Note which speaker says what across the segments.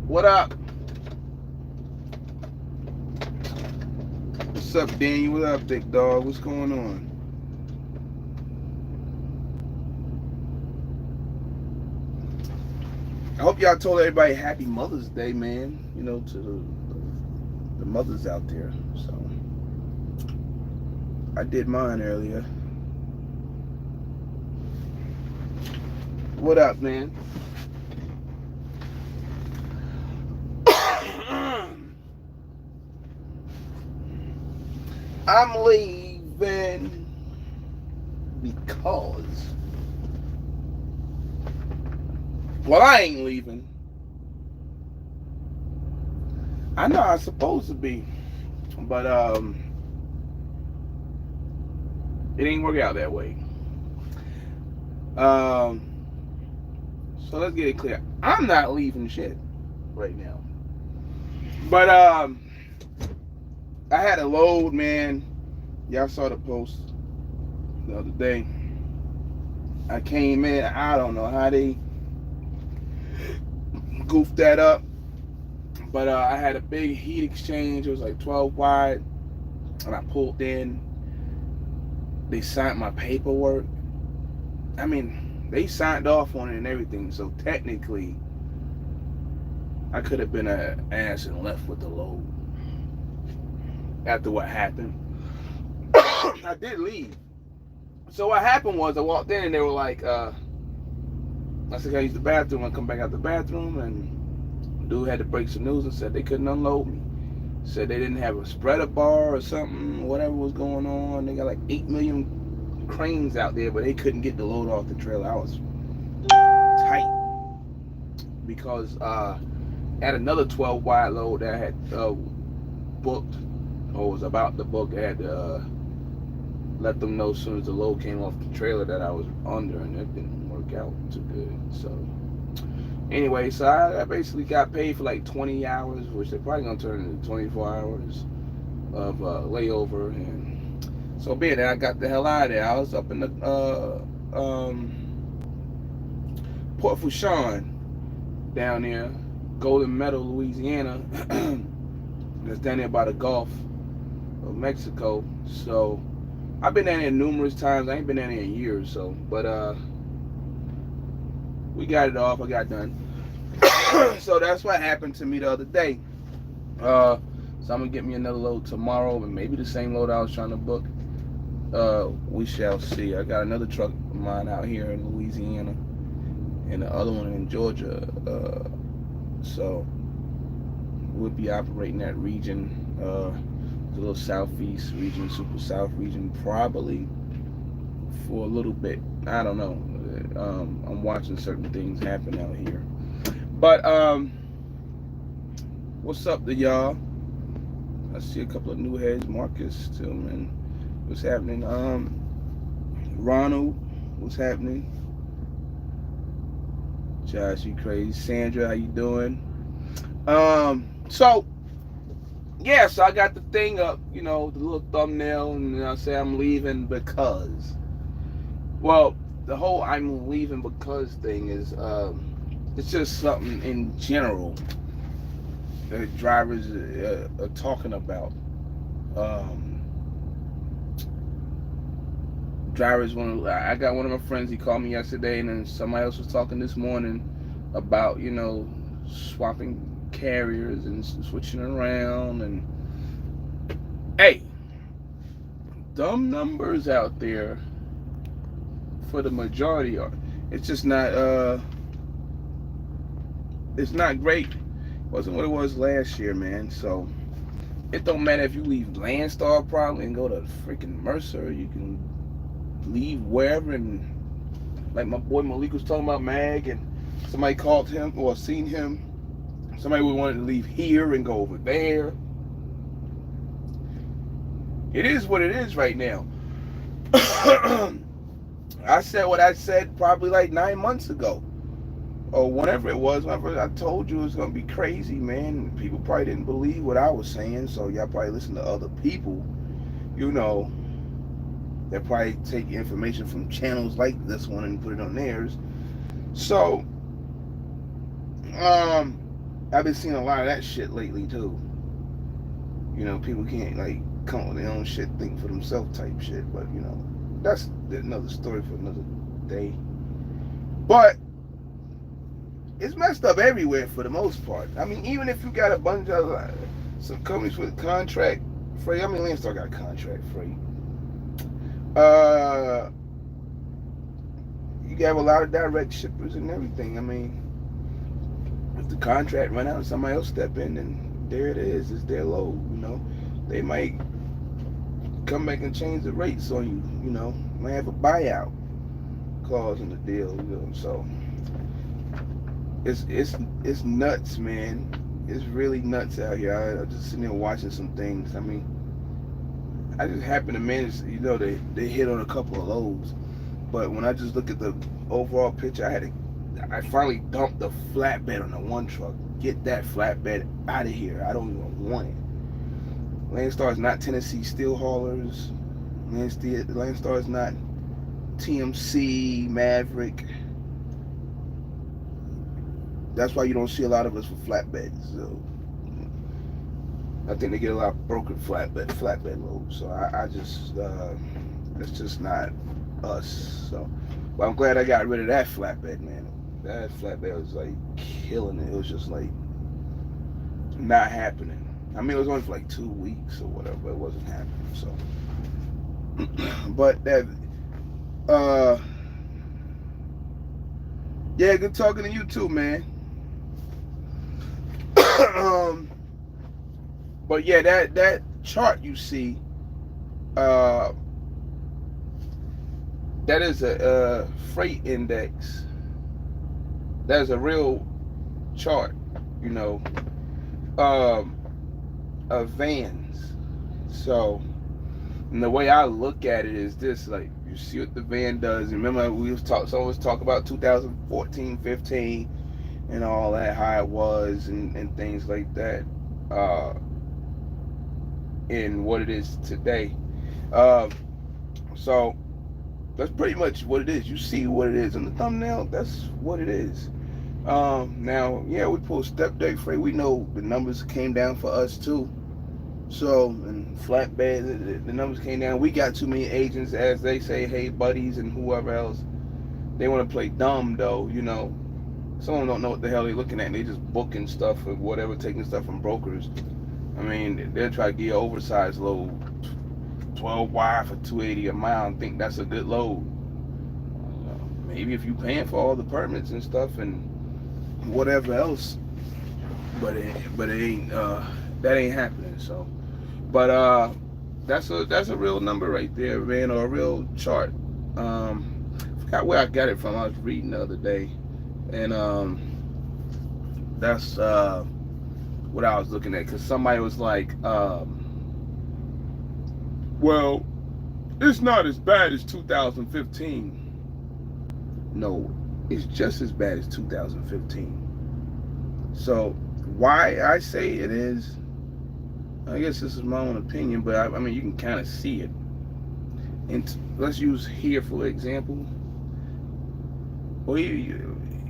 Speaker 1: What up? What's up, Daniel? What up, big dog? What's going on? I hope y'all told everybody Happy Mother's Day, man. You know, to the mothers out there. So I did mine earlier. What up, man? I'm leaving because, well, I ain't leaving. I know I'm supposed to be, but it ain't work out that way. Um, so let's get it clear. I'm not leaving shit right now. But I had a load, man. Y'all saw the post the other day. I came in. I don't know how they goofed that up, but I had a big heat exchange. It was like 12 wide, and I pulled in. They signed my paperwork. I mean, they signed off on it and everything. So technically, I could have been an ass and left with the load after what happened. I did leave. So what happened was I walked in and they were like, I said, "Can I use the bathroom?" I come back out the bathroom and dude had to break some news and said they couldn't unload me. Said they didn't have a spreader bar or something, whatever was going on. They got like 8 million cranes out there, but they couldn't get the load off the trailer. I was tight because at another 12 wide load that I had booked or was about to book, I had to let them know as soon as the load came off the trailer that I was under, and it didn't work out too good. So anyway, so I basically got paid for like 20 hours, which they're probably gonna turn into 24 hours of layover. And so being that, I got the hell out of there. I was up in the Port Fourchon down there, Golden Meadow, Louisiana. That's down there by the Gulf of Mexico. So I've been down there numerous times. I ain't been down there in years, so but we got it off. I got done. So that's what happened to me the other day. So I'm gonna get me another load tomorrow, and maybe the same load I was trying to book. We shall see. I got another truck of mine out here in Louisiana, and the other one in Georgia. So we'll be operating that region, the little southeast region, super south region, probably for a little bit. I don't know. I'm watching certain things happen out here. But what's up to y'all? I see a couple of new heads. Marcus Tillman, what's happening? Ronald, what's happening? Josh, you crazy? Sandra, how you doing? So yeah, so I got the thing up, you know, the little thumbnail, and I say I'm leaving because. Well, the whole "I'm leaving because" thing is, it's just something in general that drivers are talking about. Drivers want to. I got one of my friends. He called me yesterday, and then somebody else was talking this morning about, you know, swapping carriers and switching around. And hey, dumb numbers out there for the majority are. It's just not. It's not great. It wasn't what it was last year, man. So it don't matter if you leave Landstar probably and go to freaking Mercer. You can leave wherever, and like my boy Malik was talking about Mag, and somebody called him or seen him. Somebody would want to leave here and go over there. It is what it is right now. I said what I said probably like 9 months ago, or whenever it was. Whenever I told you it was gonna be crazy, man. People probably didn't believe what I was saying, so y'all probably listen to other people, you know. They probably take information from channels like this one and put it on theirs. So, I've been seeing a lot of that shit lately too. You know, people can't like come up with their own shit, think for themselves type shit. But you know, that's another story for another day. But it's messed up everywhere for the most part. I mean, even if you got a bunch of some companies with contract freight. I mean, Landstar got contract freight. You have a lot of direct shippers and everything. I mean, if the contract run out and somebody else step in, then there it is. It's their load. You know, they might come back and change the rates on you. You know, might have a buyout clause in the deal. You know, so it's nuts, man. It's really nuts out here. I'm just sitting there watching some things. I mean, I just happened to manage. You know, they hit on a couple of lows, but when I just look at the overall picture, I finally dumped the flatbed on the one truck. Get that flatbed out of here. I don't even want it. Landstar is not Tennessee Steel Haulers. Landstar is not TMC, Maverick. That's why you don't see a lot of us with flatbeds. So I think they get a lot of broken flatbed loads. So I just it's just not us. So, but I'm glad I got rid of that flatbed, man. That flatbed was like killing it. It was just like not happening. I mean, it was only for like 2 weeks or whatever, but it wasn't happening. So, but that, yeah, good talking to you too, man. But yeah, that chart you see, that is a freight index. That is a real chart, you know, of vans. So, and the way I look at it is this: like, you see what the van does. Remember, someone was talking about 2014, 15, and all that, how it was, and things like that, and what it is today. So that's pretty much what it is. You see what it is in the thumbnail. That's what it is. Now, yeah, we pulled step deck freight. We know the numbers came down for us too. So, and flatbed, the numbers came down. We got too many agents, as they say, hey buddies and whoever else. They want to play dumb though, you know. Some of them don't know what the hell they're looking at. They just booking stuff or whatever, taking stuff from brokers. I mean, they'll try to get an oversized load, 12 wide for 280 a mile, and think that's a good load. Maybe if you're paying for all the permits and stuff and whatever else, but it ain't that ain't happening. So, but that's a real number right there, man, or a real chart. I forgot where I got it from. I was reading the other day, and that's what I was looking at, because somebody was like, well, it's not as bad as 2015. No, it's just as bad as 2015. So why I say it is, I guess this is my own opinion, but I mean, you can kind of see it. And let's use here for example. Well,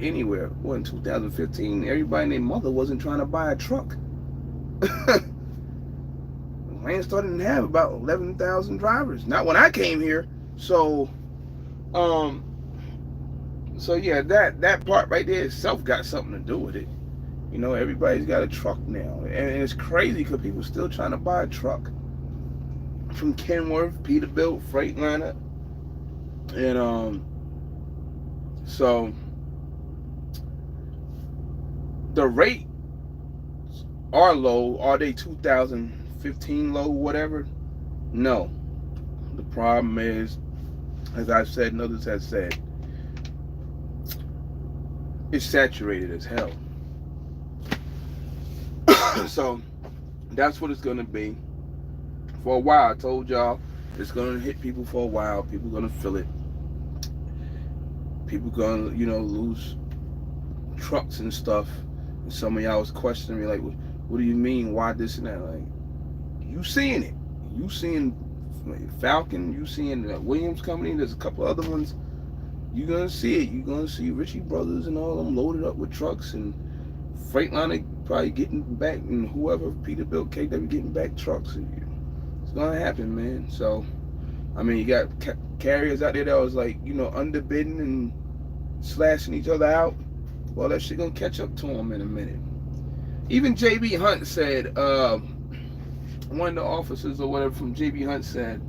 Speaker 1: anywhere, well, in 2015, everybody and their mother wasn't trying to buy a truck. Landstar didn't have about 11,000 drivers. Not when I came here. So, so yeah, that part right there itself got something to do with it. You know, everybody's got a truck now, and it's crazy because people still trying to buy a truck from Kenworth, Peterbilt, Freightliner, and so the rates are low. Are they 2015 low, whatever? No. The problem is, as I've said and others have said, it's saturated as hell. So that's what it's going to be for a while. I told y'all it's going to hit people for a while. People going to feel it. People going to, you know, lose trucks and stuff. And some of y'all was questioning me like, what do you mean? Why this and that? Like, you seeing it. You seeing Falcon. You seeing Williams Company. There's a couple other ones. You're going to see it. You're going to see Ritchie Brothers and all of them loaded up with trucks, and Freightliner probably getting back, and whoever Peterbilt, KW getting back trucks. It's gonna happen, man. So, I mean, you got carriers out there that was like, underbidding and slashing each other out. Well, that shit gonna catch up to them in a minute. Even JB Hunt said, one of the officers or whatever from JB Hunt said,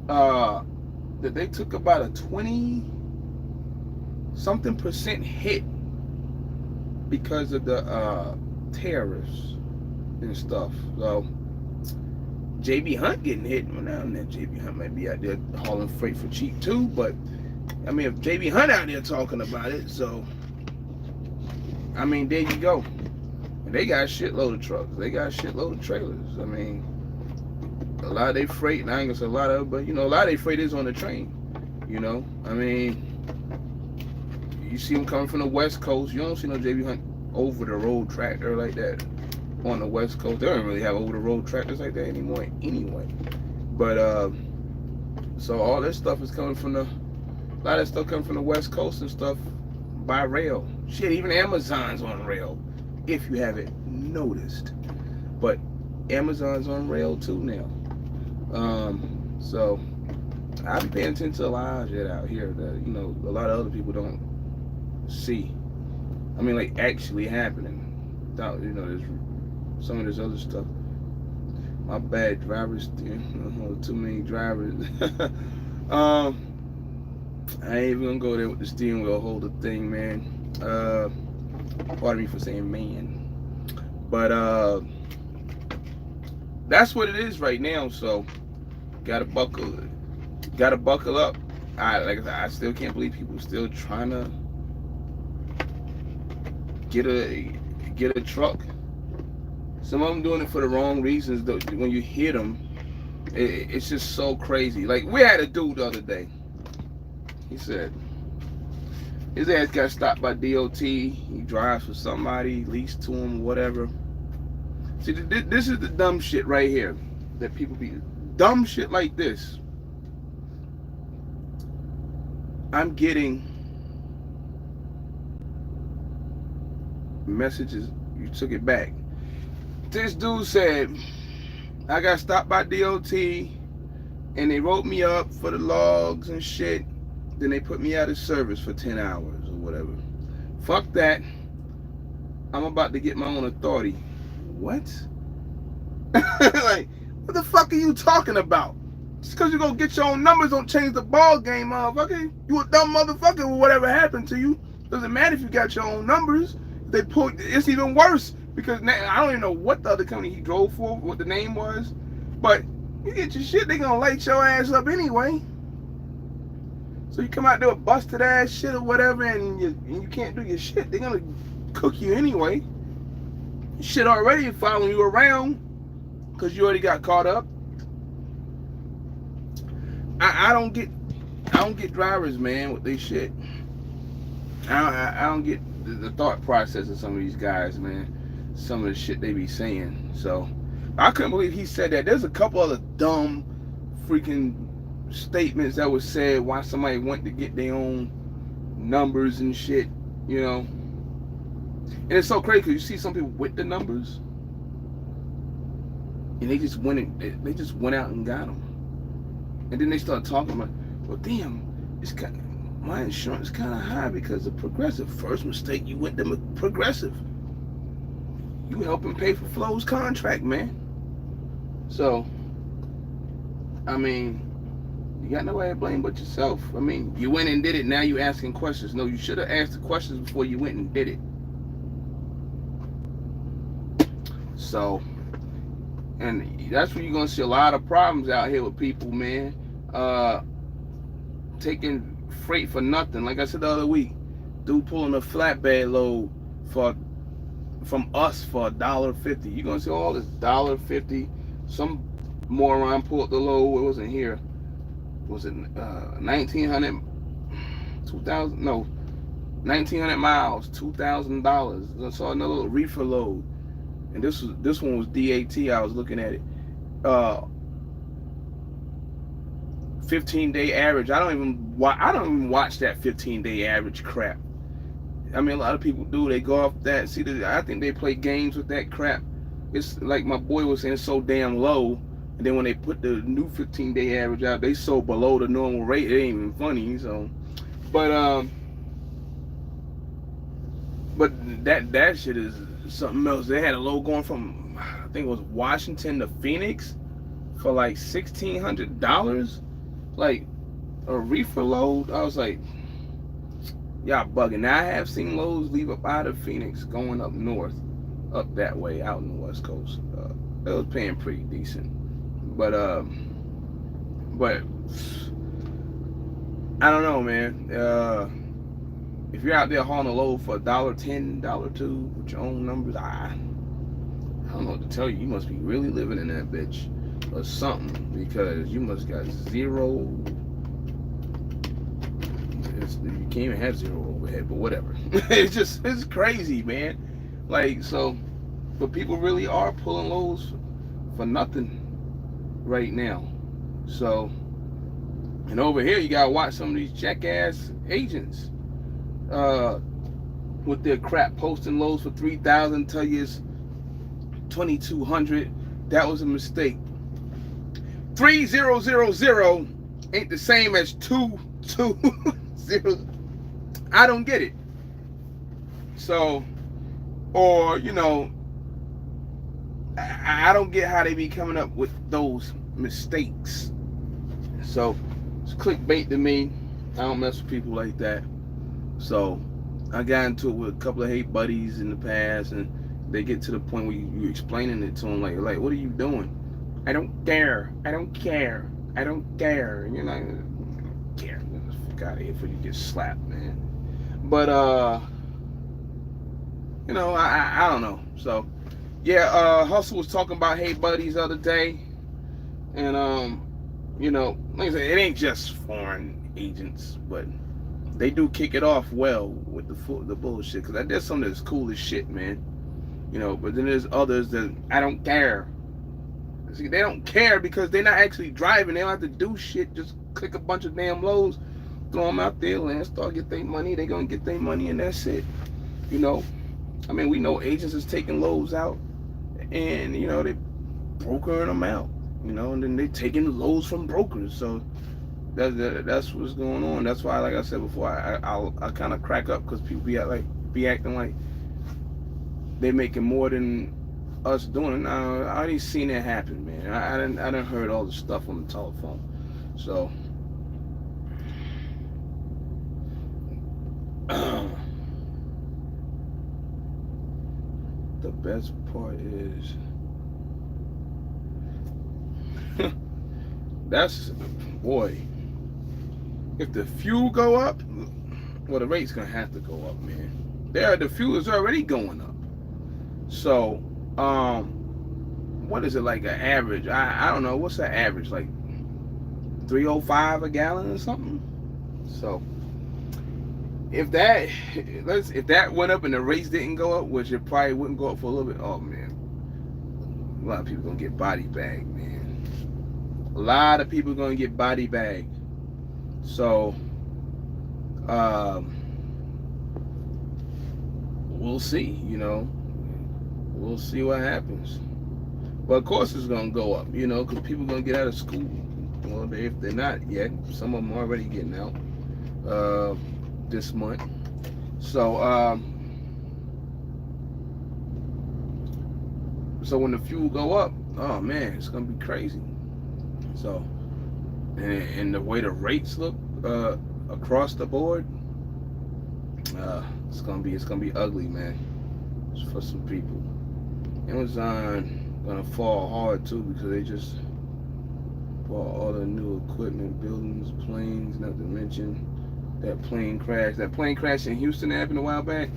Speaker 1: that they took about a 20-something% hit because of the tariffs and stuff. So JB Hunt getting hit. Well, now and then JB Hunt might be out there hauling freight for cheap too, but I mean, if JB Hunt out there talking about it, so I mean, there you go. And they got a shitload of trucks. They got a shitload of trailers. I mean, a lot of their freight, and I ain't gonna say a lot of it, but a lot of their freight is on the train. I mean, you see them coming from the West Coast. You don't see no JB Hunt over the road tractor like that on the West Coast. They don't really have over the road tractors like that anymore anyway. But so all this stuff is coming from a lot of stuff coming from the West Coast and stuff by rail. Shit, even Amazon's on rail, if you haven't noticed. But Amazon's on rail too now. So I've been paying attention to a lot of shit out here that a lot of other people don't see. I mean, like, actually happening. There's some of this other stuff. My bad, drivers. Too many drivers. I ain't even gonna go there with the steering wheel holder thing, man. Pardon me for saying man, but that's what it is right now. So gotta buckle up. I still can't believe people still trying to get a truck. Some of them doing it for the wrong reasons. Though, when you hit them, it's just so crazy. Like, we had a dude the other day. He said his ass got stopped by DOT. He drives for somebody, leased to him, whatever. See, this is the dumb shit right here that people be. Dumb shit like this. I'm getting messages. You took it back. This dude said, I got stopped by DOT and they wrote me up for the logs and shit. Then they put me out of service for 10 hours or whatever. Fuck that. I'm about to get my own authority. What? Like, what the fuck are you talking about? Just because you're going to get your own numbers don't change the ball game, motherfucker. You a dumb motherfucker with whatever happened to you. Doesn't matter if you got your own numbers. They put, it's even worse because now, I don't even know what the other company he drove for, what the name was. But you get your shit, they going to light your ass up anyway. So you come out there with busted ass shit or whatever and you can't do your shit, they're going to cook you anyway. Shit already following you around because you already got caught up. I don't get drivers, man, with this shit. I don't get the thought process of some of these guys, man. Some of the shit they be saying. So I couldn't believe he said that. There's a couple other dumb freaking statements that was said why somebody went to get their own numbers and shit, And it's so crazy because you see some people with the numbers and they just went out and got them. And then they start talking about, well, damn, my insurance is kind of high because of Progressive. First mistake, you went to Progressive. You helping pay for Flo's contract, man. So, I mean, you got nobody to blame but yourself. I mean, you went and did it, now you asking questions. No, you should have asked the questions before you went and did it. So, and that's where you're going to see a lot of problems out here with people, man. Taking freight for nothing. Like I said the other week, dude pulling a flatbed load from us for $1.50. You're going to see all this $1.50. Some moron pulled the load. It wasn't here. Was it 1,900? 2,000? No, 1,900 miles, $2,000. I saw another little reefer load. And this one was DAT. I was looking at it. 15-day average. I don't even watch that 15-day average crap. I mean, a lot of people do. They go off that. See, I think they play games with that crap. It's like my boy was saying, so damn low. And then when they put the new 15-day average out, they so below the normal rate. It ain't even funny. So, but but that shit is something else. They had a low going from, I think it was Washington to Phoenix for like $1,600, like a reefer load. I was like, y'all bugging. Now I have seen loads leave up out of Phoenix going up north, up that way out in the West Coast. They was paying pretty decent, but I don't know, man. If you're out there hauling a load for $1.10, $2 with your own numbers, I don't know what to tell you. You must be really living in that bitch or something, because you must got zero. You can't even have zero overhead, but whatever. It's crazy, man. Like, so, but people really are pulling loads for nothing right now. So, and over here you gotta watch some of these jackass agents with their crap, posting loads for 3,000, tell you it's 2,200. That was a mistake. 3,000 ain't the same as 2,200. I don't get it. So, or I don't get how they be coming up with those mistakes. So it's clickbait to me. I don't mess with people like that. So I got into it with a couple of hate buddies in the past, and they get to the point where you're explaining it to them like, what are you doing? I don't care. I don't care. I don't care. And you're like, I don't care. Get the fuck out of here before you get slapped, man. But I don't know. So yeah, Hustle was talking about hate buddies the other day, and like I said, it ain't just foreign agents, but they do kick it off well with the bullshit, because I did something that's cool as shit, man. But then there's others that I don't care. See, they don't care because they're not actually driving. They don't have to do shit. Just click a bunch of damn loads, throw them out there, Landstar get their money. They gonna get their money, and that's it. I mean, we know agents is taking loads out, and they brokering them out. And then they taking loads from brokers. So that's what's going on. That's why, like I said before, I kind of crack up, because people be acting like they making more than us doing it. Now, I already seen it happen, man. I done heard all the stuff on the telephone. So the best part is that's, boy, if the fuel go up, well, the rate's gonna have to go up, man. The fuel is already going up. So what is it, like an average? I don't know, what's the average, like 305 a gallon or something? So if that went up and the rates didn't go up, which it probably wouldn't go up for a little bit, oh man, a lot of people gonna get body bagged, man. A lot of people gonna get body bagged. So we'll see, we'll see what happens. But of course it's gonna go up, because people gonna get out of school. Well, if they're not yet, some of them are already getting out this month. So so when the fuel go up, oh man, it's gonna be crazy. So and the way the rates look across the board, it's gonna be ugly, man, for some people. Amazon gonna fall hard too, because they just bought all the new equipment, buildings, planes, not to mention that plane crash. That plane crash in Houston that happened a while back,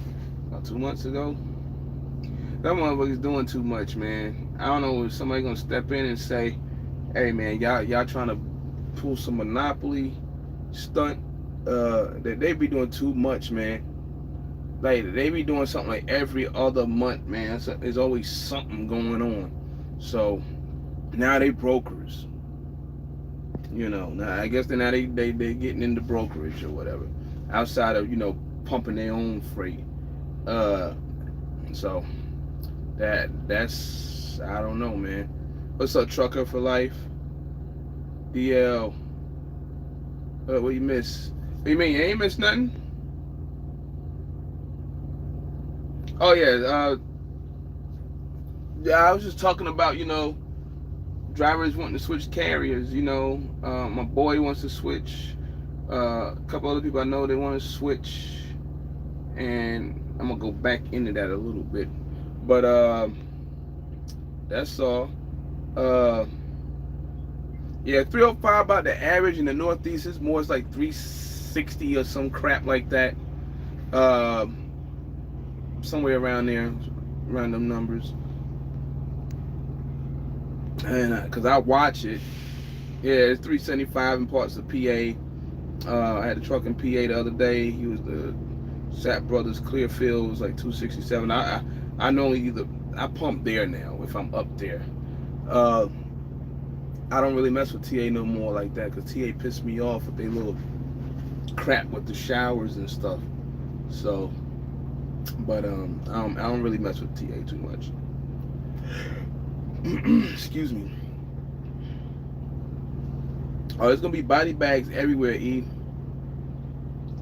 Speaker 1: about 2 months ago. That motherfucker's doing too much, man. I don't know if somebody gonna step in and say, hey man, y'all trying to pull some monopoly stunt. That they be doing too much, man. Like, they be doing something like every other month, man. So there's always something going on. So now they brokers. Now I guess now they getting into brokerage or whatever. Outside of, pumping their own freight. Uh, so that's I don't know, man. What's up, trucker for life? DL. What you miss? What you mean? You ain't miss nothing? Oh yeah. Yeah. I was just talking about drivers wanting to switch carriers. My boy wants to switch. A couple other people I know they want to switch, and I'm gonna go back into that a little bit. But that's all. Uh, yeah, 305 about the average in the Northeast. It's like 360 or some crap like that. Uh, Somewhere around there, around them numbers. And because I watch it, yeah, it's 375 in parts of PA. I had a truck in PA the other day. He was the Sap Brothers Clearfield was like 267. I normally I pump there now if I'm up there. I don't really mess with TA no more like that because TA pissed me off with their little crap with the showers and stuff. So, but I don't really mess with TA too much. Excuse me. Oh, there's gonna be body bags everywhere, E.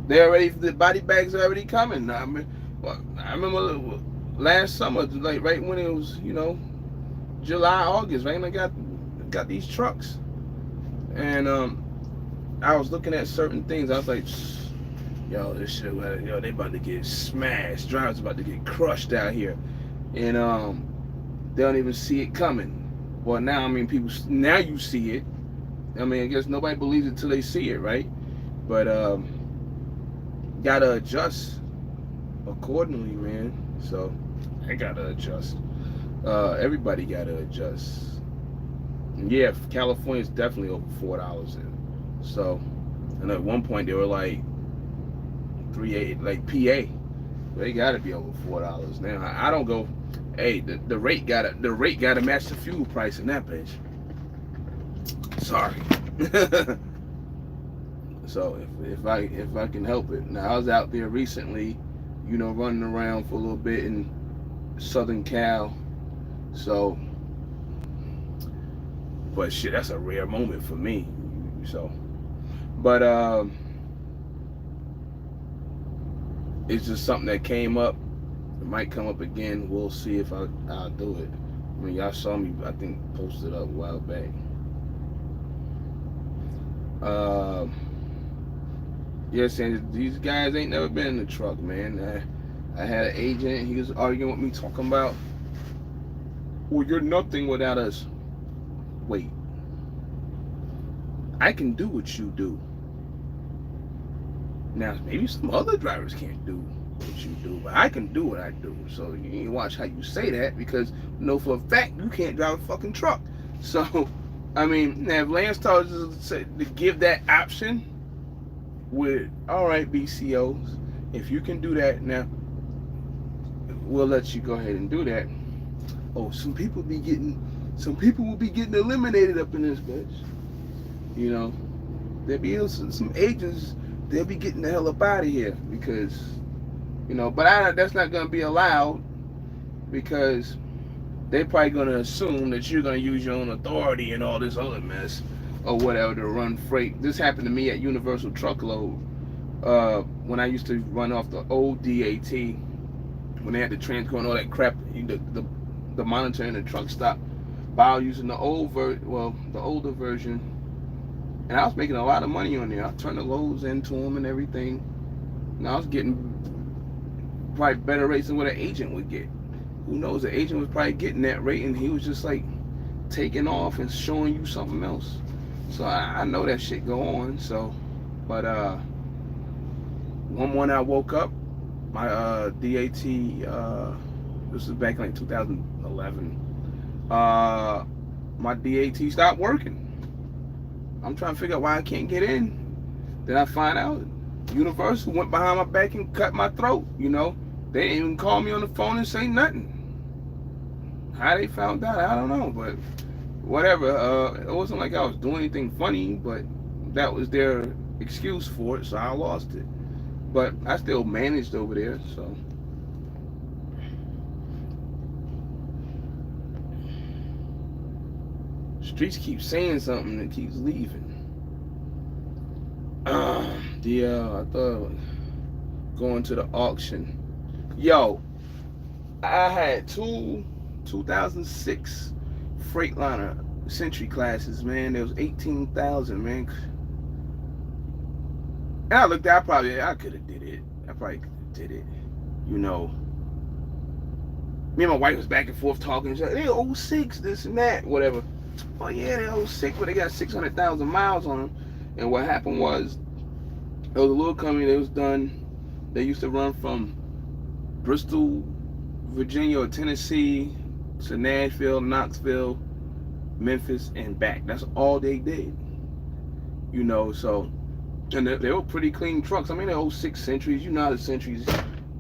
Speaker 1: The body bags are already coming. I remember last summer, like right when it was, July, August, right? And I got these trucks, and I was looking at certain things. I was like, yo, this shit, they about to get smashed. Drivers about to get crushed out here, and they don't even see it coming. Well, now now you see it. I guess nobody believes it till they see it, right? But gotta adjust accordingly, man. So I gotta adjust. Everybody gotta adjust. Yeah, California's definitely over $4 in. So, and at one point they were like 3.8, like PA. They gotta be over $4 now. I don't go. Hey, the rate gotta match the fuel price in that bitch. Sorry. So if I can help it. Now I was out there recently, running around for a little bit in Southern Cal. So, but shit, that's a rare moment for me. So, but it's just something that came up. It might come up again. We'll see if I'll do it. Y'all saw me, I think, posted up a while back. Yeah, saying these guys ain't never been in the truck, man. I had an agent. He was arguing with me, talking about, well, you're nothing without us. Wait, I can do what you do. Now, maybe some other drivers can't do what you do, but I can do what I do. So you need to watch how you say that, because for a fact you can't drive a fucking truck. So, now if Landstar to give that option with, all right, BCOs, if you can do that, now we'll let you go ahead and do that. Oh, some people will be getting eliminated up in this bitch. There'll be some agents, they'll be getting the hell up out of here because, but that's not gonna be allowed, because they're probably gonna assume that you're gonna use your own authority and all this other mess or whatever to run freight. This happened to me at Universal Truckload when I used to run off the old DAT, when they had the transco and all that crap, the monitor in the truck stop. But I was using the older version, and I was making a lot of money on there. I turned the loads into them and everything, and I was getting probably better rates than what an agent would get. Who knows? The agent was probably getting that rate, and he was just like taking off and showing you something else. So I know that shit go on. So, but one morning I woke up, my DAT, this was back in like 2011. My DAT stopped working. I'm trying to figure out why I can't get in. Then I find out Universal went behind my back and cut my throat. They didn't even call me on the phone and say nothing. How they found out, I don't know, but whatever. It wasn't like I was doing anything funny, but that was their excuse for it, so I lost it. but I still managed over there. So streets keep saying something and keeps leaving. Yeah, I thought going to the auction. Yo, I had 2006 Freightliner Century classes, man. There was 18,000, man. And I looked at, I could have did it. I probably could have did it. You know, me and my wife was back and forth talking. She's like, they 06, this and that, whatever. Oh yeah, they're 06, but they got 600,000 miles on them. And what happened was, it was a little company that was done. They used to run from Bristol, Virginia, or Tennessee to Nashville, Knoxville, Memphis, and back. That's all they did. You know, so, and they were pretty clean trucks. I mean, they're 06 Centuries. You know how the Centuries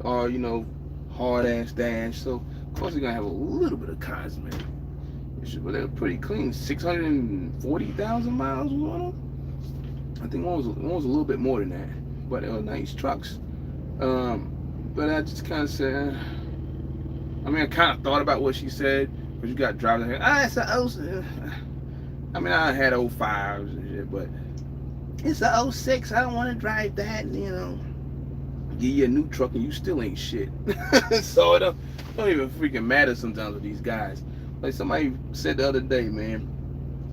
Speaker 1: are, you know, hard ass dash. So, of course, they're going to have a little bit of cosmetic. But they were pretty clean. 640,000 miles on them. I think one was a little bit more than that. But they were nice trucks. But I just kind of said, I mean, I kind of thought about what she said, but you got drivers here. It's a 06. I mean, I had 05s and shit, but it's a 06. I don't want to drive that, you know. Give you a new truck and you still ain't shit. So it don't even freaking matter sometimes with these guys. Like somebody said the other day, man,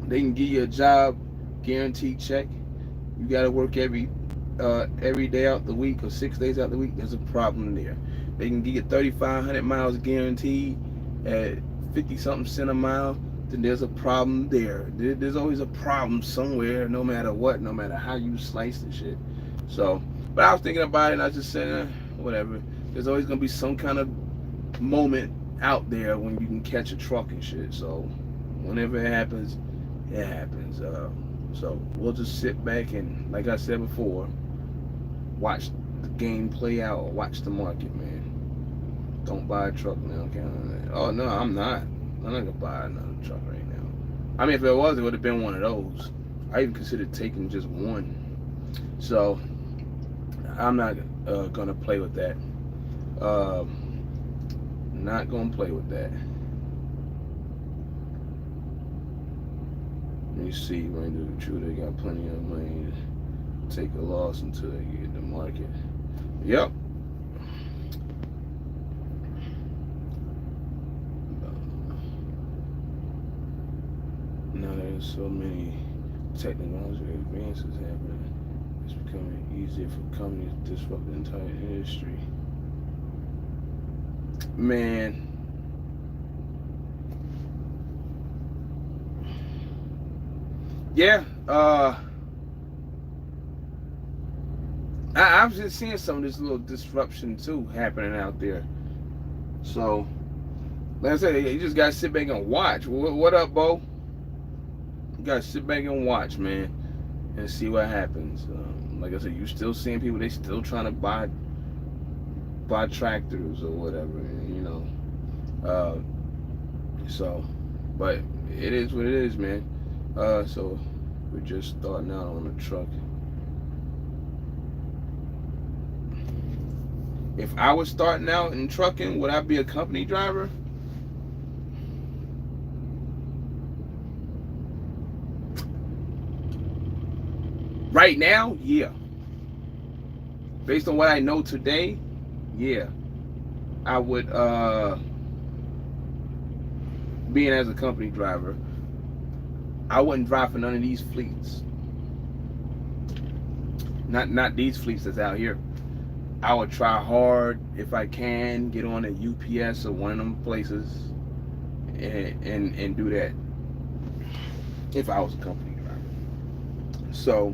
Speaker 1: they can give you a job, guaranteed check. You got to work every day out the week or 6 days out the week. There's a problem there. They can give you 3,500 miles guaranteed at 50-something cents a mile. Then there's a problem there. There's always a problem somewhere, no matter what, no matter how you slice the shit. So, but I was thinking about it and I just said, whatever. There's always gonna be some kind of moment out there when you can catch a truck and shit. So, whenever it happens, it happens. So we'll just sit back and, like I said before, watch the game play out or watch the market, man. Don't buy a truck now. Oh no, I'm not gonna buy another truck right now. I mean, if it was, it would have been one of those. I even considered taking just one. So I'm not gonna play with that. Not gonna play with that. Let me see, right now, true, they got plenty of money to take a loss until they get the market. Yep. Now there's so many technological advances happening. It's becoming easier for companies to disrupt the entire industry. Man. Yeah, I've just seeing some of this little disruption too happening out there. So, like I said, you just gotta sit back and watch. What up, Bo? You gotta sit back and watch, man, and see what happens. Like I said, you still seeing people, they still trying to buy tractors or whatever, you know. So, but it is what it is, man. So we're just starting out on the truck. If I was starting out in trucking, would I be a company driver? Right now, yeah. Based on what I know today, yeah. I would being as a company driver, I wouldn't drive for none of these fleets. Not these fleets that's out here. I would try hard if I can get on a UPS or one of them places and do that if I was a company driver. So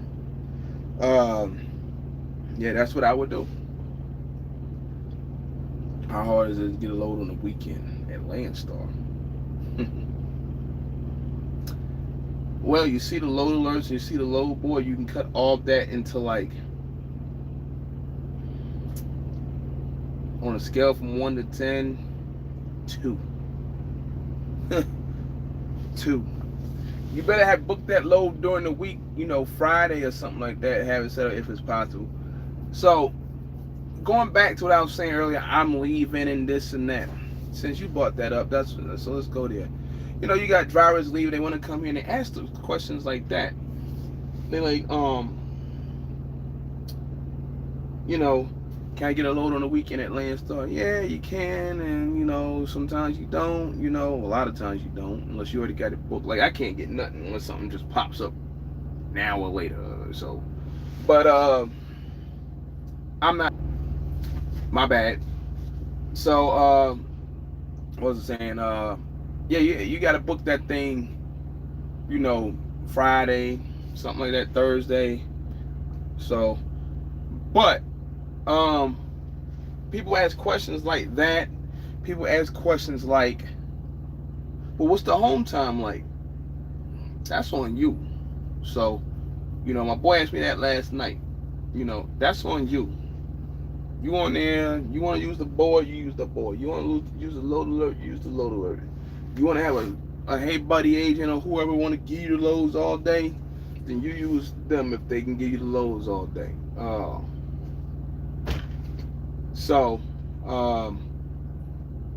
Speaker 1: yeah, that's what I would do. How hard is it to get a load on the weekend at Landstar? Well, you see the load alerts, you see the load board, you can cut all that into, like, on a scale from 1 to 10, 2. 2. You better have booked that load during the week, you know, Friday or something like that, have it set up if it's possible. So, going back to what I was saying earlier, I'm leaving and this and that. Since you brought that up, that's so let's go there. You know, you got drivers leaving, they want to come here and they ask the questions like that. They like, you know, can I get a load on the weekend at Landstar? Yeah, you can, and you know, sometimes you don't. You know, a lot of times you don't, unless you already got it booked. Like I can't get nothing unless something just pops up an hour later or so. But I'm not. My bad. So what was I saying? Yeah, you got to book that thing. You know, Friday, something like that, Thursday. So, but um, people ask questions like that. People ask questions like, "Well, what's the home time like?" That's on you. So, you know, my boy asked me that last night. You know, that's on you. You on there, you want to use the board, you use the board. You want to use the load alert, use the load alert. You want to have a hey buddy agent or whoever want to give you the loads all day, then you use them if they can give you the loads all day. So, um,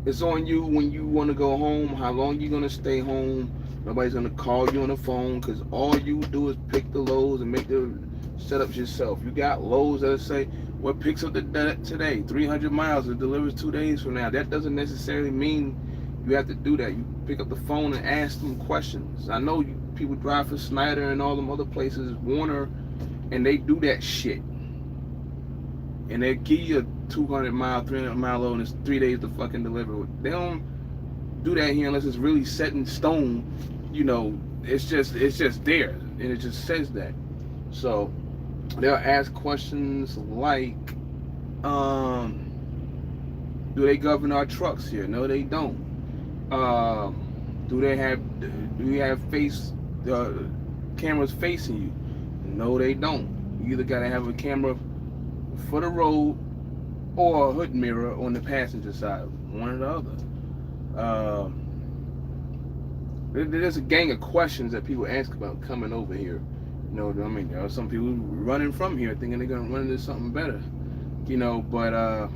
Speaker 1: it's on you when you want to go home, how long you going to stay home. Nobody's going to call you on the phone because all you do is pick the loads and make the setups yourself. You got loads that say, what picks up today? 300 miles and delivers 2 days from now. That doesn't necessarily mean you have to do that. You pick up the phone and ask them questions. I know people drive for Snyder and all them other places, Warner, and they do that shit. And they give you a 200-mile, 300-mile load and it's 3 days to fucking deliver. They don't do that here unless it's really set in stone. You know, it's just there and it just says that. So they'll ask questions like, do they govern our trucks here? No, they don't. Do we have cameras facing you? No, they don't. You either gotta have a camera for the road or a hood mirror on the passenger side, one or the other. There's a gang of questions that people ask about coming over here. You know, I mean, there are some people running from here thinking they're gonna run into something better. You know, but I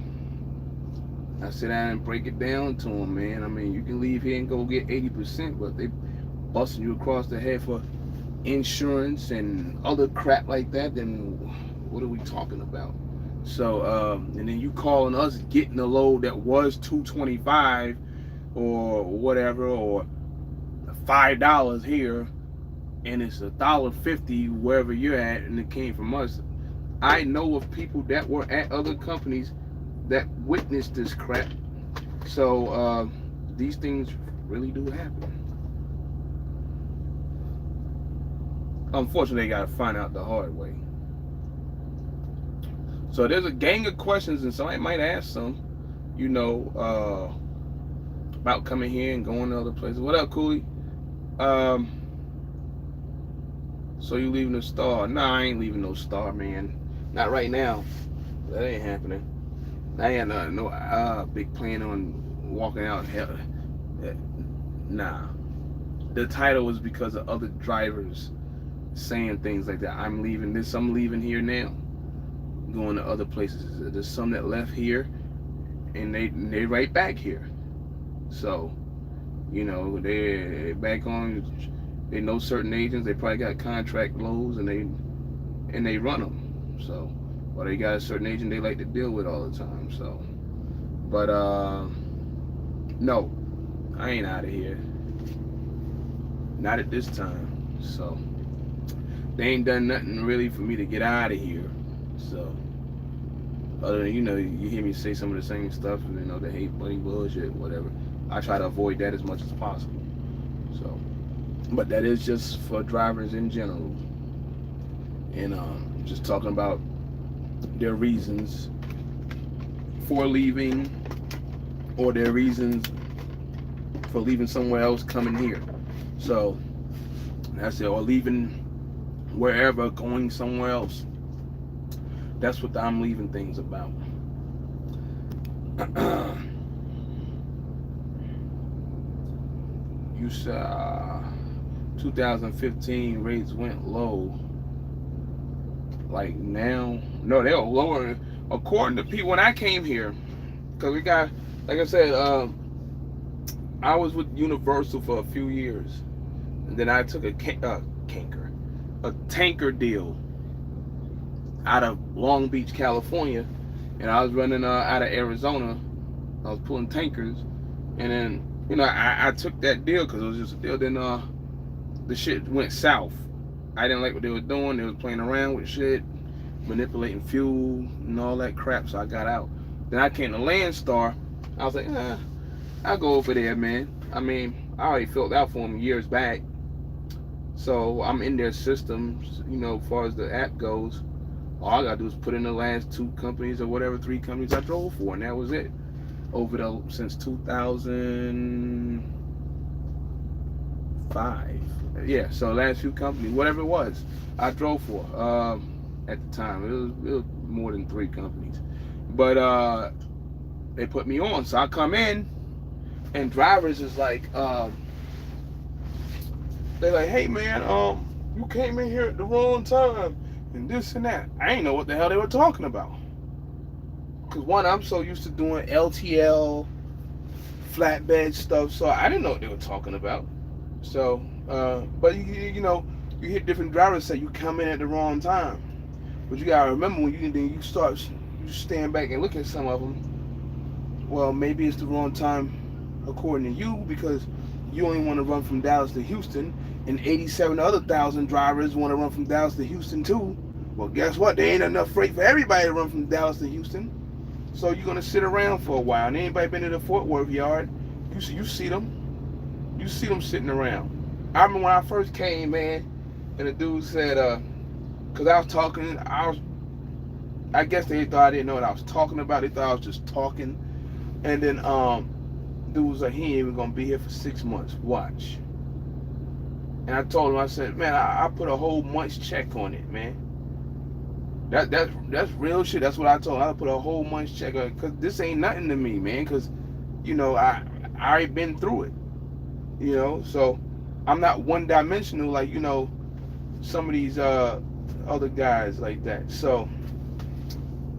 Speaker 1: sit down and break it down to them, man. I mean, you can leave here and go get 80%, but they busting you across the head for insurance and other crap like that. Then what are we talking about? So, and then you calling us getting a load that was $225 or whatever, or $5 here, and it's $1.50 wherever you're at, and it came from us. I know of people that were at other companies that witnessed this crap. So these things really do happen. Unfortunately, they gotta find out the hard way. So there's a gang of questions, and somebody might ask some, you know, about coming here and going to other places. What up, Cooley? So you leaving the Star? Nah, I ain't leaving no Star, man. Not right now. That ain't happening. I ain't no big plan on walking out hell. Nah. The title was because of other drivers saying things like that. I'm leaving this. I'm leaving here now. Going to other places. There's some that left here, and they right back here. So, you know, they back on. They know certain agents. They probably got contract loads, and they run them. So, or they got a certain agent they like to deal with all the time. So, but no, I ain't out of here. Not at this time. So, they ain't done nothing really for me to get out of here. So, other than, you know, you hear me say some of the same stuff, you know, the hate buddy bullshit, whatever. I try to avoid that as much as possible. So, but that is just for drivers in general. And just talking about their reasons for leaving, or their reasons for leaving somewhere else, coming here. So that's it, or leaving wherever, going somewhere else. That's what the I'm leaving thing's about. You saw 2015 rates went low. Like now, no, they were lower according to people when I came here, because we got, like I said, I was with Universal for a few years, and then I took a tanker deal out of Long Beach, California, and I was running out of Arizona. I was pulling tankers, and then I took that deal because it was just a deal. Then the shit went south. I didn't like what they were doing. They was playing around with shit, manipulating fuel and all that crap. So I got out. Then I came to Landstar. I was like, I'll go over there, man. I mean, I already filled out for them years back, so I'm in their systems. As far as the app goes, all I gotta do is put in the last 2 companies or whatever 3 companies I drove for, and that was it. Since 2005. Yeah, so last few companies, whatever it was, I drove for. At the time, it was more than 3 companies, but they put me on. So I come in, and drivers is like, they're like, hey man, you came in here at the wrong time, and this and that. I ain't know what the hell they were talking about. Cause one, I'm so used to doing LTL, flatbed stuff, so I didn't know what they were talking about. So, but you hear different drivers say you come in at the wrong time, but you gotta remember when you stand back and look at some of them. Well, maybe it's the wrong time according to you because you only want to run from Dallas to Houston, and 87 other thousand drivers want to run from Dallas to Houston too. Well, guess what? There ain't enough freight for everybody to run from Dallas to Houston. So you're gonna sit around for a while. And anybody been to the Fort Worth yard? You see them. You see them sitting around. I remember when I first came, man, and the dude said, cause I was talking, I guess they thought I didn't know what I was talking about. They thought I was just talking. And then dude was like, he ain't even gonna be here for 6 months. Watch. And I told him, I said, man, I put a whole month's check on it, man. That's real shit. That's what I told him. I put a whole month's check on it because this ain't nothing to me, man. Because I already been through it. So I'm not one dimensional like some of these other guys like that. So,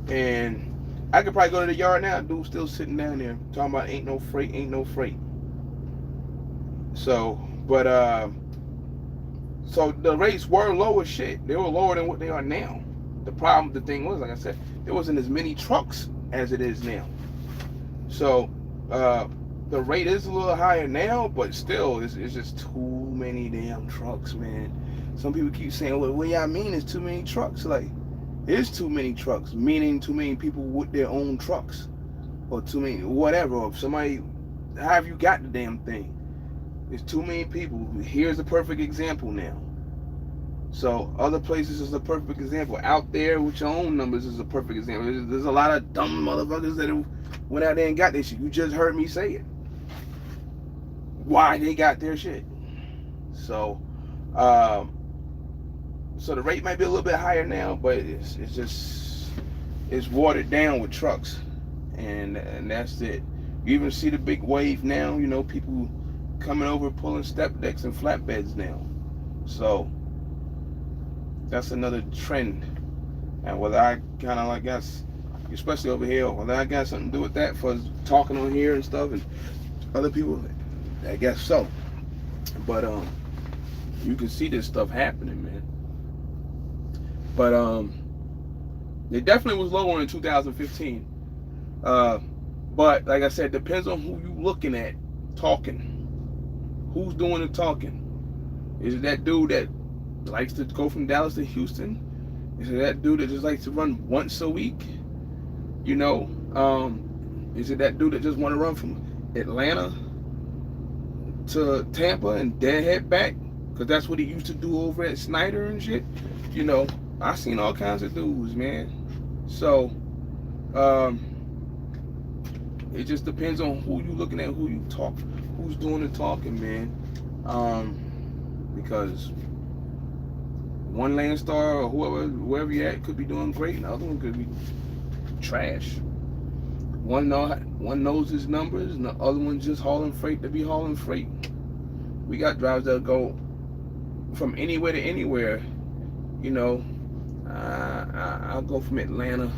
Speaker 1: and I could probably go to the yard now. Dude still sitting down there talking about ain't no freight. So, but so the rates were low as shit. They were lower than what they are now. The thing was, like I said, there wasn't as many trucks as it is now. So the rate is a little higher now, but still, it's just too many damn trucks, man. Some people keep saying, well, what y'all mean is too many trucks? Like, there's too many trucks, meaning too many people with their own trucks, or too many, whatever. Or somebody, how have you got the damn thing? There's too many people. Here's a perfect example now. So other places is a perfect example. Out there with your own numbers is a perfect example. There's a lot of dumb motherfuckers that went out there and got their shit. You just heard me say it. Why they got their shit. So so the rate might be a little bit higher now, but it's watered down with trucks, and that's it. You even see the big wave now. People coming over pulling step decks and flatbeds now. So that's another trend. And whether I kind of like guess, especially over here, whether I got something to do with that for talking on here and stuff, and other people, I guess so. But you can see this stuff happening, man. But it definitely was lower in 2015. But like I said, depends on who you looking at talking. Who's doing the talking? Is it that dude that likes to go from Dallas to Houston? Is it that dude that just likes to run once a week? Is it that dude that just want to run from Atlanta to Tampa and then head back? Because that's what he used to do over at Snyder and shit. I seen all kinds of dudes, man. So, it just depends on who you looking at, who you talk, who's doing the talking, man. Because one Landstar or whoever you at could be doing great, and the other one could be trash. One knows his numbers, and the other one just hauling freight to be hauling freight. We got drivers that go from anywhere to anywhere. I'll go from Atlanta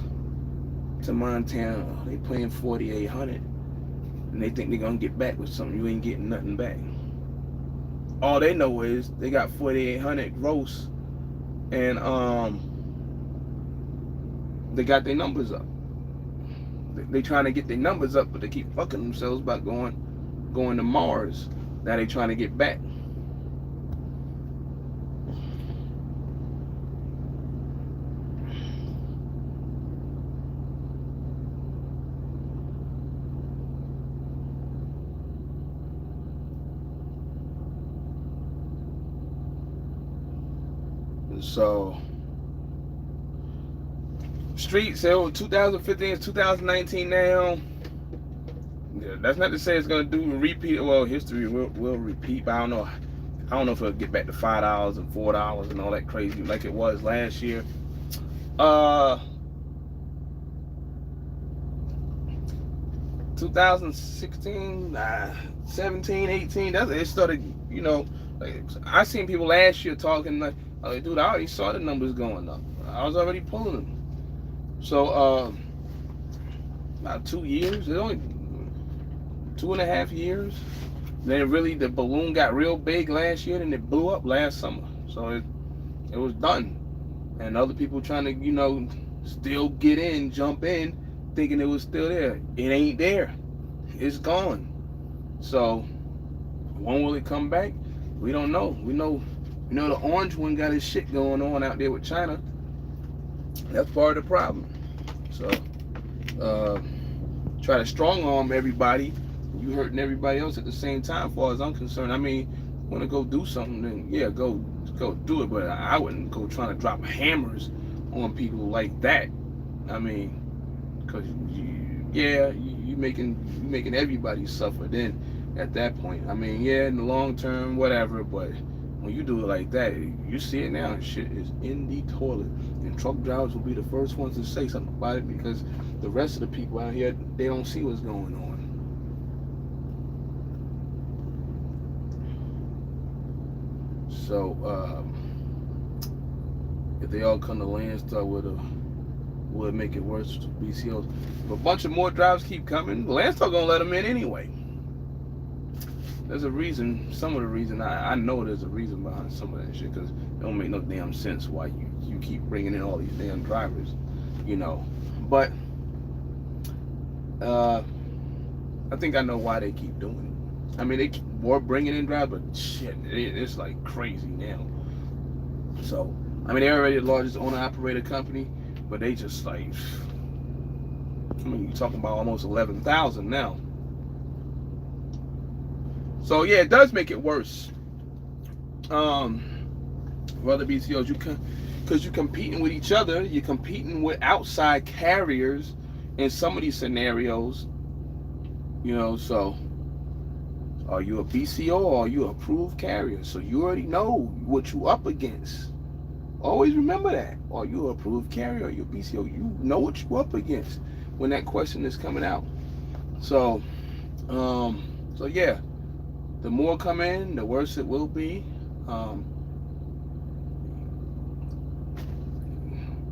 Speaker 1: to Montana, they paying 4,800, and they think they're gonna get back with something. You ain't getting nothing back. All they know is they got 4,800 gross, and they got their numbers up. They trying to get their numbers up, but they keep fucking themselves about going to Mars. Now they trying to get back. So street sale 2015 is 2019 now. Yeah, that's not to say it's gonna do a repeat. Well, history will repeat, but I don't know if it'll get back to $5 and $4 and all that crazy like it was last year. 2016, 17, 18. It started. Like, I seen people last year talking like, dude, I already saw the numbers going up. I was already pulling them. So about 2 years. It's only 2.5 years. Then really the balloon got real big last year, and it blew up last summer. So it was done. And other people trying to, still get in, jump in, thinking it was still there. It ain't there. It's gone. So when will it come back? We don't know. We know the orange one got his shit going on out there with China. That's part of the problem. So try to strong arm everybody. You hurting everybody else at the same time, as far as I'm concerned. I mean, want to go do something, then yeah, go do it. But I wouldn't go trying to drop hammers on people like that. I mean, because you making everybody suffer. Then at that point, I mean, yeah, in the long term, whatever. But when you do it like that, you see it now. Shit is in the toilet, and truck drivers will be the first ones to say something about it, because the rest of the people out here, they don't see what's going on. So if they all come to Landstar, would it make it worse to BCOs? If a bunch of more drivers keep coming, Landstar gonna let them in anyway. There's a reason. Some of the reason, I know there's a reason behind some of that shit, because it don't make no damn sense why you keep bringing in all these damn drivers, But I think I know why they keep doing it. I mean, they keep bringing in drivers, but shit, it's like crazy now. So, I mean, they're already the largest owner-operator company, but they just like, I mean, you're talking about almost 11,000 now. So yeah, it does make it worse. Other BCOs, because you're competing with each other, you're competing with outside carriers in some of these scenarios. So are you a BCO or are you an approved carrier? So you already know what you up against. Always remember that. Are you an approved carrier or you a BCO? You know what you up against when that question is coming out. So yeah, the more come in, the worse it will be.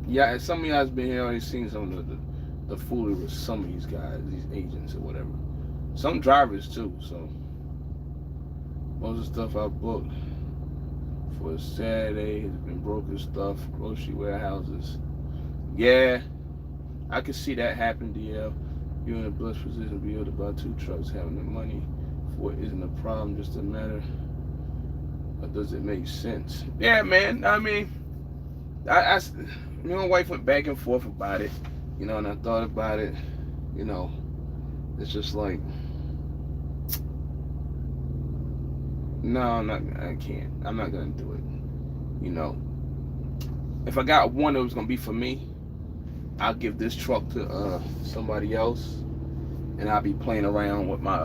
Speaker 1: Yeah, some of you guys been here already seen some of the foolery with some of these guys, these agents or whatever. Some drivers too. So most of the stuff I booked for Saturday has been broken stuff, grocery warehouses. Yeah, I could see that happen, DL. You're in a blessed position to be able to buy 2 trucks. Having the money for it isn't a problem, just a matter of does it make sense? Yeah, man. I mean, me and my wife went back and forth about it, and I thought about it. It's just like, no, I can't. I'm not gonna do it. If I got one that was gonna be for me, I'll give this truck to somebody else, and I'll be playing around with my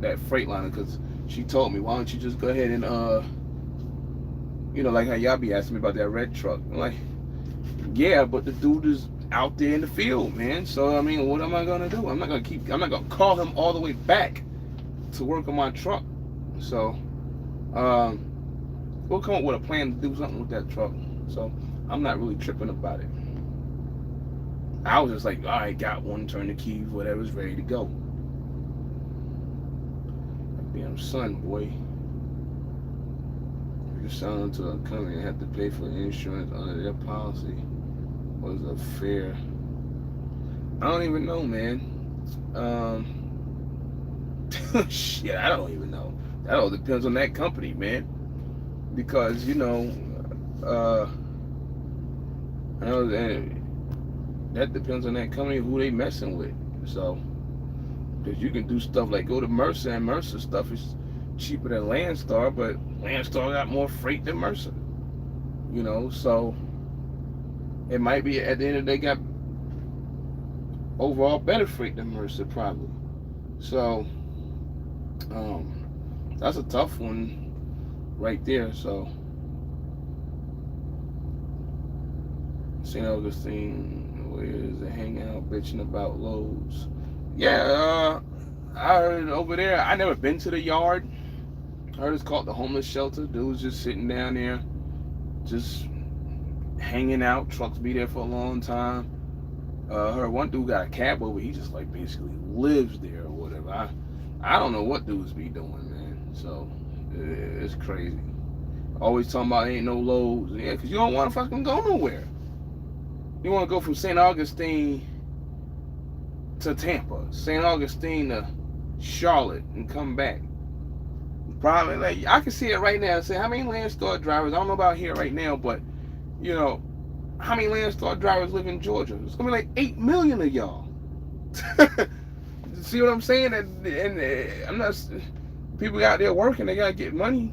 Speaker 1: that Freightliner, because she told me, why don't you just go ahead and like how y'all be asking me about that red truck. I'm like, yeah, but the dude is out there in the field, man. So I mean, what am I gonna do? I'm not gonna call him all the way back to work on my truck. So we'll come up with a plan to do something with that truck. So I'm not really tripping about it. I was just like, all right, got one, turn the keys, whatever's ready to go. Damn son, boy. If you sell to a company and have to pay for insurance under their policy, was a fair? I don't even know, man. Shit, I don't even know. That all depends on that company, man. Because I know that depends on that company who they messing with. So, because you can do stuff like go to Mercer, and Mercer stuff is cheaper than Landstar, but Landstar got more freight than Mercer. So it might be at the end of the day got overall better freight than Mercer probably. So that's a tough one right there. So St. Augustine, where is the hangout bitching about loads? Yeah, I heard over there. I never been to the yard. I heard it's called the homeless shelter. Dudes just sitting down there, just hanging out. Trucks be there for a long time. I heard one dude got a cab over. He just like basically lives there or whatever. I don't know what dudes be doing, man. So it's crazy. Always talking about ain't no loads. Yeah, because you don't want to fucking go nowhere. You want to go from St. Augustine to Tampa, St. Augustine to Charlotte, and come back. Probably like I can see it right now. Say how many Landstar drivers? I don't know about here right now, but how many Landstar drivers live in Georgia? It's gonna be like 8 million of y'all. See what I'm saying? And I'm not. People out there working, they gotta get money.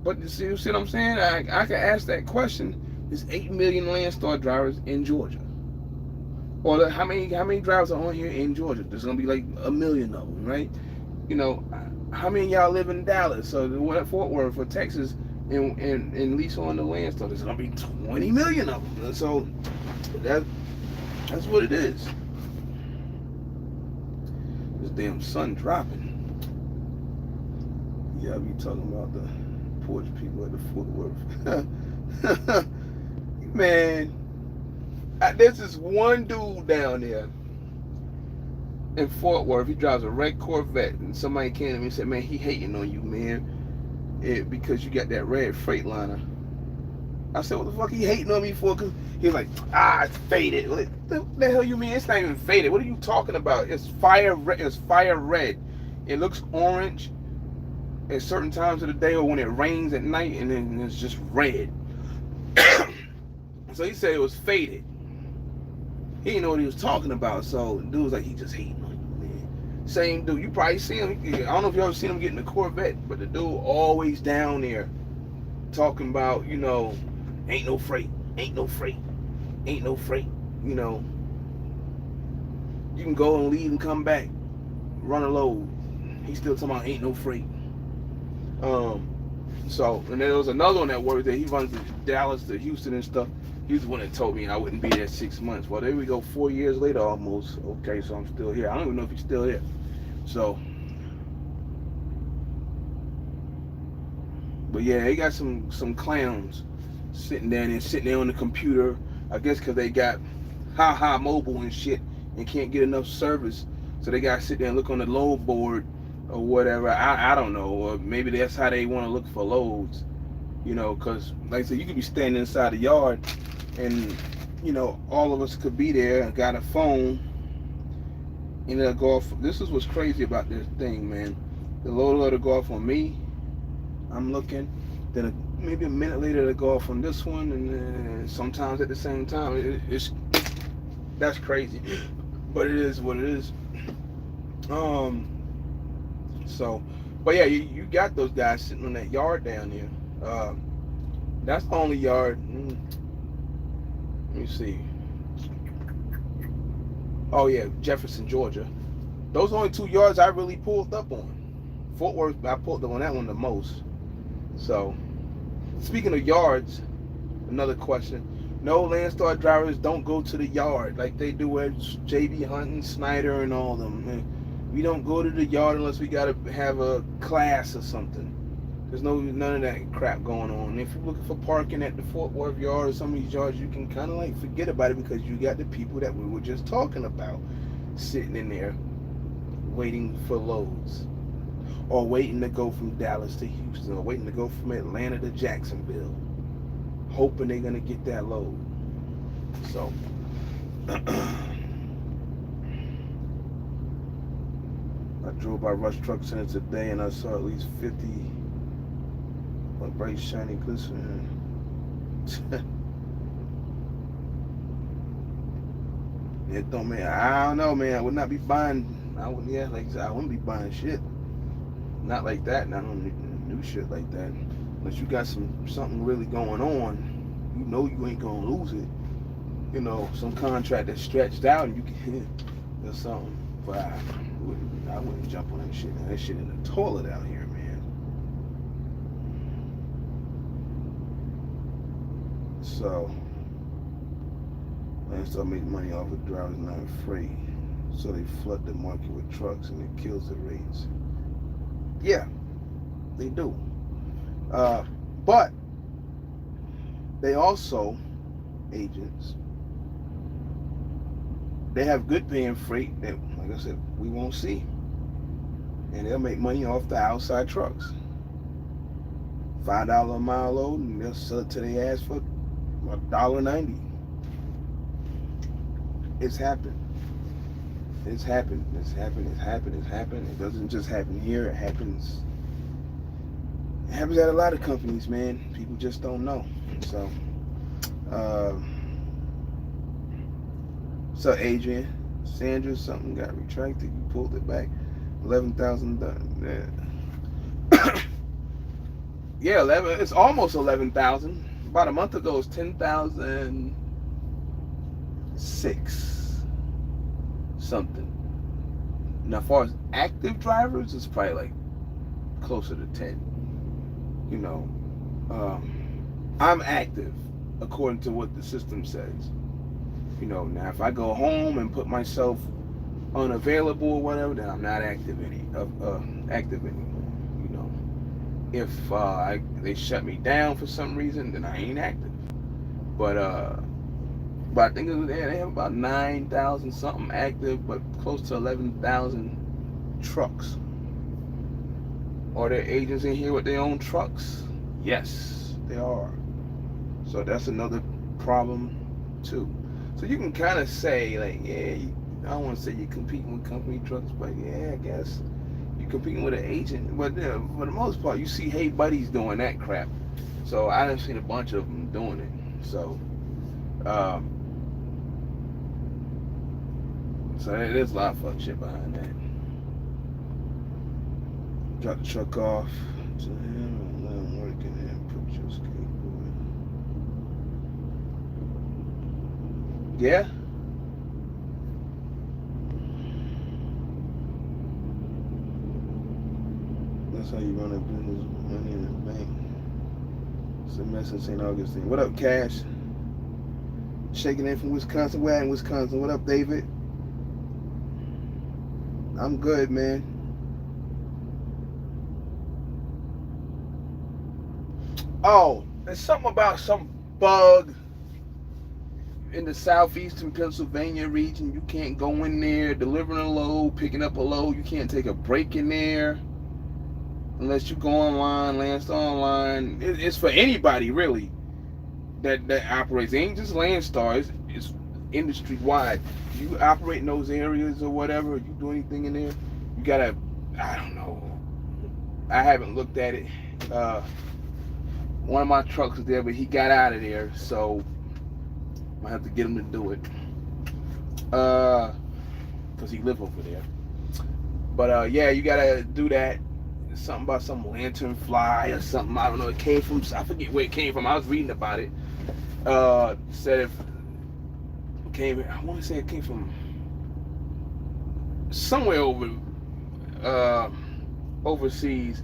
Speaker 1: But you see what I'm saying? I can ask that question. There's 8 million Landstar drivers in Georgia. Or how many drivers are on here in Georgia? There's gonna be like 1 million of them, right? How many of y'all live in Dallas or Fort Worth or Texas and lease on the Landstar? There's gonna be 20 million of them. So that's what it is. This damn sun dropping. Yeah, I be talking about the porch people at the Fort Worth. Man, there's this one dude down there in Fort Worth. He drives a red Corvette, and somebody came to me and said, "Man, he hating on you, man, because you got that red Freightliner." I said, "What the fuck he hating on me for?" Because he's like, "It's faded." What the hell you mean? It's not even faded. What are you talking about? It's fire red. It's fire red. It looks orange at certain times of the day, or when it rains at night, and then it's just red. So he said it was faded. He didn't know what he was talking about. So the dude was like, "He just hating on you, man." Same dude. You probably see him. I don't know if you ever seen him getting a Corvette, but the dude always down there talking about, ain't no freight, ain't no freight, ain't no freight. You can go and leave and come back, run a load. He's still talking about ain't no freight. So, and there was another one that works there. He runs to Dallas to Houston and stuff. He was the one that told me I wouldn't be there 6 months. Well, there we go, 4 years later almost. Okay, so I'm still here. I don't even know if he's still here. So, but yeah, they got some clowns sitting there on the computer. I guess because they got mobile and shit and can't get enough service. So they got to sit there and look on the load board or whatever. I don't know. Or maybe that's how they want to look for loads. Because like I said, you could be standing inside the yard and, all of us could be there and got a phone and it'll go off. This is what's crazy about this thing, man. The load will go off on me. I'm looking. Then maybe a minute later it'll go off on this one, and then sometimes at the same time. That's crazy. But it is what it is. So, but yeah, you got those guys sitting on that yard down there. That's the only yard. Let me see. Oh yeah, Jefferson, Georgia. Those are only 2 yards I really pulled up on. Fort Worth, I pulled up on that one the most. So, speaking of yards, another question. No, Landstar drivers don't go to the yard like they do at JB Hunt and Snyder and all of them. We don't go to the yard unless we gotta have a class or something. There's none of that crap going on. If you're looking for parking at the Fort Worth yard or some of these yards, you can kind of like forget about it because you got the people that we were just talking about sitting in there waiting for loads, or waiting to go from Dallas to Houston, or waiting to go from Atlanta to Jacksonville, hoping they're gonna get that load. So I drove by Rush Truck Center today and I saw at least 50 bright, shiny, glistening. It don't mean, I don't know, man. I would not be buying. I wouldn't. Yeah, like I said, I wouldn't be buying shit. Not like that. Not on new shit like that. Unless you got something really going on, you know you ain't gonna lose it. You know, some contract that's stretched out and you can hit or something. But I wouldn't jump on that shit. Now, that shit in the toilet out here, man. So, Landstar make money off of drivers not afraid. So they flood the market with trucks and it kills the rates. Yeah, they do. But they also, agents, they have good paying freight that, like I said, we won't see. And they'll make money off the outside trucks. $5 a mile load and they'll sell it to their ass for $1.90. It's happened. It's happened. It's happened. It's happened. It's happened. It doesn't just happen here. It happens. It happens at a lot of companies, man. People just don't know. So, Adrian, Sandra, something got retracted. You pulled it back. 11,000 done. Yeah. Yeah, 11. It's almost 11,000. About a month ago, it was 10,006 something. Now, as far as active drivers, it's probably like closer to 10. You know, I'm active according to what the system says. You know, now if I go home and put myself unavailable or whatever, then I'm not active anymore. You know, if they shut me down for some reason, then I ain't active. But I think they have about 9,000 something active, but close to 11,000 trucks. Are there agents in here with their own trucks? Yes, there are. So that's another problem too. So you can kind of say, like, yeah, I don't want to say you're competing with company trucks, but yeah, I guess you're competing with an agent. But for the most part, you see Hey Buddies doing that crap. So I done seen a bunch of them doing it. So there's a lot of fuck shit behind that. Drop the truck off to him and let him work in there and put your skateboard. Yeah. That's how you run a business with money in the bank. It's a mess in St. Augustine. What up, Cash? Shaking in from Wisconsin. Where in Wisconsin? What up, David? I'm good, man. Oh, there's something about some bug in the southeastern Pennsylvania region. You can't go in there delivering a load, picking up a load. You can't take a break in there unless you go online, Landstar online. It's for anybody really that operates. It ain't just Landstar. It's industry wide. You operate in those areas or whatever. You do anything in there, you gotta. I don't know. I haven't looked at it. One of my trucks was there, but he got out of there, so I have to get him to do it. Cause he live over there. But yeah, you gotta do that. Something about some lantern fly or something. I don't know. It came from. I forget where it came from. I was reading about it. Said if it came. I want to say it came from somewhere overseas.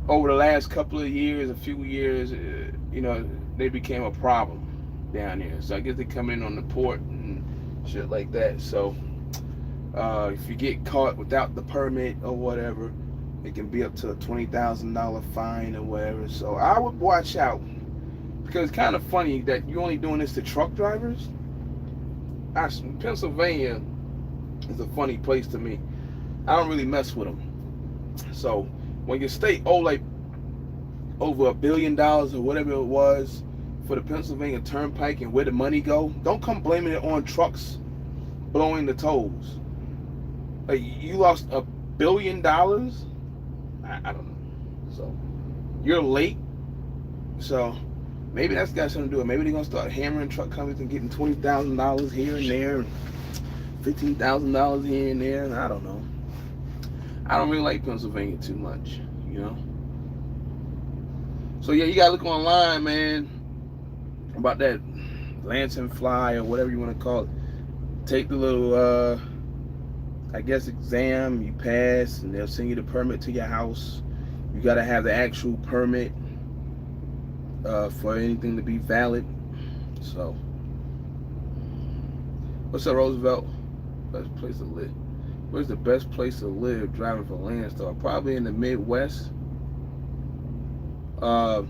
Speaker 1: Over the last couple of years, a few years, you know, they became a problem down there. So I guess they come in on the port and shit like that. So if you get caught without the permit or whatever, it can be up to a $20,000 fine or whatever. So I would watch out, because it's kind of funny that you're only doing this to truck drivers. Pennsylvania is a funny place to me. I don't really mess with them. So when your state owe like over $1 billion or whatever it was for the Pennsylvania Turnpike and where the money go, don't come blaming it on trucks blowing the tolls. Like, you lost $1 billion. I don't know. So you're late. So maybe that's got something to do with it. Maybe they're gonna start hammering truck companies and getting $20,000 here and there, $15,000 here and there. And I don't know. I don't really like Pennsylvania too much, you know. So yeah, you gotta look online, man, about that Lansing Fly or whatever you want to call it. Take the little, I guess, exam. You pass, and they'll send you the permit to your house. You gotta have the actual permit for anything to be valid. So, what's up, Roosevelt? Best place to live. Where's the best place to live driving for Landstar? Probably in the Midwest. Probably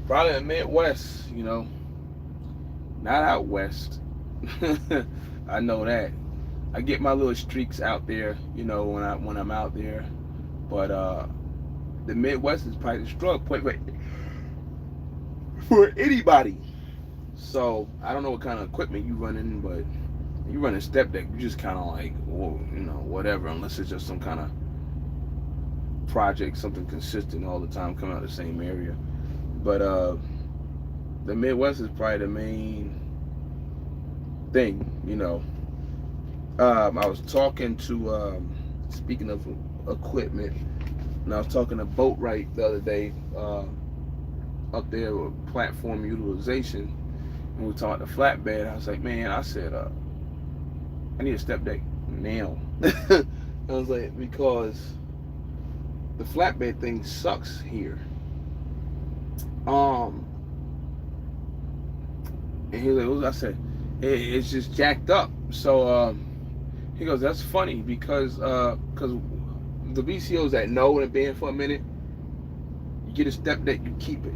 Speaker 1: in the Midwest, you know. Not out west. I know that. I get my little streaks out there, you know, when I'm out there. But the Midwest is probably the struggle point for anybody. So I don't know what kind of equipment you running, but you running step deck, you just kind of like, well, you know, whatever, unless it's just some kind of project, something consistent all the time coming out of the same area. But the Midwest is probably the main thing, you know. I was talking to, speaking of equipment, and I was talking to Boatwright the other day, up there with platform utilization, and we talked to flatbed. I was like, man, I said, I need a step deck now. I was like, because the flatbed thing sucks here. And he was like, I said, it's just jacked up. So he goes, that's funny, because the BCOs that know and have been for a minute, you get a step deck, you keep it.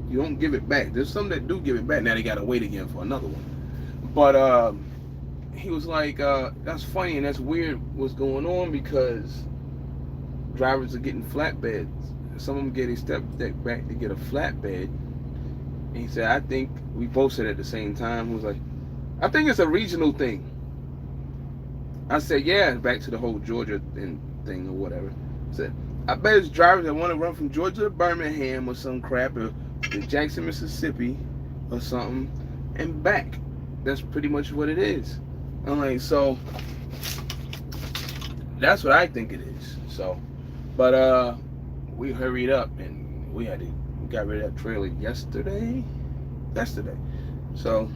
Speaker 1: You don't give it back. There's some that do give it back. Now they gotta wait again for another one. But he was like, that's funny and that's weird what's going on, because drivers are getting flatbeds. Some of them get a step deck back to get a flatbed. And he said, I think, we both said at the same time, he was like, I think it's a regional thing. I said, yeah, back to the whole Georgia thing or whatever. I said, I bet it's drivers that want to run from Georgia to Birmingham or some crap, or to Jackson, Mississippi or something, and back. That's pretty much what it is. I'm like, so that's what I think it is. So, but we hurried up and we got rid of that trailer yesterday. So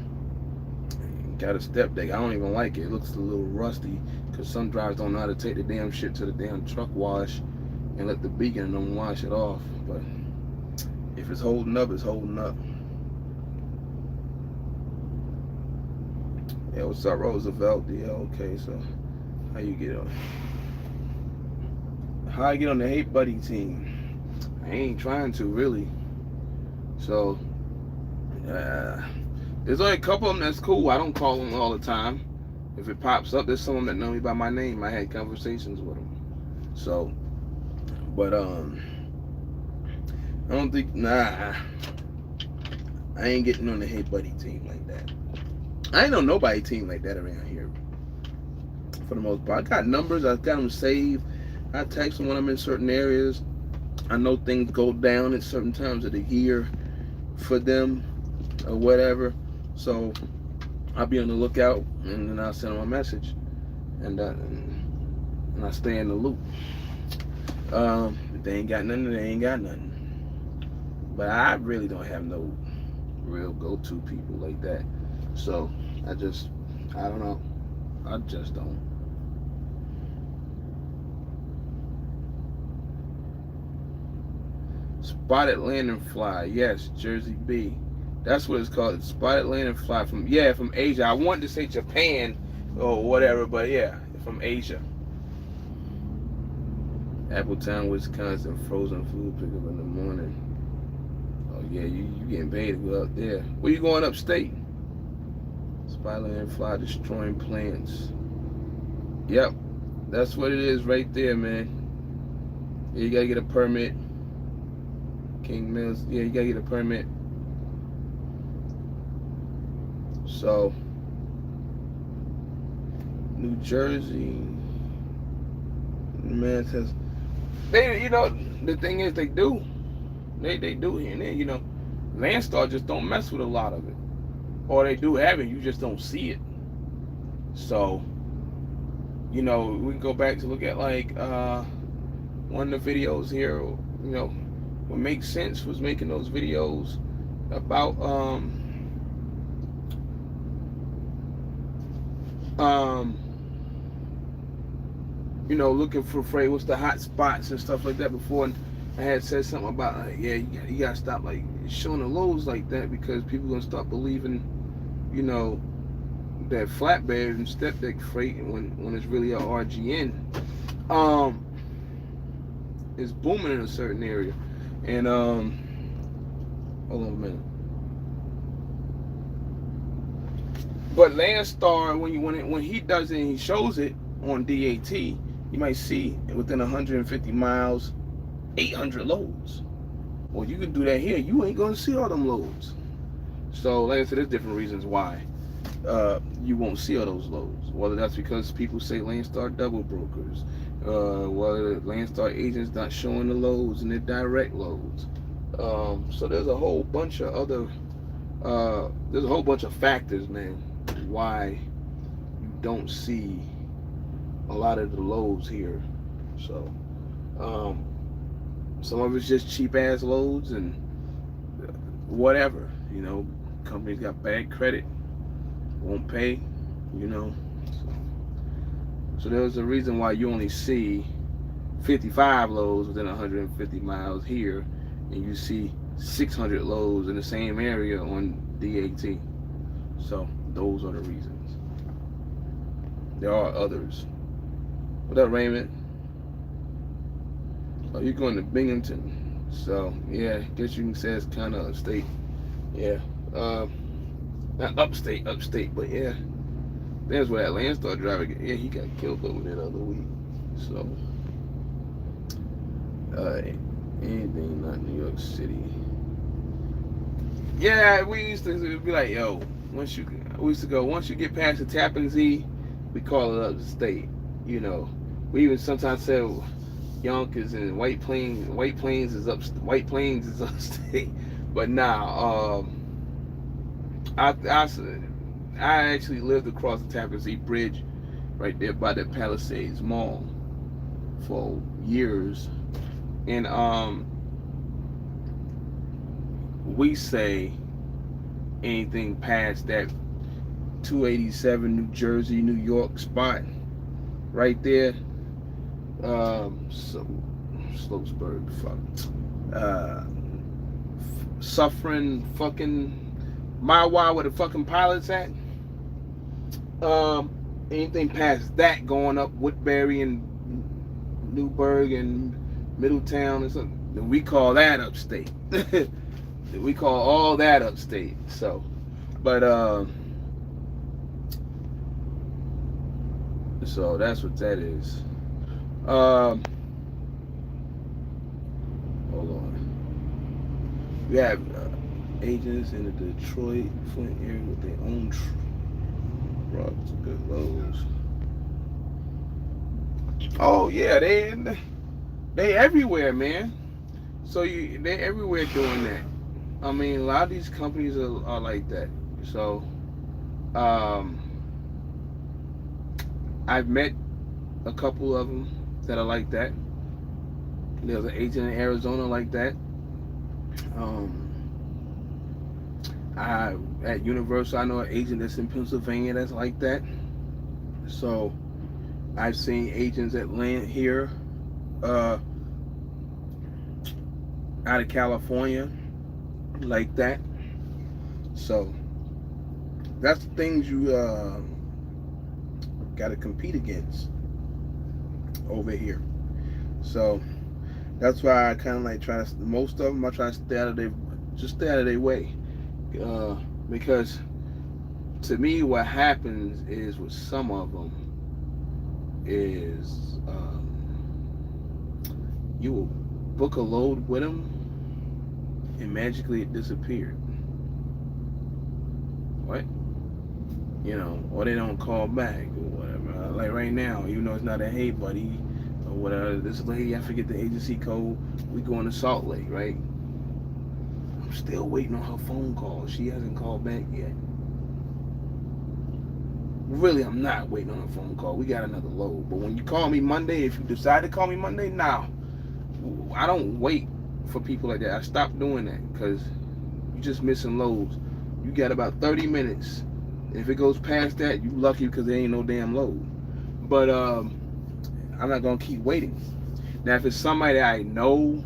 Speaker 1: got a step deck. I don't even like it. It looks a little rusty, because some drivers don't know how to take the damn shit to the damn truck wash and let the beacon and them wash it off. But if it's holding up, it's holding up. Yeah, what's up, Roosevelt? Yeah, okay, so how you get on? How I get on the Hate Buddy team? I ain't trying to, really. So, there's only a couple of them that's cool. I don't call them all the time. If it pops up, there's someone that know me by my name. I had conversations with them. So, but I don't think, I ain't getting on the Hey Buddy team like that. I ain't on nobody team like that around here, for the most part. I got numbers, I got them saved. I text them when I'm in certain areas. I know things go down at certain times of the year for them or whatever. So I'll be on the lookout, and then I'll send them a message, and I stay in the loop. If they ain't got nothing, they ain't got nothing. But I really don't have no real go-to people like that. So I don't know. I just don't. Spotted lanternfly, yes, Jersey B. That's what it's called. It's spotted lanternfly from Asia. I wanted to say Japan or whatever, but yeah, from Asia. Appletown, Wisconsin, frozen food pickup in the morning. Oh yeah, you getting paid to go out there. Where you going upstate? Spider and fly destroying plants. Yep, that's what it is right there, man. Yeah, you gotta get a permit. King Mills, yeah, you gotta get a permit. So, New Jersey, man, says they, the thing is they do here and there. Landstar just don't mess with a lot of it, or they do have it, you just don't see it. So, we can go back to look at like one of the videos here. What makes sense was making those videos about looking for freight, what's the hot spots and stuff like that before. And I had said something about you gotta stop like showing the lows like that, because people gonna start believing, that flatbed and step deck freight when it's really a RGN. Is booming in a certain area. And hold on a minute. But Landstar, when he does it and he shows it on DAT, you might see within 150 miles, 800 loads. Well, you can do that here. You ain't gonna see all them loads. So, like I said, there's different reasons why you won't see all those loads. Whether that's because people say Landstar double brokers, whether Landstar agents not showing the loads and their direct loads. So there's a whole bunch of other, there's a whole bunch of factors, man, why you don't see a lot of the loads here. So some of it's just cheap ass loads and whatever. Companies got bad credit, won't pay. So there's a reason why you only see 55 loads within 150 miles here, and you see 600 loads in the same area on DAT. So those are the reasons. There are others. What up, Raymond? Oh, you're going to Binghamton. So yeah, I guess you can say it's kind of upstate. Yeah, not upstate, but yeah. That's where that Landstar driver, yeah, he got killed over there the other week. So, anything not New York City. Yeah, we used to be like, yo, once you get past the Tappan Zee, we call it upstate. We even sometimes say Yonkers and White Plains is upstate. But nah, I actually lived across the Tappan Zee Bridge right there by the Palisades Mall for years. And we say anything past that 287 New Jersey, New York spot right there. So Slopesburg, suffering fucking mile wide where the fucking pilot's at. Anything past that going up Woodbury and Newburgh and Middletown and something, then we call that upstate. We call all that upstate. So, but so that's what that is. Hold on. We have agents in the Detroit, Flint area with their own trucks, good loads. Oh yeah, they everywhere, man. So they everywhere doing that. I mean, a lot of these companies are like that. So, I've met a couple of them that are like that. There's an agent in Arizona like that. At Universal, I know an agent that's in Pennsylvania that's like that. So I've seen agents that land here out of California like that. So that's the things you got to compete against over here. So that's why I kind of like try to. Most of them I try to stay out of their, just stay out of their way, uh, because to me what happens is with some of them is you will book a load with them and magically it disappeared. What? Or they don't call back or whatever. Like right now, even though it's not a hey buddy or whatever, this lady, I forget the agency code, we going to Salt Lake, right? I'm still waiting on her phone call. She hasn't called back yet. Really, I'm not waiting on a phone call. We got another load. But when you call me Monday, if you decide to call me Monday, now I don't wait for people like that. I stopped doing that because you're just missing loads. You got about 30 minutes. If it goes past that, you lucky because there ain't no damn load. But I'm not gonna keep waiting. Now, if it's somebody that I know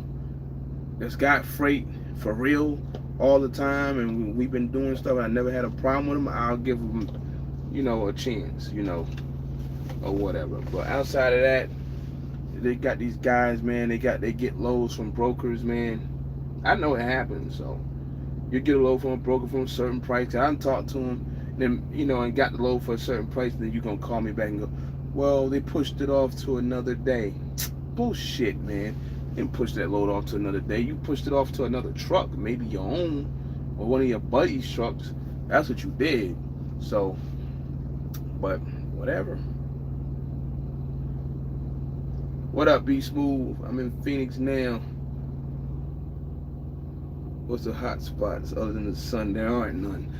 Speaker 1: that's got freight for real all the time, and we've been doing stuff, and I never had a problem with them, I'll give them, a chance, or whatever. But outside of that, they got these guys, man. They get loads from brokers, man. I know it happens. So you get a load from a broker from a certain price. I done talked to him, then and got the load for a certain price. Then you gonna call me back and go, well, they pushed it off to another day. Bullshit, man. You didn't push that load off to another day. You pushed it off to another truck, maybe your own or one of your buddies' trucks. That's what you did. So, but whatever. What up, B Smooth? I'm in Phoenix now. What's the hot spots other than the sun? There aren't none.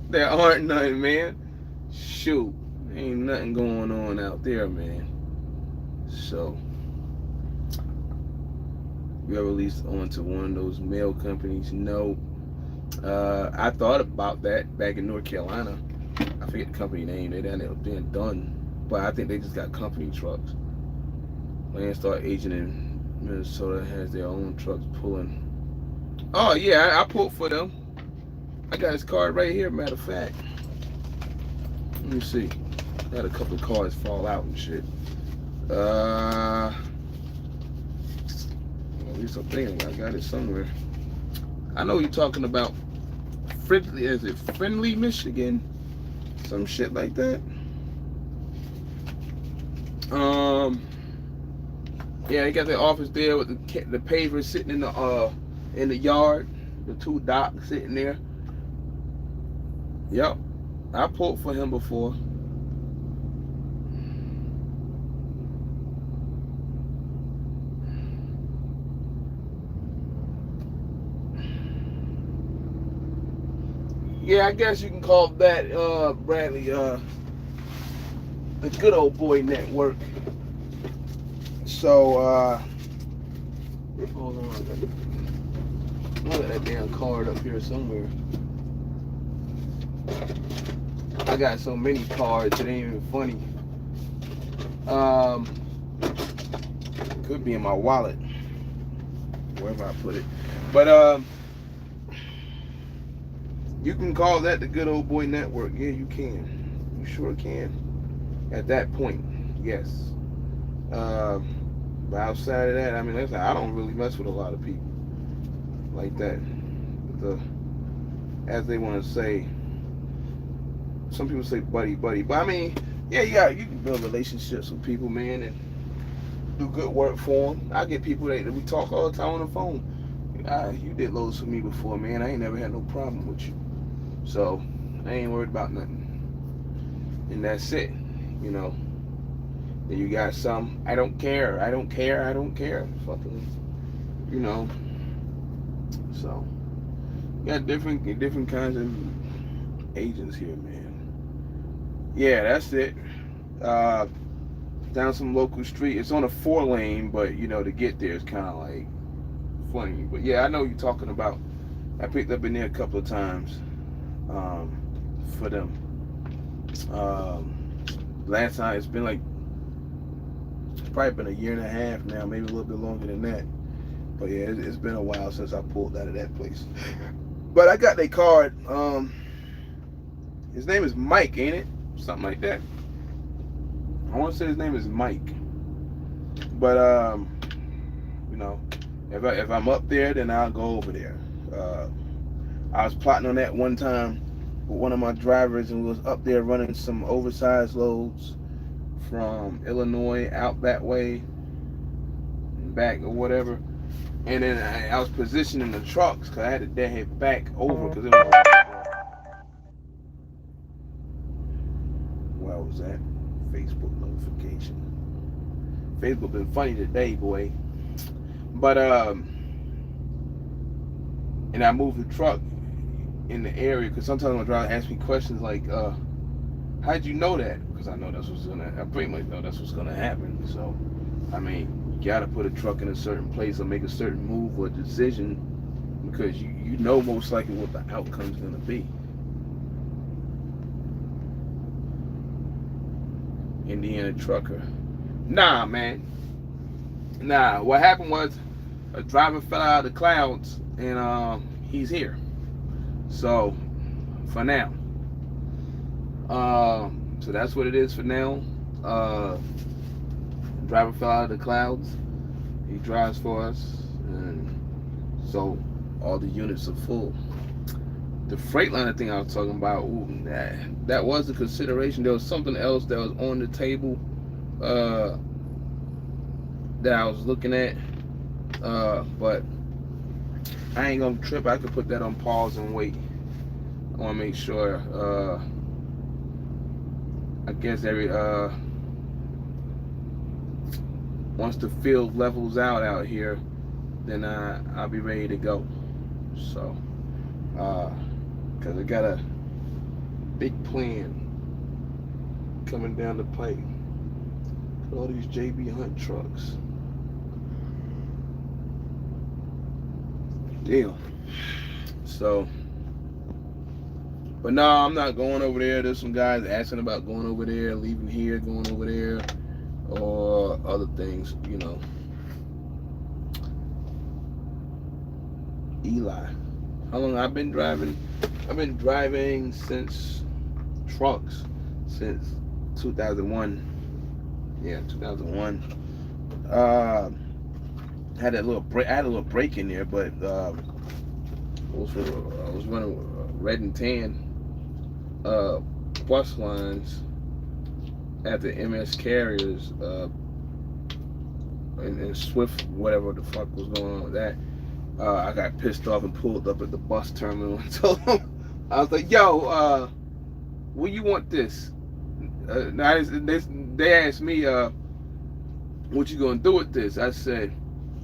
Speaker 1: There aren't none, man. Shoot, ain't nothing going on out there, man. So, you ever leased onto one of those mail companies? No. I thought about that back in North Carolina. I forget the company name. They down there being done, but I think they just got company trucks. Landstar agent in Minnesota has their own trucks pulling. Oh yeah, I pulled for them. I got his card right here. Matter of fact, let me see. I had a couple of cards fall out and shit. At least I'm thinking I got it somewhere. I know you're talking about Friendly. Is it Friendly, Michigan? Some shit like that. Yeah, they got their office there with the paver sitting in the yard, the two docks sitting there. Yep, I pulled for him before. Yeah, I guess you can call that Bradley the good old boy network. So hold on. Look at that damn card up here somewhere. I got so many cards, it ain't even funny. Could be in my wallet, wherever I put it. But you can call that the good old boy network. Yeah, you can. You sure can. At that point, yes. But outside of that, I mean, I don't really mess with a lot of people like that. As they want to say, some people say buddy, but I mean, yeah, you can build relationships with people, man, and do good work for them. I get people that we talk all the time on the phone. You did loads for me before, man. I ain't never had no problem with you, so I ain't worried about nothing. And that's it, Then you got some, I don't care. Fucking, So, you got different kinds of agents here, man. Yeah, that's it. Down some local street. It's on a 4-lane, but to get there is kind of like funny. But yeah, I know what you're talking about. I picked up in there a couple of times for them. Last time it's probably been a year and a half now, maybe a little bit longer than that. But yeah, it's been a while since I pulled out of that place. But I got their card. His name is Mike, ain't it? Something like that. I want to say his name is Mike. But you know, if I'm up there, then I'll go over there. Uh, I was plotting on that one time with one of my drivers, and we was up there running some oversized loads from Illinois out that way, back or whatever. And then I was positioning the trucks because I had to deadhead back over because it was. What was that? Facebook notification. Facebook been funny today, boy. But and I moved the truck in the area because sometimes my driver asks me questions like, "How'd you know that?" Because I know that's what's gonna. I pretty much know that's what's gonna happen. So, I mean, you gotta put a truck in a certain place or make a certain move or decision because you know most likely what the outcome's gonna be. Indiana trucker. Nah, man. Nah. What happened was a driver fell out of the clouds and he's here. So for now. So that's what it is for now. Driver fell out of the clouds. He drives for us, and so all the units are full. The Freightliner thing I was talking about, ooh, that was a consideration. There was something else that was on the table that I was looking at, but I ain't gonna trip. I could put that on pause and wait. I want to make sure. I guess once the field levels out here, then I'll be ready to go. So, because I got a big plan coming down the pipe. All these JB Hunt trucks. Deal. So, but no, I'm not going over there. There's some guys asking about going over there, leaving here, going over there, or other things, you know. Eli, how long I've been driving? I've been driving since trucks since 2001. Yeah, 2001. Had a little break. I had a little break in there, but I was running red and tan bus lines at the MS carriers and Swift, whatever the fuck was going on with that. I got pissed off and pulled up at the bus terminal and told them, I was like, "Yo, where you want this?" They asked me, "What you gonna do with this?" I said,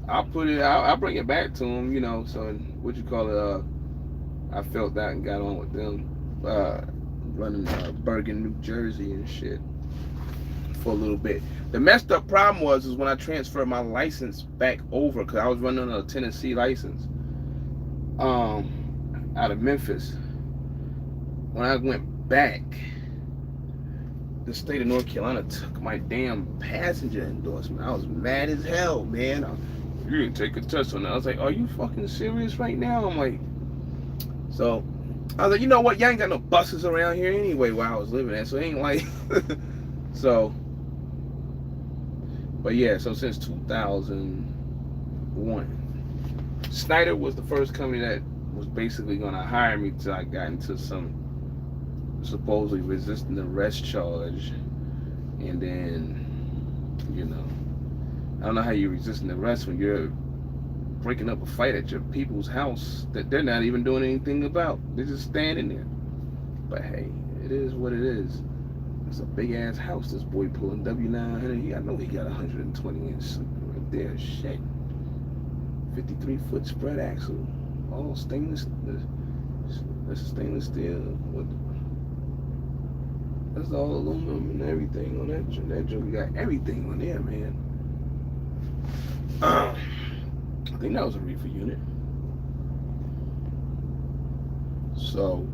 Speaker 1: "I'll put it. I'll bring it back to them, you know." So what you call it? I felt that and got on with them, running Bergen, New Jersey and shit for a little bit. The messed up problem was when I transferred my license back over because I was running a Tennessee license, out of Memphis. When I went back, the state of North Carolina took my damn passenger endorsement. I was mad as hell, man. You didn't take a test on that. I was like, "Are you fucking serious right now?" I'm like, so I was like, "You know what? Y'all ain't got no buses around here anyway where I was living at, so it ain't like." So, but yeah, so since 2001, Snyder was the first company that was basically gonna hire me till I got into some supposedly resisting arrest charge, and then, you know, I don't know how you resist an arrest when you're breaking up a fight at your people's house that they're not even doing anything about. They're just standing there. But hey, it is what it is. It's a big ass house this boy pulling W900. I know he got 120 inch right there. Shit. 53-foot spread axle. All stainless. That's stainless steel. That's all aluminum and everything on that joint. That joint got everything on there, man. I think that was a reefer unit. So,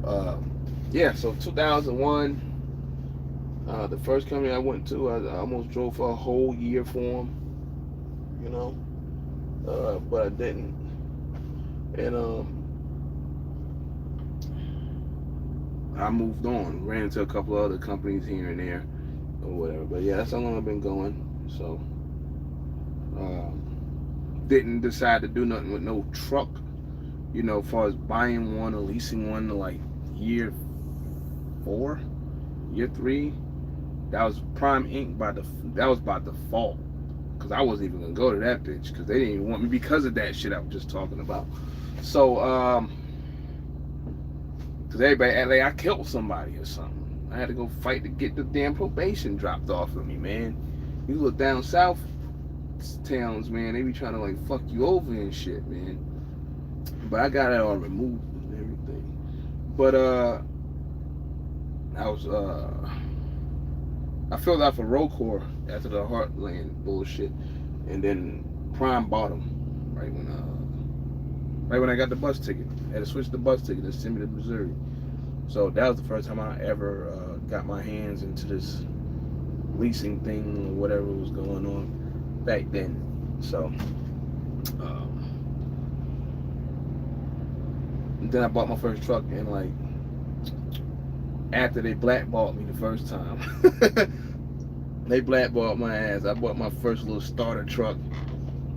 Speaker 1: yeah, so 2001, the first company I went to, I almost drove for a whole year for them, you know, but I didn't. And I moved on, ran into a couple of other companies here and there or whatever. But yeah, that's how long I've been going. So Didn't decide to do nothing with no truck, as far as buying one or leasing one, like year 4, year 3. That was Prime Inc. That was by default, because I wasn't even gonna go to that bitch because they didn't even want me because of that shit I was just talking about. So because everybody act like I killed somebody or something. I had to go fight to get the damn probation dropped off of me, man. You look down south towns, man, they be trying to like fuck you over and shit, man. But I got it all removed and everything. But I filled out for Rollcore after the Heartland bullshit, and then Prime bought them right when I got the bus ticket. I had to switch the bus ticket and send me to Missouri. So that was the first time I ever got my hands into this leasing thing or whatever was going on back then. So then I bought my first truck, and like after they blackballed me the first time, they blackballed my ass. I bought my first little starter truck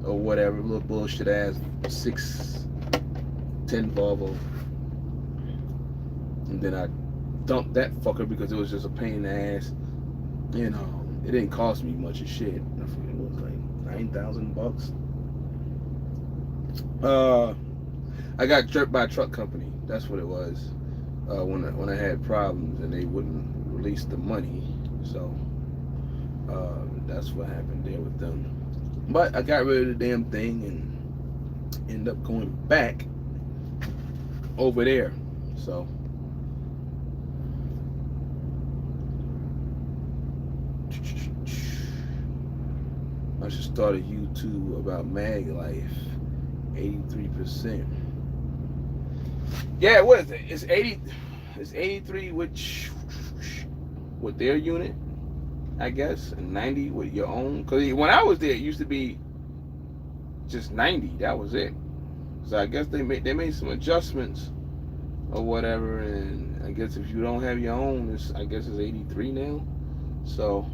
Speaker 1: or whatever, little bullshit ass 610 Volvo, and then I dumped that fucker because it was just a pain in the ass. It didn't cost me much of shit. I forget, it was like $9,000. I got jerked by a truck company. That's what it was. When I had problems and they wouldn't release the money, so that's what happened there with them. But I got rid of the damn thing and ended up going back over there. So I should start a YouTube about mag life. 83%. Yeah, what is it? It's 80. It's 83 with their unit, I guess, and 90 with your own. Because when I was there, it used to be just 90. That was it. So I guess they made some adjustments or whatever, and I guess if you don't have your own, I guess it's 83 now. So,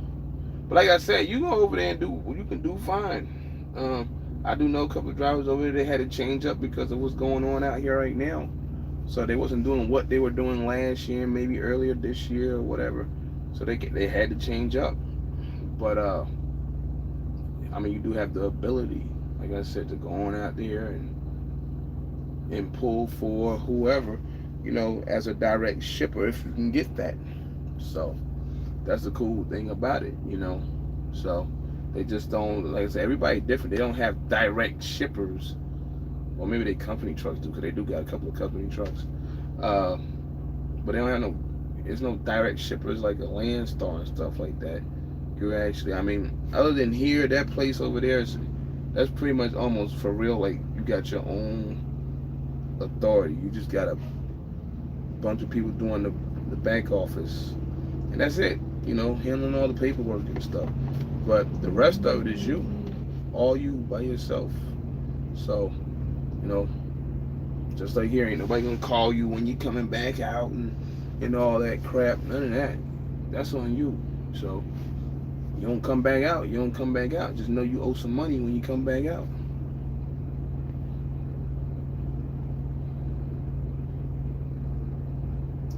Speaker 1: but like I said, you go over there and you can do fine. I do know a couple of drivers over there. They had to change up because of what's going on out here right now. So they wasn't doing what they were doing last year, maybe earlier this year or whatever. So they had to change up. But I mean, you do have the ability, like I said, to go on out there and pull for whoever, as a direct shipper if you can get that. So that's the cool thing about it, So they just don't, like I said, everybody different. They don't have direct shippers. Or maybe they company trucks do, because they do got a couple of company trucks. But they don't have there's no direct shippers like a Landstar and stuff like that. You're actually, I mean, other than here, that place over there, that's pretty much almost for real. Like, you got your own authority. You just got a bunch of people doing the back office. And that's it, handling all the paperwork and stuff. But the rest of it is you. All you by yourself. So, just like here, ain't nobody gonna call you when you coming back out and all that crap. None of that. That's on you. So you don't come back out. You don't come back out. Just know you owe some money when you come back out.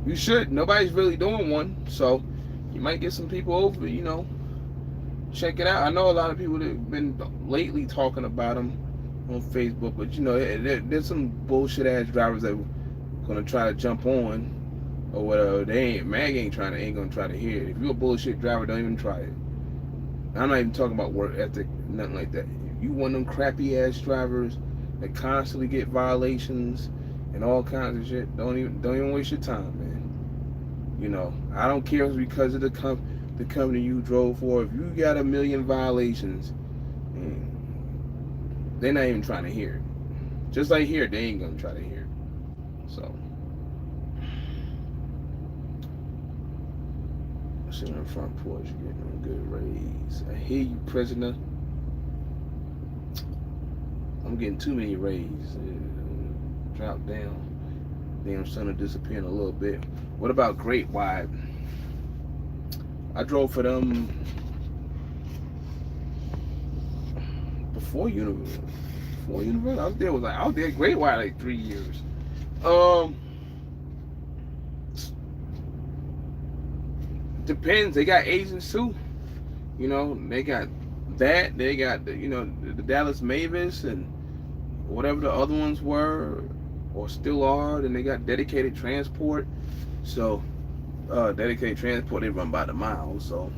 Speaker 1: You should. Nobody's really doing one, so you might get some people over. Check it out. I know a lot of people that have been lately talking about them on Facebook, but there's some bullshit ass drivers that are gonna try to jump on or whatever. Mag ain't gonna try to hear it. If you're a bullshit driver, don't even try it. I'm not even talking about work ethic, nothing like that. If you one of them crappy ass drivers that constantly get violations and all kinds of shit, don't even waste your time, man. I don't care if it's because of the company you drove for. If you got 1 million violations, they're not even trying to hear it. Just like here, they ain't gonna try to hear it. So, sitting on the front porch, you're getting a good raise. I hear you, prisoner. I'm getting too many raises. Drop down. Damn sun will disappear in a little bit. What about Great Wide? I drove for them before university. Before university, I was there at Great White like 3 years. Depends. They got agents too. You know, they got that. They got the Dallas Mavis and whatever the other ones were or still are. Then they got dedicated transport. So dedicated transport, they run by the mile. So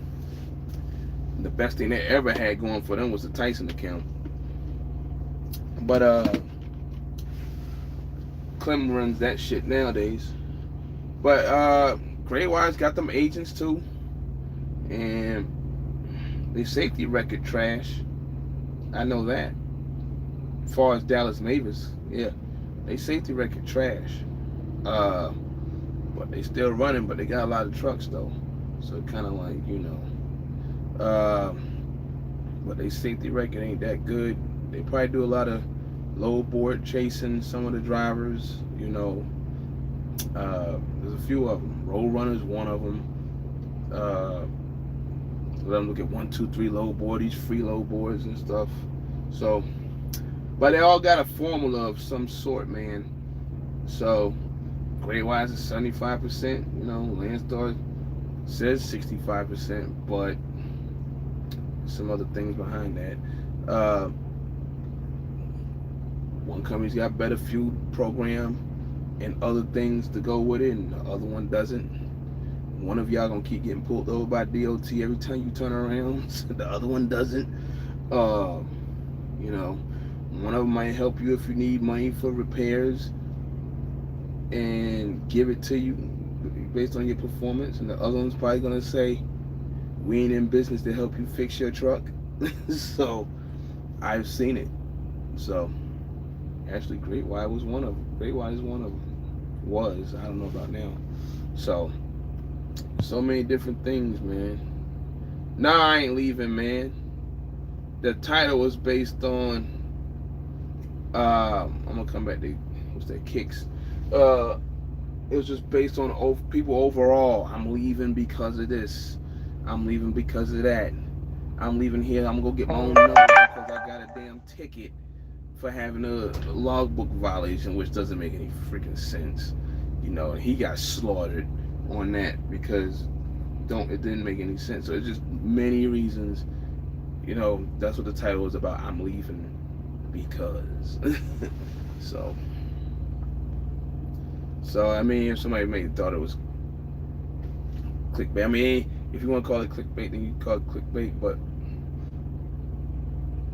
Speaker 1: the best thing they ever had going for them was the Tyson account. But Clem runs that shit nowadays. But Great White's got them agents too, and their safety record trash. I know that. As far as Dallas Mavis, yeah, they safety record trash. But they still running, but they got a lot of trucks though, so kind of like but they safety record ain't that good. They probably do a lot of low board chasing some of the drivers. There's a few of them. Road Runner's one of them. Let them look at 1, 2, 3 low boardies, free low boards and stuff. So, but they all got a formula of some sort, man. So, Great White's is 75%. Landstar says 65%, but some other things behind that. One company's got better fuel program and other things to go with it, and the other one doesn't. One of y'all gonna keep getting pulled over by DOT every time you turn around. The other one doesn't. One of them might help you if you need money for repairs and give it to you based on your performance, and the other one's probably gonna say, "We ain't in business to help you fix your truck." So I've seen it. So actually, Great White was one of them. Great White is one of them. Was, I don't know about now. So many different things, man. Nah, I ain't leaving, man. The title was based on I'm gonna come back to what's that, Kicks. It was just based on people overall. I'm leaving because of this. I'm leaving because of that. I'm leaving here. I'm gonna go get my own number because I got a damn ticket for having a logbook violation, which doesn't make any freaking sense. He got slaughtered on that because it didn't make any sense. So it's just many reasons. That's what the title was about. I'm leaving because. So I mean, if somebody may have thought it was clickbait, I mean, if you want to call it clickbait, then you call it clickbait. But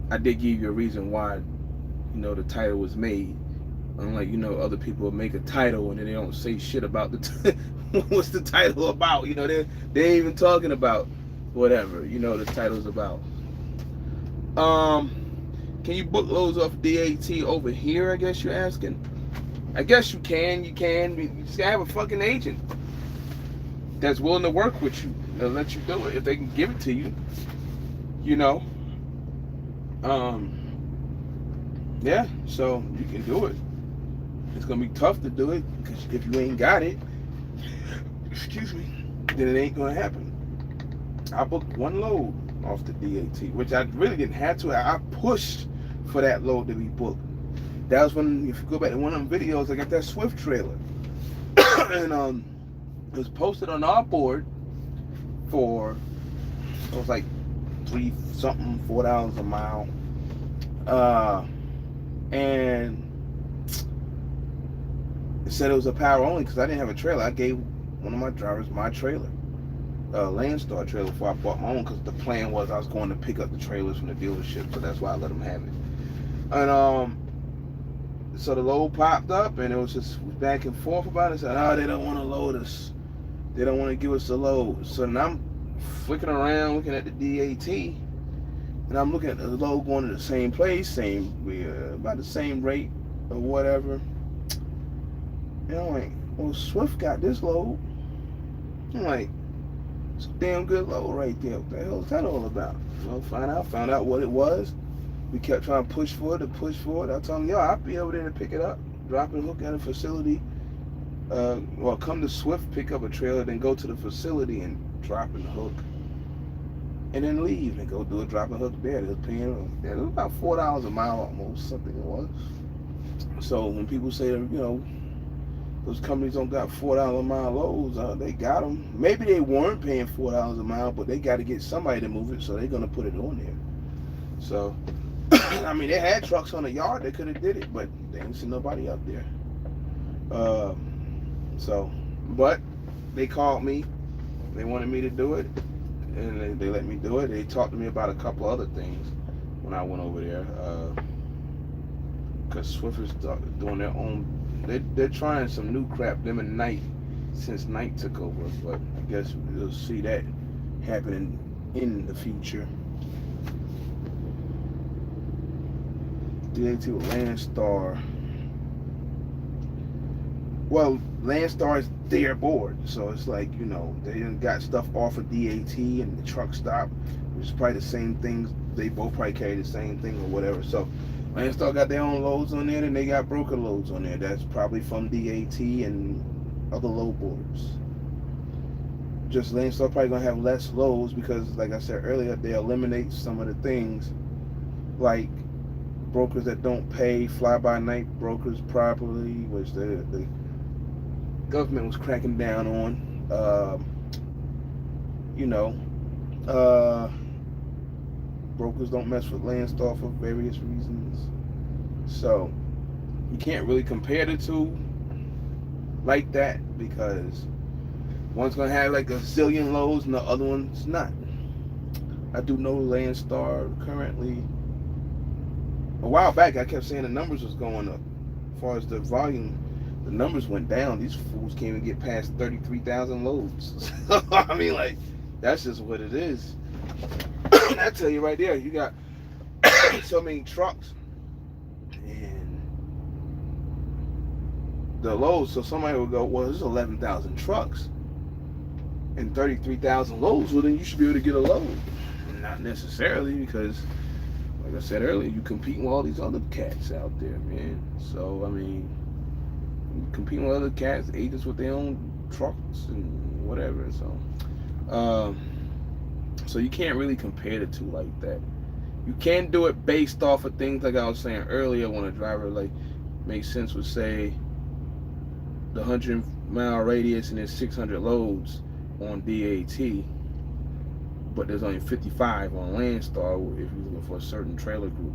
Speaker 1: I did give you a reason why the title was made. Unlike other people make a title and then they don't say shit about the what's the title about. They ain't even talking about whatever the title's about. Can you book loads off DAT over here? I guess you're asking. I guess you can. You just gotta have a fucking agent that's willing to work with you. They'll let you do it if they can give it to you. Yeah, so you can do it. It's gonna be tough to do it because if you ain't got it, excuse me, then it ain't gonna happen. I booked one load off the DAT, which I really didn't have to. I pushed for that load to be booked. That was when, if you go back to one of them videos, I got that Swift trailer, and it was posted on our board for, it was like $4 a mile, and it said it was a power only because I didn't have a trailer. I gave one of my drivers my trailer, Landstar trailer, before I bought my own, because the plan was I was going to pick up the trailers from the dealership, so that's why I let them have it. And so the load popped up, and it was just back and forth about it. Said, they don't want to load us. They don't want to give us a load. So now I'm flicking around, looking at the DAT, and I'm looking at the load going to the same place, about the same rate or whatever. And I'm like, well, Swift got this load. I'm like, it's a damn good load right there. What the hell is that all about? Found out what it was. We kept trying to push for it. I told them, I'll be over there to pick it up, drop and hook at a facility. Come to Swift, pick up a trailer, then go to the facility and drop and hook. and then leave and go do a drop and hook there. They're paying, it was about $4 a mile almost, something it was. So when people say, those companies don't got $4 a mile loads, they got them. Maybe they weren't paying $4 a mile, but they got to get somebody to move it, so they're gonna put it on there. So I mean, they had trucks on the yard, they could have did it, but they didn't see nobody up there. So, but they called me. They wanted me to do it, and they let me do it. They talked to me about a couple other things when I went over there. Because Swiffer's doing their own. They're trying some new crap. Them and Knight, since Knight took over. But I guess we'll see that happening in the future. DAT with Landstar. Well, Landstar is their board, so it's like, they got stuff off of DAT and the truck stop, which is probably the same things. They both probably carry the same thing or whatever. So Landstar got their own loads on there, and they got broker loads on there. That's probably from DAT and other load boards. Just Landstar probably gonna have less loads because, like I said earlier, they eliminate some of the things like brokers that don't pay fly-by-night brokers properly, which the government was cracking down on. Brokers don't mess with Landstar for various reasons. So you can't really compare the two like that because one's gonna have like a zillion loads and the other one's not. I do know Landstar currently. A while back, I kept saying the numbers was going up. As far as the volume, the numbers went down. These fools can't even get past 33,000 loads. I mean, like, that's just what it is. I tell you right there, you got so many trucks and the loads. So somebody will go, well, there's 11,000 trucks and 33,000 loads. Well, then you should be able to get a load. Not necessarily, because like I said earlier, you compete with all these other cats out there, man. So, I mean, you compete with other cats, agents with their own trucks and whatever. So you can't really compare the two like that. You can do it based off of things like I was saying earlier when a driver, like, makes sense would say the 100-mile radius and there's 600 loads on DAT. But there's only 55 on Landstar if you're looking for a certain trailer group.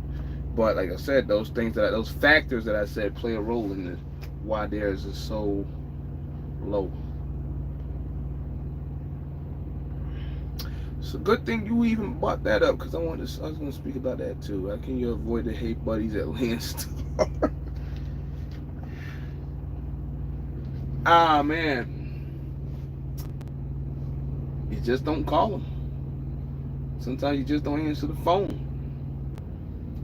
Speaker 1: But like I said, those factors that I said play a role in this, why theirs is so low. It's a good thing you even brought that up because I was going to speak about that too. How can you avoid the hate buddies at Landstar? Man, you just don't call them. Sometimes you just don't answer the phone,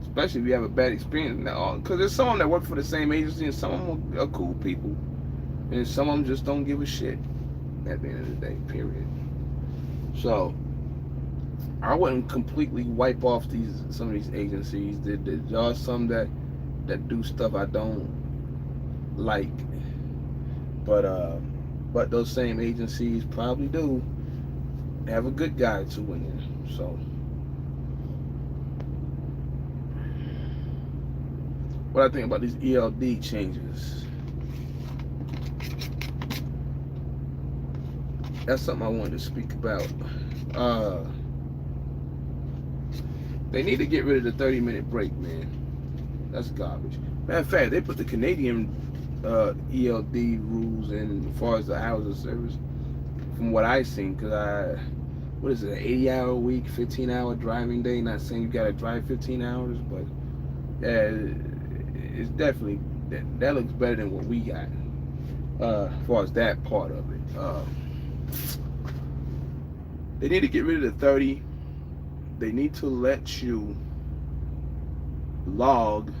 Speaker 1: especially if you have a bad experience. Because there's some of them that work for the same agency, and some of them are cool people, and some of them just don't give a shit at the end of the day, period. So I wouldn't completely wipe off some of these agencies. There are some that do stuff I don't like, but those same agencies probably do have a good guy too in there. So, what I think about these ELD changes, that's something I wanted to speak about. They need to get rid of the 30-minute break, man. That's garbage. Matter of fact, they put the Canadian ELD rules in as far as the hours of service, from what I've seen, because what is it, an 80-hour week, 15-hour driving day? Not saying you gotta drive 15 hours, but yeah, it's definitely, that looks better than what we got, as far as that part of it. They need to get rid of the 30. They need to let you log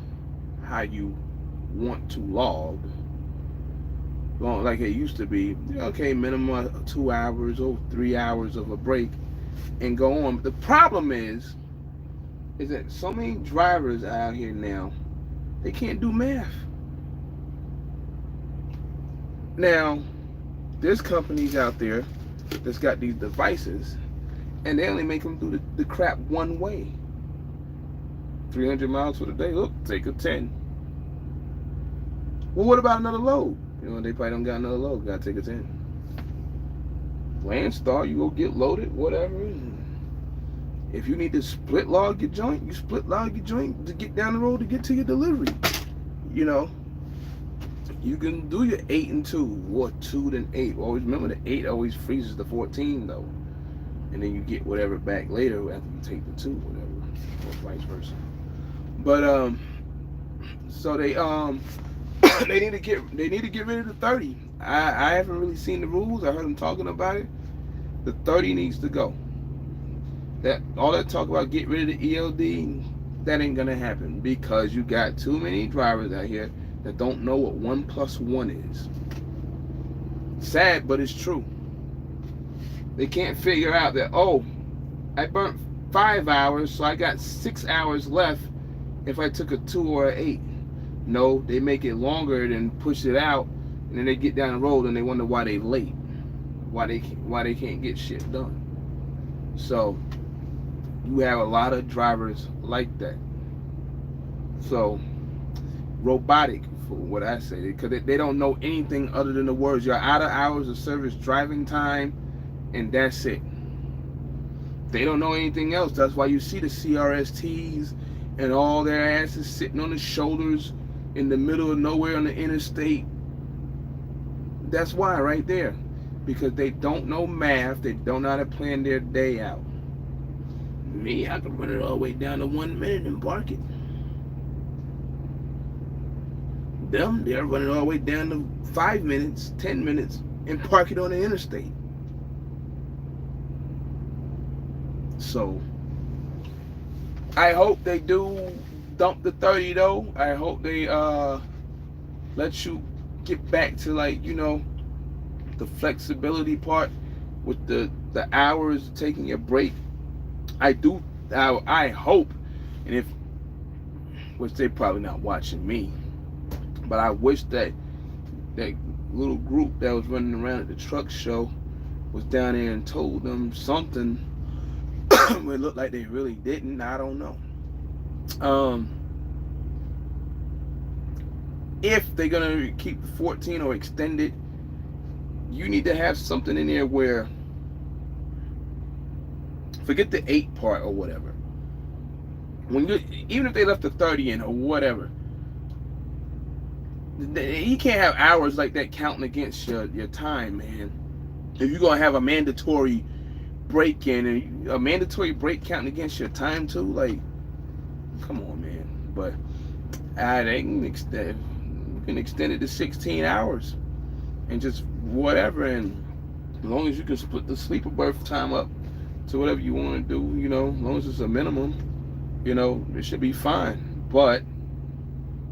Speaker 1: how you want to log. Like it used to be, okay, minimum 2 hours or 3 hours of a break and go on. But the problem is that so many drivers out here now, they can't do math. Now, there's companies out there that's got these devices, and they only make them do the crap one way. 300 miles for the day. Look, take a 10. Well, what about another load? They probably don't got another load. Gotta take a 10. Landstar, you go get loaded, whatever. If you need to split log your joint, you split log your joint to get down the road to get to your delivery. You can do your 8 and 2, or 2 then 8. Always remember the 8 always freezes the 14 though, and then you get whatever back later after you take the 2, whatever, or vice versa. But so they they need to get rid of the 30. I haven't really seen the rules. I heard them talking about it. The 30 needs to go. That all that talk about get rid of the ELD, that ain't gonna happen because you got too many drivers out here that don't know what 1 + 1 is. Sad, but it's true. They can't figure out that, oh, I burnt 5 hours, so I got 6 hours left if I took a 2 or an 8. No, they make it longer and push it out, and then they get down the road and they wonder why they late, why they can't get shit done. So you have a lot of drivers like that. So robotic, for what I say, because they don't know anything other than the words. You're out of hours of service driving time, and that's it. They don't know anything else. That's why you see the CRSTs and all their asses sitting on the shoulders in the middle of nowhere on the interstate. That's why, right there. Because they don't know math. They don't know how to plan their day out. Me, I can run it all the way down to 1 minute and park it. Them, they're running all the way down to 5 minutes, 10 minutes, and park it on the interstate. So I hope they do dump the 30 though. I hope they let you get back to, like, the flexibility part with the hours taking your break. I hope, and which they probably not watching me, but I wish that little group that was running around at the truck show was down there and told them something. It looked like they really didn't. I don't know. If they're gonna keep the 14 or extend it, you need to have something in there where, forget the 8 part or whatever. Even if they left the 30 in or whatever, you can't have hours like that counting against your time, man. If you're gonna have a mandatory break in and a mandatory break counting against your time too, like, come on, man. But they can extend it to 16 hours and just whatever, and as long as you can split the sleeper berth time up to whatever you want to do, as long as it's a minimum, it should be fine. But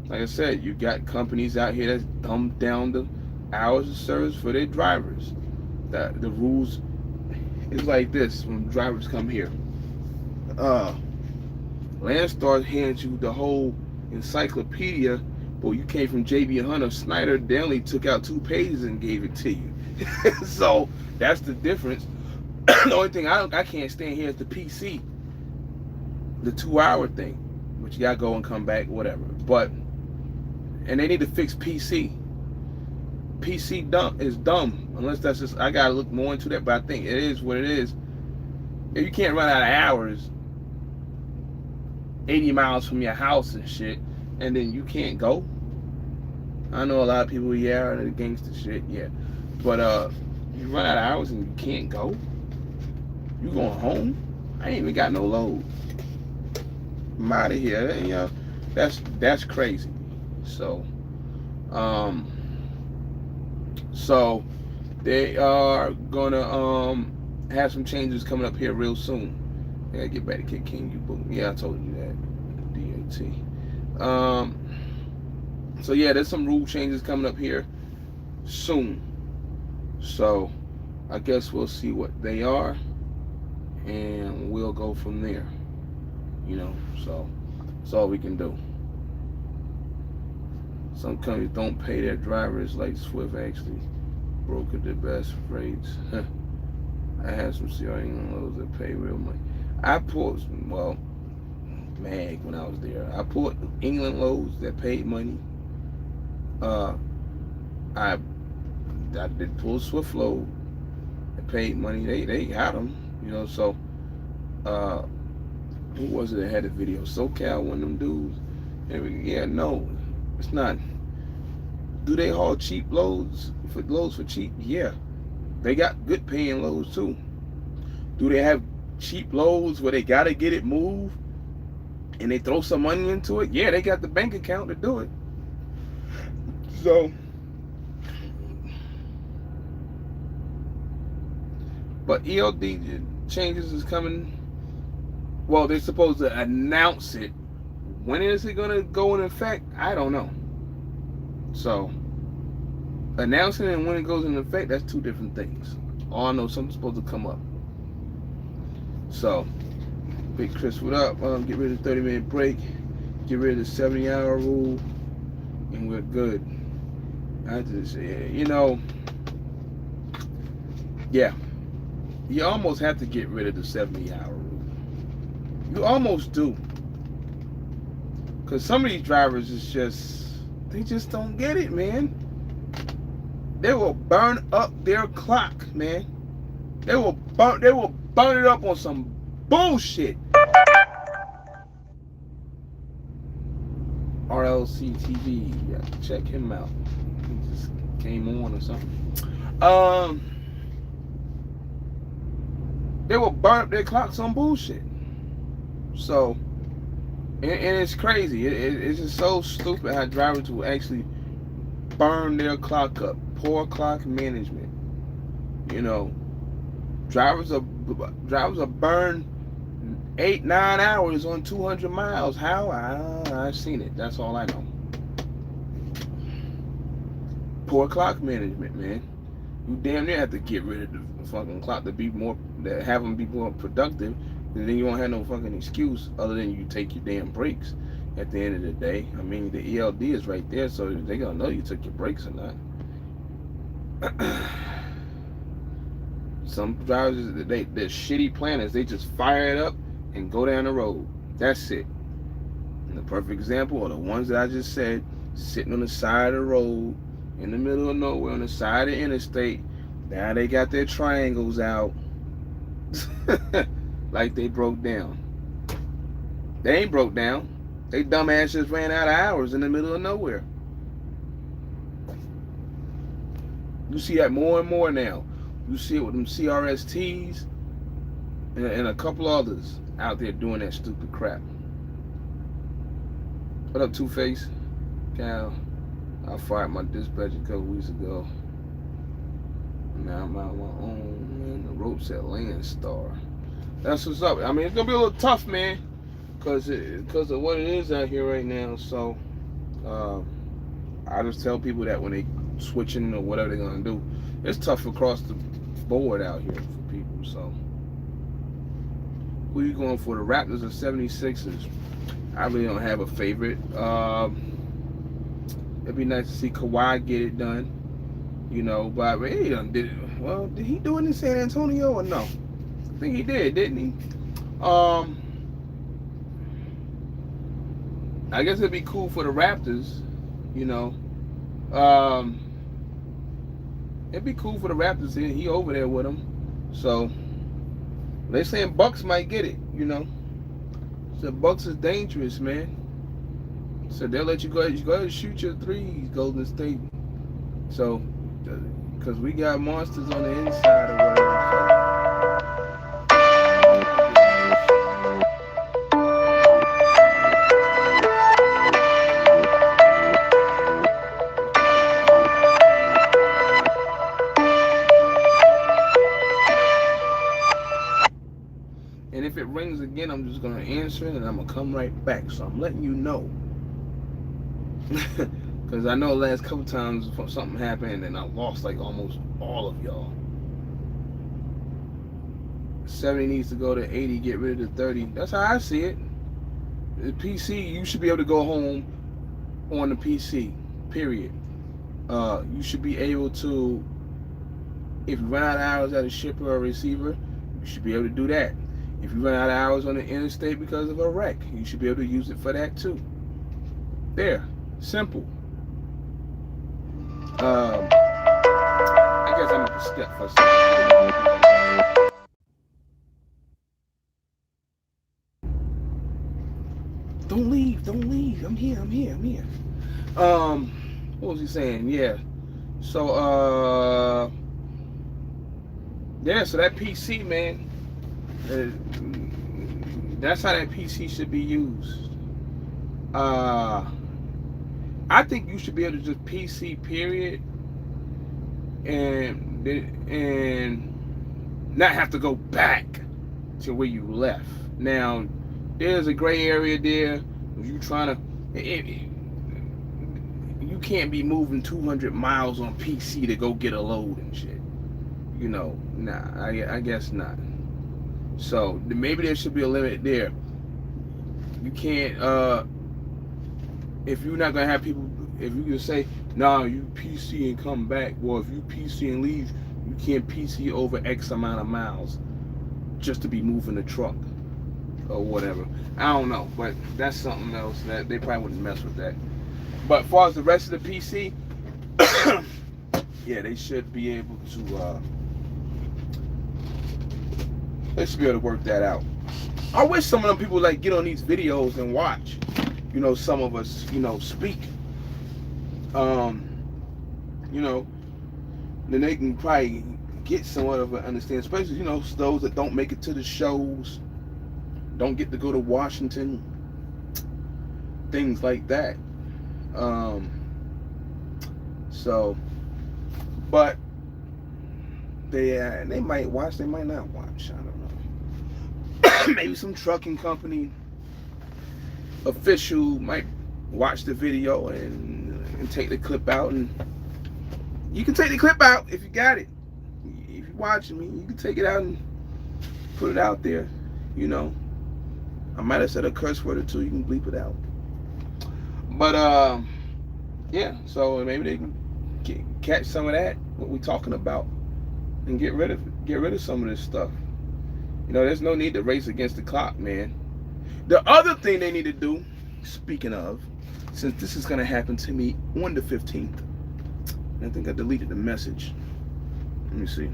Speaker 1: like I said, you got companies out here that's dumbed down the hours of service for their drivers. That the rules is like this when drivers come here. Landstar hands you the whole encyclopedia, but you came from JB Hunter Snyder, they only took out 2 pages and gave it to you. So that's the difference. The only thing I can't stand here is the PC, the 2-hour thing, which you gotta go and come back, whatever. And they need to fix PC. PC is dumb, unless that's just, I gotta look more into that, but I think it is what it is. If you can't run out of hours 80 miles from your house and shit, and then you can't go. I know a lot of people, yeah, the gangster shit, yeah. But you run out of hours and you can't go, you going home? I ain't even got no load. I'm out of here. That's crazy. So so they are gonna have some changes coming up here real soon. I gotta get back to Kid King. Yeah, I told you that. DAT. So yeah, there's some rule changes coming up here soon. So I guess we'll see what they are, and we'll go from there. So that's all we can do. Some companies don't pay their drivers like Swift actually brokered the best rates. I had some CR England loads that pay real money. I pulled, well, mag when I was there. I pulled England loads that paid money. Uh, I did pull Swift load that paid money. They had them, you know. So uh, who was it that had the video? SoCal, one of them dudes. And yeah, no, it's not. Do they haul cheap loads for cheap? Yeah, they got good paying loads too. Do they have cheap loads where they gotta get it moved and they throw some money into it? Yeah, they got the bank account to do it. So, but ELD changes is coming. Well, they're supposed to announce it. When is it gonna go in effect? I don't know. So, announcing it and when it goes into effect, that's two different things. All I know, something's supposed to come up. So, Big Chris, what up? Get rid of the 30-minute break, get rid of the 70-hour rule, and we're good. I just, you know, yeah, you almost have to get rid of the 70-hour rule. You almost do. Because some of these drivers is just, they just don't get it, man. They will burn up their clock, man. They will burn it up on some bullshit. RLC TV, you have to check him out. He just came on or something. They will burn up their clocks on bullshit. So, and it's crazy. It's just so stupid how drivers will actually burn their clock up. Poor clock management. You know, drivers are burned 8-9 hours on 200 miles. How? I've seen it. That's all I know. Poor clock management, man. You damn near have to get rid of the fucking clock to have them be more productive. And then you won't have no fucking excuse other than you take your damn breaks at the end of the day. I mean, the ELD is right there, so they're gonna know you took your breaks or not. Some drivers, they're shitty planners. They just fire it up and go down the road. That's it. And the perfect example are the ones that I just said, sitting on the side of the road, in the middle of nowhere, on the side of the interstate. Now they got their triangles out. Like they broke down. They ain't broke down. They dumbass just ran out of hours in the middle of nowhere. You see that more and more now. You see it with them CRSTs and a couple others out there doing that stupid crap. What up, Two-Face? Cal, I fired my dispatch a couple weeks ago. Now I'm out on my own, man. The ropes at Landstar. That's what's up. I mean, it's gonna be a little tough, man, because of what it is out here right now. So, I just tell people that when they switching or whatever they're gonna do, it's tough across the board out here for people. So, who you going for? The Raptors or 76ers? I really don't have a favorite. It'd be nice to see Kawhi get it done, you know. But he done did it. Well, did he do it in San Antonio or no? I think he did, didn't he? I guess it'd be cool for the Raptors, you know. It'd be cool for the Raptors. He over there with them. So they saying Bucks might get it, you know. So Bucks is dangerous, man. So they'll let you go ahead and shoot your threes, Golden State. So, because we got monsters on the inside or whatever. And if it rings again, I'm just going to answer it and I'm going to come right back. So I'm letting you know. Because I know the last couple times something happened and I lost like almost all of y'all. 70 needs to go to 80, get rid of the 30. That's how I see it. The PC, you should be able to go home on the PC, period. You should be able to If you run out of hours at a shipper or receiver, you should be able to do that. If you run out of hours on the interstate because of a wreck, you should be able to use it for that too. There, simple. I guess I'm gonna step for a second. Don't leave, don't leave. I'm here, I'm here, I'm here. What was he saying? Yeah. So yeah, so that PC, man, that's how that PC should be used. I think you should be able to just PC period and not have to go back to where you left. Now, there's a gray area there. You trying to, you can't be moving 200 miles on PC to go get a load and shit. You know, nah, I guess not. So maybe there should be a limit there. You can't, if you're not gonna have people, if you can say, nah, you PC and come back, or if you PC and leave, you can't PC over X amount of miles just to be moving the truck or whatever. I don't know, but that's something else that they probably wouldn't mess with that. But as far as the rest of the PC, yeah, they should be able to. They should be able to work that out. I wish some of them people like get on these videos and watch, you know, some of us, you know, speak. You know, then they can probably get somewhat of an understanding, especially, you know, those that don't make it to the shows, don't get to go to Washington, things like that. So, but they might watch, they might not watch. I don't know. Maybe some trucking company official might watch the video and take the clip out, and you can take the clip out if you got it. If you're watching me, you can take it out and put it out there. You know, I might have said a curse word or two. You can bleep it out. But yeah. So maybe they can catch some of that, what we're talking about, and get rid of some of this stuff. You know, there's no need to race against the clock, man. The other thing they need to do, speaking of, since this is going to happen to me on the 15th, I think I deleted the message. Let me see.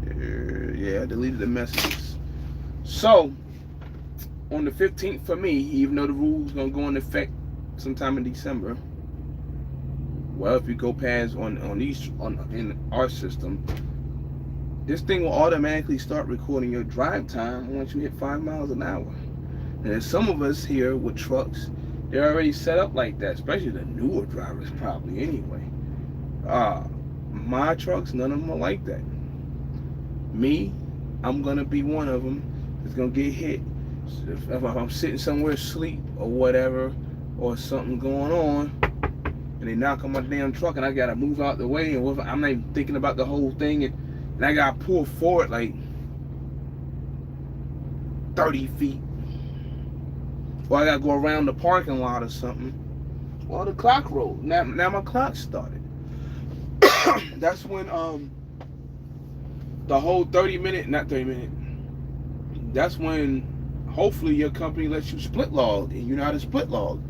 Speaker 1: Yeah, I deleted the messages. So, on the 15th for me, even though the rule's going to go into effect sometime in December, well, if you go past in our system, this thing will automatically start recording your drive time once you hit 5 miles an hour. And there's some of us here with trucks, they're already set up like that, especially the newer drivers probably anyway. My trucks, none of them are like that. Me, I'm gonna be one of them that's gonna get hit. If I'm sitting somewhere asleep or whatever, or something going on, and they knock on my damn truck and I gotta move out the way, and I'm not even thinking about the whole thing, and I gotta pull forward like 30 feet. Or I gotta go around the parking lot or something. Well, the clock rolled. Now my clock started. That's when the whole 30-minute, that's when hopefully your company lets you split log, and you know how to split log.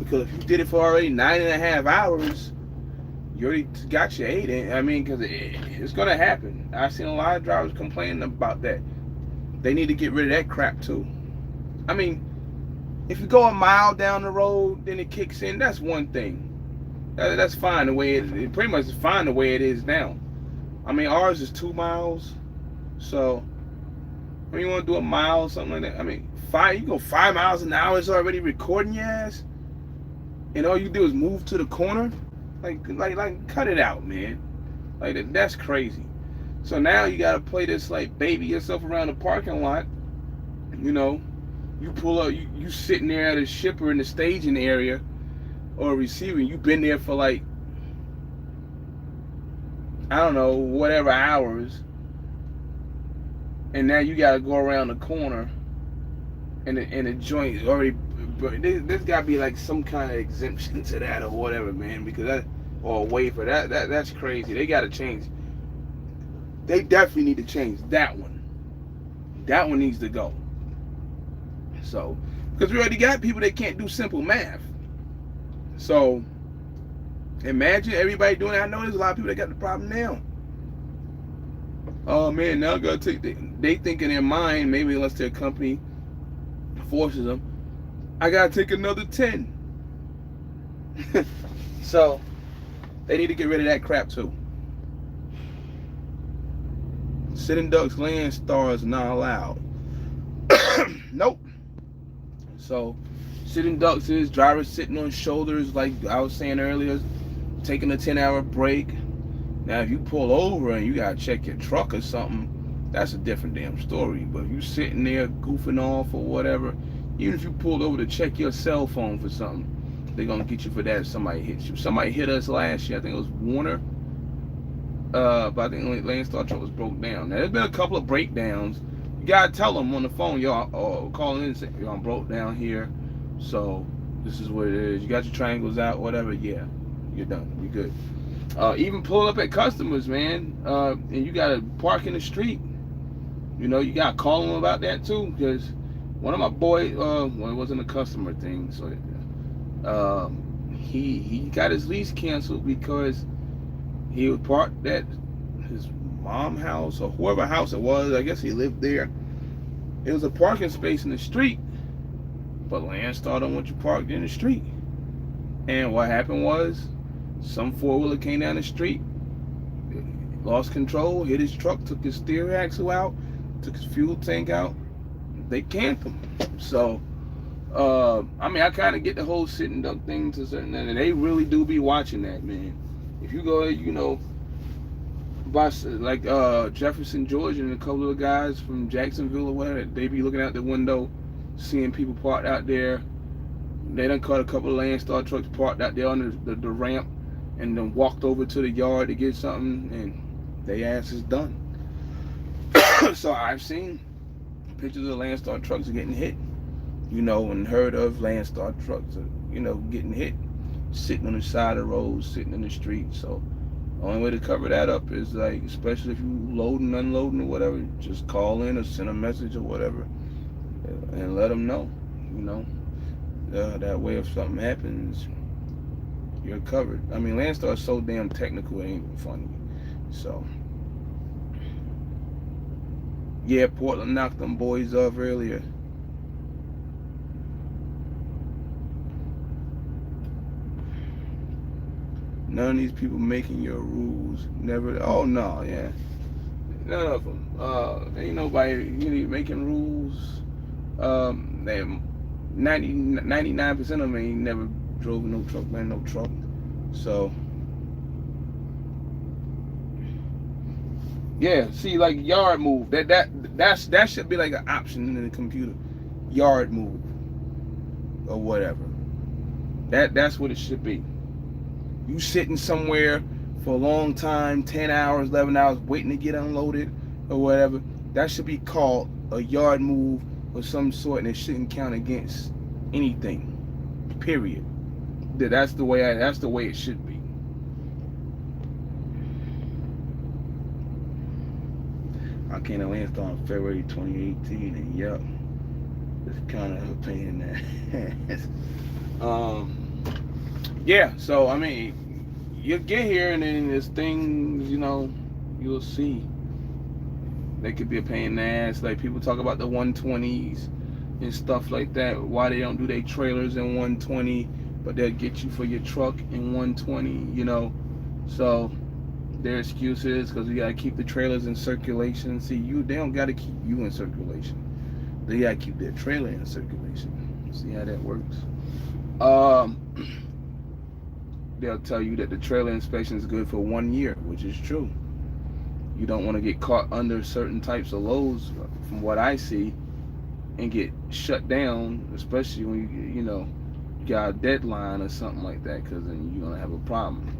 Speaker 1: Because if you did it for already 9.5 hours, you already got your 8. I mean, because it's gonna happen. I've seen a lot of drivers complaining about that. They need to get rid of that crap too. I mean, if you go a mile down the road, then it kicks in. That's one thing. That's fine the way it pretty much is fine the way it is now. I mean, ours is 2 miles, so when you want to do a mile or something like that, I mean, you go 5 miles an hour, it's already recording your ass, and all you do is move to the corner. Like, cut it out, man. Like, that's crazy. So now you gotta play this like baby yourself around the parking lot. You know, you pull up, you sitting there at a shipper in the staging area or receiving. You've been there for like, I don't know, whatever hours, and now you gotta go around the corner, and the joint already. There's gotta be like some kind of exemption to that or whatever, man, because or a waiver. That's crazy. They got to change. They definitely need to change that one. That one needs to go. So, because we already got people that can't do simple math. So, imagine everybody doing it. I know there's a lot of people that got the problem now. Oh man, now I gotta take. They think in their mind, maybe unless their company forces them, I gotta take another 10. So, they need to get rid of that crap too. Sitting ducks, Landstars not allowed. Nope. So, sitting ducks is drivers sitting on shoulders, like I was saying earlier, taking a 10-hour break. Now, if you pull over and you gotta check your truck or something, that's a different damn story. But if you sitting there goofing off or whatever, even if you pulled over to check your cell phone for something, they're gonna get you for that if somebody hits you. Somebody hit us last year. I think it was Warner. But I think Landstar truck was broke down. Now, there's been a couple of breakdowns. You gotta tell them on the phone, y'all, calling in and say, y'all broke down here. So this is what it is. You got your triangles out, whatever. Yeah, you're done. You're good. Even pulling up at customers, man, and you gotta park in the street. You know, you gotta call them about that too, because one of my boys, well, it wasn't a customer thing, so he got his lease canceled because he was parked at his mom's house or whoever house it was. I guess he lived there. It was a parking space in the street, but Landstar don't want you parked in the street. And what happened was, some four-wheeler came down the street, lost control, hit his truck, took his steering axle out, took his fuel tank out. They canned him. So, I mean, I kind of get the whole sitting duck thing to a certain extent, and they really do be watching that, man. If you go, you know, by like Jefferson, Georgia, and a couple of guys from Jacksonville or whatever, they be looking out the window, seeing people parked out there. They done caught a couple of Landstar trucks parked out there on the ramp, and then walked over to the yard to get something, and they ass is done. So I've seen pictures of Landstar trucks getting hit, you know, and heard of Landstar trucks, you know, getting hit, sitting on the side of the road, sitting in the street. So the only way to cover that up is, like, especially if you loading, unloading or whatever, just call in or send a message or whatever, and let them know, you know. That way if something happens, you're covered. I mean, Landstar is so damn technical, it ain't even funny. So, yeah, Portland knocked them boys off earlier. None of these people making your rules. Never. Oh, no, yeah. None of them. Ain't nobody really making rules. They 99% of them ain't never drove no truck, man, no truck. So, yeah, see, like yard move. That should be like an option in the computer. Yard move or whatever. That's what it should be. You sitting somewhere for a long time, 10 hours, 11 hours, waiting to get unloaded or whatever. That should be called a yard move of some sort, and it shouldn't count against anything. Period. That's the way it should be. I came to Landstar in February 2018, and yep, it's kind of a pain in the ass. Yeah, so I mean, you get here and then there's things, you know, you'll see. They could be a pain in the ass. Like, people talk about the 120s and stuff like that. Why they don't do their trailers in 120, but they'll get you for your truck in 120, you know. So their excuse is because we gotta keep the trailers in circulation. See, they don't gotta keep you in circulation. They gotta keep their trailer in circulation. See how that works? They'll tell you that the trailer inspection is good for 1 year, which is true. You don't want to get caught under certain types of loads, from what I see, and get shut down, especially when you know, you got a deadline or something like that, because then you're gonna have a problem.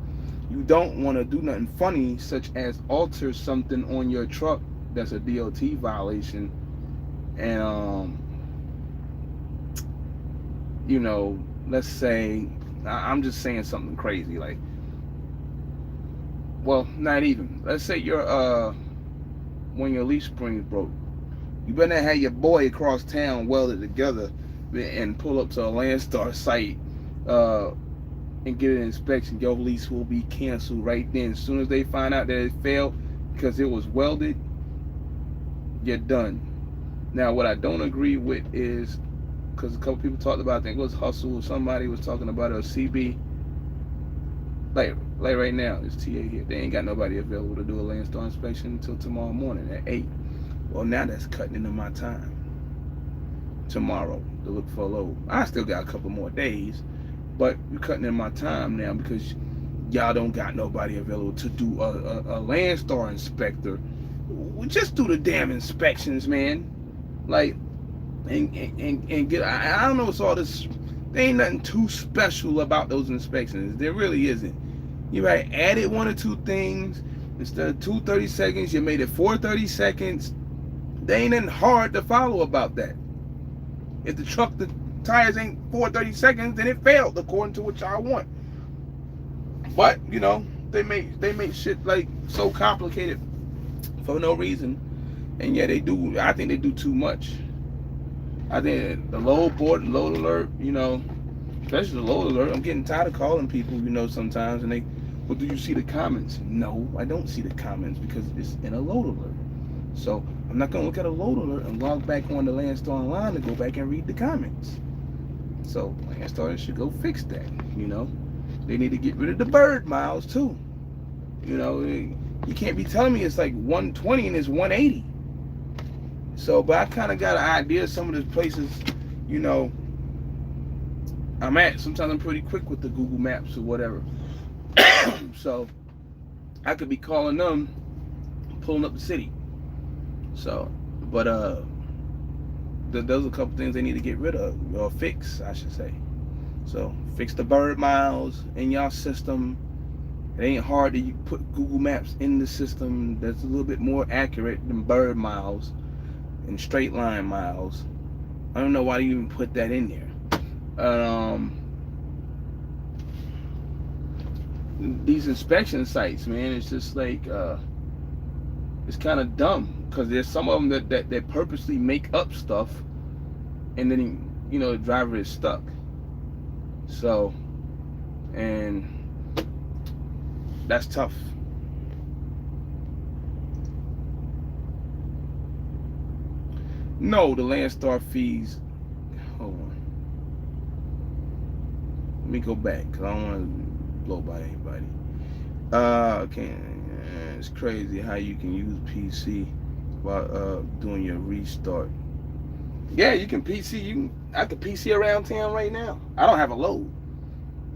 Speaker 1: You don't want to do nothing funny, such as alter something on your truck that's a DOT violation, and you know, let's say, I'm just saying something crazy, like Well, not even. Let's say you're when your leaf spring broke, you better not have your boy across town welded together and pull up to a Landstar site uh, and get an inspection. Your lease will be canceled right then. As soon as they find out that it failed because it was welded, you're done. Now, what I don't agree with is because a couple people talked about, I think it was Hustle, somebody was talking about a CB. Like right now, it's TA here. They ain't got nobody available to do a Landstar inspection until tomorrow morning at 8. Well, now that's cutting into my time tomorrow to look for a load. I still got a couple more days, but you're cutting in my time now because y'all don't got nobody available to do a Landstar inspector. Just do the damn inspections, man. Like, and get. I don't know what's all this. There ain't nothing too special about those inspections. There really isn't. You might added one or two things. Instead of 2 30 seconds, you made it 4 30 seconds. There ain't nothing hard to follow about that. If the tires ain't 4 30 seconds, then it failed according to what y'all want. But they make shit like so complicated for no reason, and yeah, they do. I think they do too much. I think the load alert, especially the load alert. I'm getting tired of calling people, sometimes, and well, do you see the comments? No, I don't see the comments because it's in a load alert. So I'm not gonna look at a load alert and log back on the Landstar online to go back and read the comments. So Landstar should go fix that. They need to get rid of the bird miles too. You can't be telling me it's like 120 and it's 180. So, but I kind of got an idea of some of the places, I'm at. Sometimes I'm pretty quick with the Google Maps or whatever. So, I could be calling them, pulling up the city. So, but those are a couple things they need to get rid of, or fix, I should say. So, fix the bird miles in y'all system. It ain't hard to put Google Maps in the system that's a little bit more accurate than bird miles and straight line miles. I don't know why you even put that in there. These inspection sites, man, it's just like it's kind of dumb because there's some of them that purposely make up stuff, and then the driver is stuck. So, and that's tough. No, the Landstar fees. Hold on. Let me go back because I don't want to blow by anybody. Okay. It's crazy how you can use PC while doing your restart. Yeah, you can PC. I can PC around town right now. I don't have a load,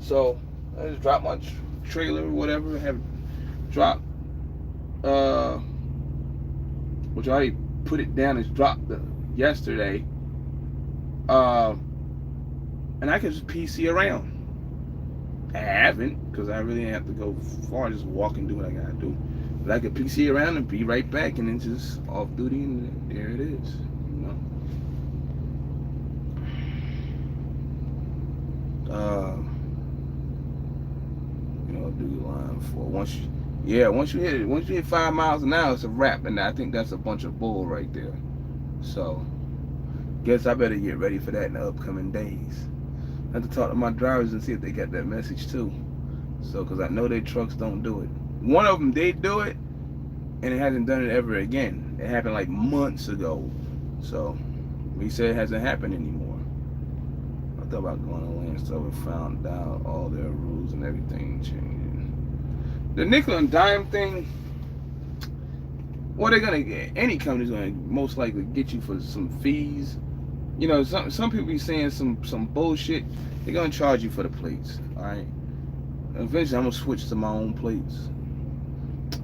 Speaker 1: so I just drop my trailer or whatever. Have dropped. Which I already put it down as dropped yesterday. And I can just PC around. I haven't, because I really have to go far, just walk and do what I gotta do. But I could PC around and be right back, and then just off duty, and there it is. Do line 4. Once you hit 5 miles an hour, it's a wrap, and I think that's a bunch of bull right there. So, guess I better get ready for that in the upcoming days. I have to talk to my drivers and see if they got that message too. So, because I know their trucks don't do it. One of them did do it, and it hasn't done it ever again. It happened like months ago. So, he said it hasn't happened anymore. I thought about going to Landstar and found out all their rules and everything changing. The nickel and dime thing, what they're gonna get, any company's gonna most likely get you for some fees. Some people be saying some bullshit. They're gonna charge you for the plates. All right. Eventually, I'm gonna switch to my own plates.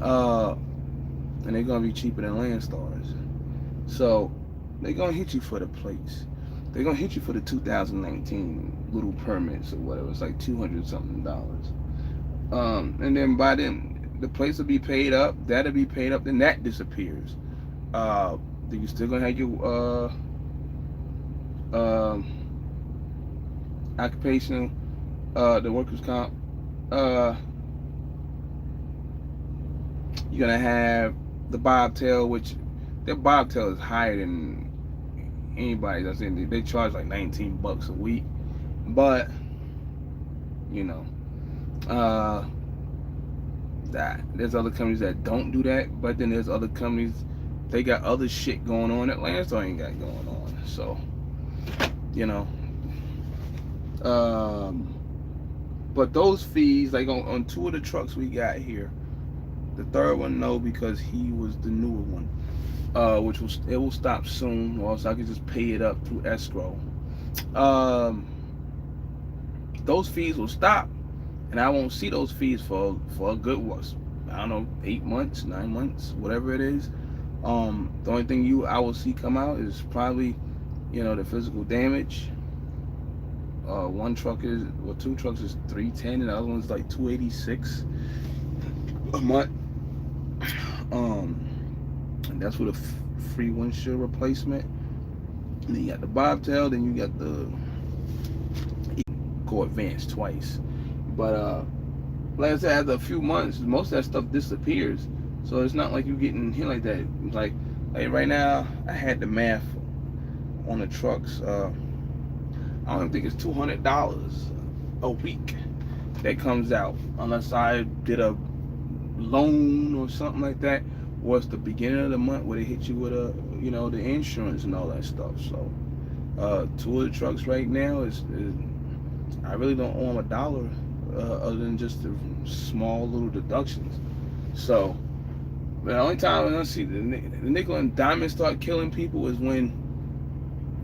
Speaker 1: And they're gonna be cheaper than Landstars. So they're gonna hit you for the plates. They're gonna hit you for the 2019 little permits or whatever. It's like $200 something. And then by then the plates will be paid up. That'll be paid up. Then that disappears. You still gonna have your occupational, the workers' comp, You're gonna have the bobtail, which their bobtail is higher than anybody that's in. They charge like $19 a week, but you know, uh, that there's other companies that don't do that, but then there's other companies they got other shit going on that Landstar ain't got going on. So, you know, um, but those fees, like on two of the trucks we got here, the third one no because he was the newer one, which will stop soon, or else I could just pay it up through escrow. Um, those fees will stop, and I won't see those fees for a good was I don't know 8 months, 9 months, whatever it is. The only thing I will see come out is probably the physical damage. One truck is well, two trucks is 310, and the other one's like 286 a month. And that's with a free windshield replacement. And then you got the bobtail, then you got the go advanced twice. But like I said, after a few months, most of that stuff disappears. So it's not like you getting hit like that. Like right now, I had the math on the trucks. I don't think it's $200 a week that comes out, unless I did a loan or something like that, or it's the beginning of the month where they hit you with the insurance and all that stuff. So two of the trucks right now is I really don't owe them a dollar, other than just the small little deductions. So the only time I see the nickel and diamond start killing people is when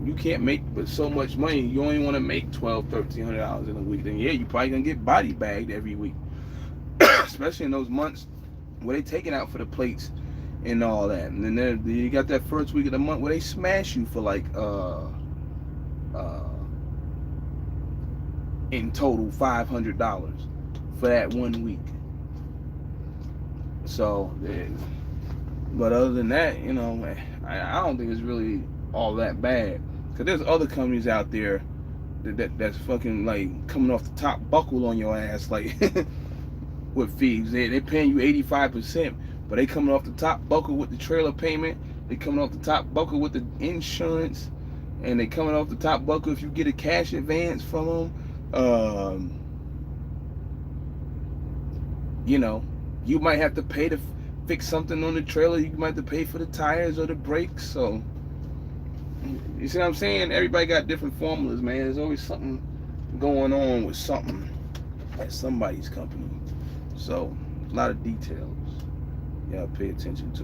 Speaker 1: you can't make but so much money. You only want to make $1,200-$1,300 in a week. Then yeah, you probably gonna get body bagged every week, especially in those months where they taking out for the plates and all that. And then you got that first week of the month where they smash you for like in total $500 for that 1 week. So, but other than that, I don't think it's really all that bad. Cause there's other companies out there that's fucking like coming off the top buckle on your ass, like with fees. They're paying you 85%, but they coming off the top buckle with the trailer payment. They coming off the top buckle with the insurance, and they coming off the top buckle if you get a cash advance from them. You might have to pay to fix something on the trailer. You might have to pay for the tires or the brakes. So, you see what I'm saying? Everybody got different formulas, man. There's always something going on with something at somebody's company. So, a lot of details you gotta pay attention to.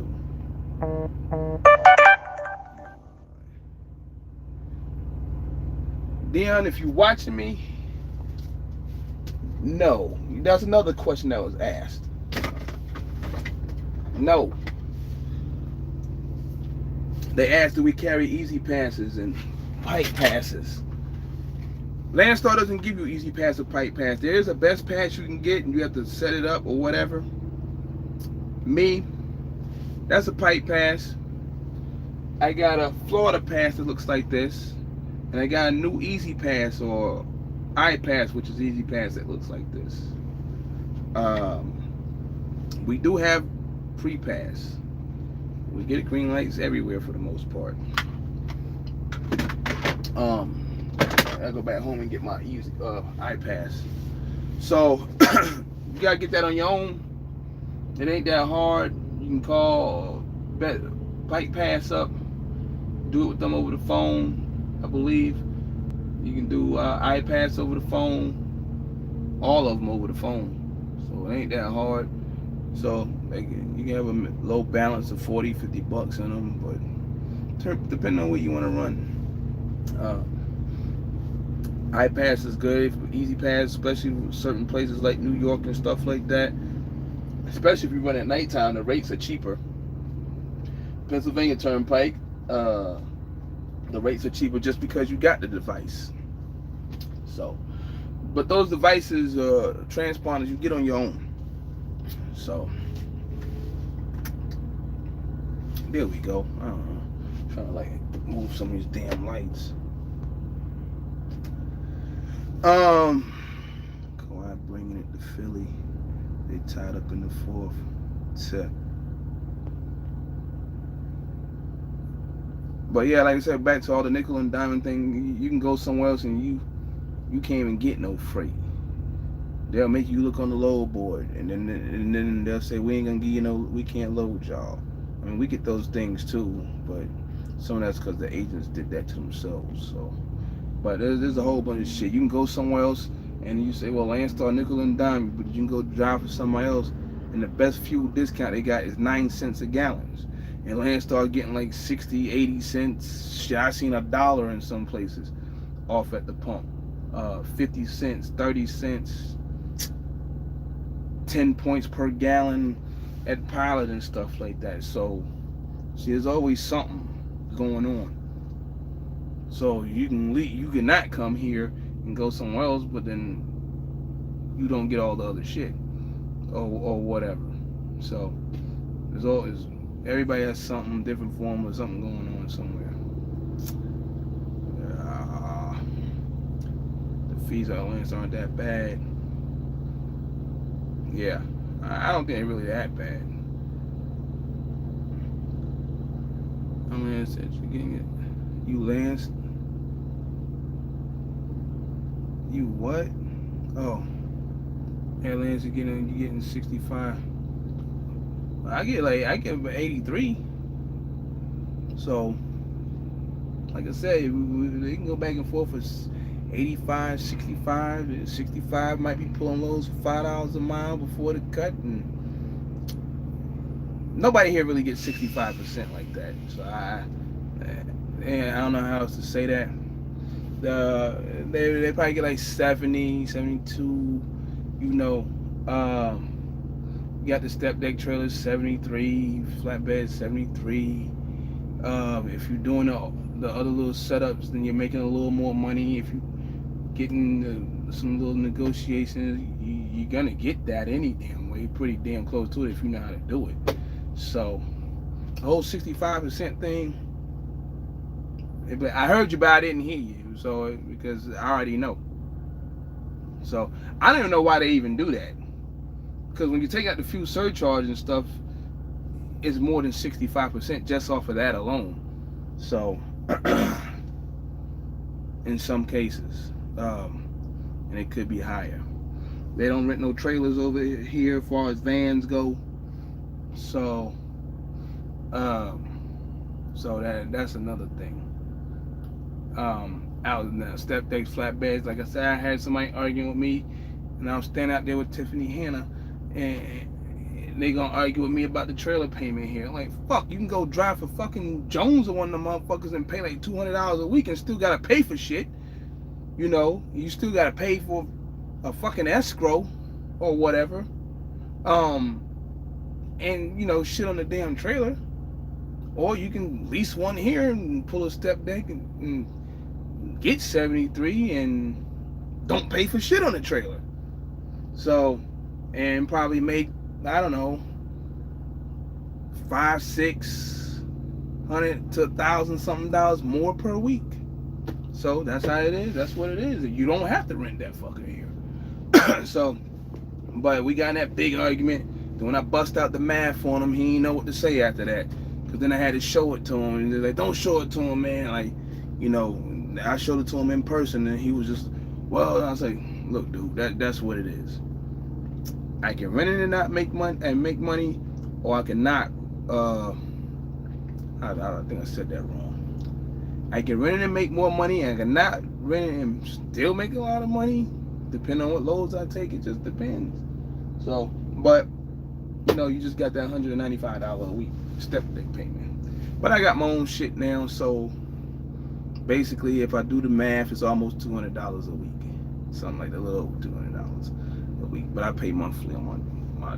Speaker 1: Dion, if you're watching me, no. That's another question that was asked. No. They asked, do we carry easy passes and pipe passes? Landstar doesn't give you easy pass or pipe pass. There is a best pass you can get, and you have to set it up or whatever. Me, that's a pipe pass. I got a Florida pass that looks like this, and I got a new easy pass or iPass, which is easy pass that looks like this. We do have pre-pass. We get green lights everywhere for the most part. I go back home and get my easy iPass. So you gotta get that on your own. It ain't that hard. You can call Pipe Pass up, do it with them over the phone. I believe you can do iPass over the phone, all of them over the phone. So it ain't that hard. So you can have a low balance of $40-$50 in them, but depending on what you want to run. iPass is good, easy pass, especially with certain places like New York and stuff like that. Especially if you run at nighttime, the rates are cheaper. Pennsylvania Turnpike, the rates are cheaper just because you got the device. So, but those devices, transponders, you get on your own. So, there we go. I don't know. I'm trying to like move some of these damn lights. Kawhi bringing it to Philly. They tied up in the fourth. So, but yeah, like I said, back to all the nickel and diamond thing. You can go somewhere else and you can't even get no freight. They'll make you look on the load board, and then they'll say we ain't gonna give you no, we can't load y'all. I mean, we get those things too, but some of that's because the agents did that to themselves. So, but there's a whole bunch of shit. You can go somewhere else, and you say, well, Landstar nickel and dime, but you can go drive for somebody else, and the best fuel discount they got is 9 cents a gallon. And Landstar getting like 60, 80 cents. Shit, I seen $1 in some places off at the pump. 50 cents, 30 cents, 10 points per gallon at Pilot and stuff like that. So, see, there's always something going on. So you can leave, you cannot come here and go somewhere else, but then you don't get all the other shit or whatever. So there's always, everybody has something different form or something going on somewhere. The fees at Landstar aren't that bad. Yeah, I don't think they're really that bad. I mean, it's getting it. You Lance. You what? Oh, yeah, Lance, you getting 65. I get 83. So, like I said, they can go back and forth for 85, 65. 65 might be pulling loads for $5 a mile before the cut, and nobody here really gets 65% like that. So I don't know how else to say that. They probably get like 70, 72. You know, you got the step deck trailers 73, flatbed 73. If you're doing the other little setups, then you're making a little more money. If you're getting some little negotiations, you're gonna get that any damn way. Pretty damn close to it if you know how to do it. So the whole 65% thing, I heard you, but I didn't hear you. So because I already know. So I don't even know why they even do that. Because when you take out the fuel surcharge and stuff, it's more than 65% just off of that alone. So in some cases, and it could be higher. They don't rent no trailers over here as far as vans go. So that's another thing. Out in the step decks, flatbeds, like I said, I had somebody arguing with me, and I was standing out there with Tiffany Hannah, and they gonna argue with me about the trailer payment here. I'm like, fuck, you can go drive for fucking Jones or one of them motherfuckers and pay like $200 a week and still gotta pay for shit. You know, you still gotta pay for a fucking escrow or whatever. And you know, shit on the damn trailer. Or you can lease one here and pull a step deck and get 73 and don't pay for shit on the trailer. So, and probably make, I don't know, $500-600 to $1,000 something more per week. So that's how it is. That's what it is. You don't have to rent that fucker here. So, but we got in that big argument. When I bust out the math on him, he didn't know what to say after that. Cause then I had to show it to him, and they're like, "Don't show it to him, man." Like, you know, I showed it to him in person, and he was just, well. I was like, "Look, dude, that's what it is. I can rent it and not make money, or I can not. I think I said that wrong. I can rent it and make more money, and I can not rent it and still make a lot of money, depending on what loads I take. It just depends. So, but you know, you just got that $195 a week step deck payment. But I got my own shit now, so basically, if I do the math, it's almost $200 a week, something like that, a little over $200 a week. But I pay monthly on my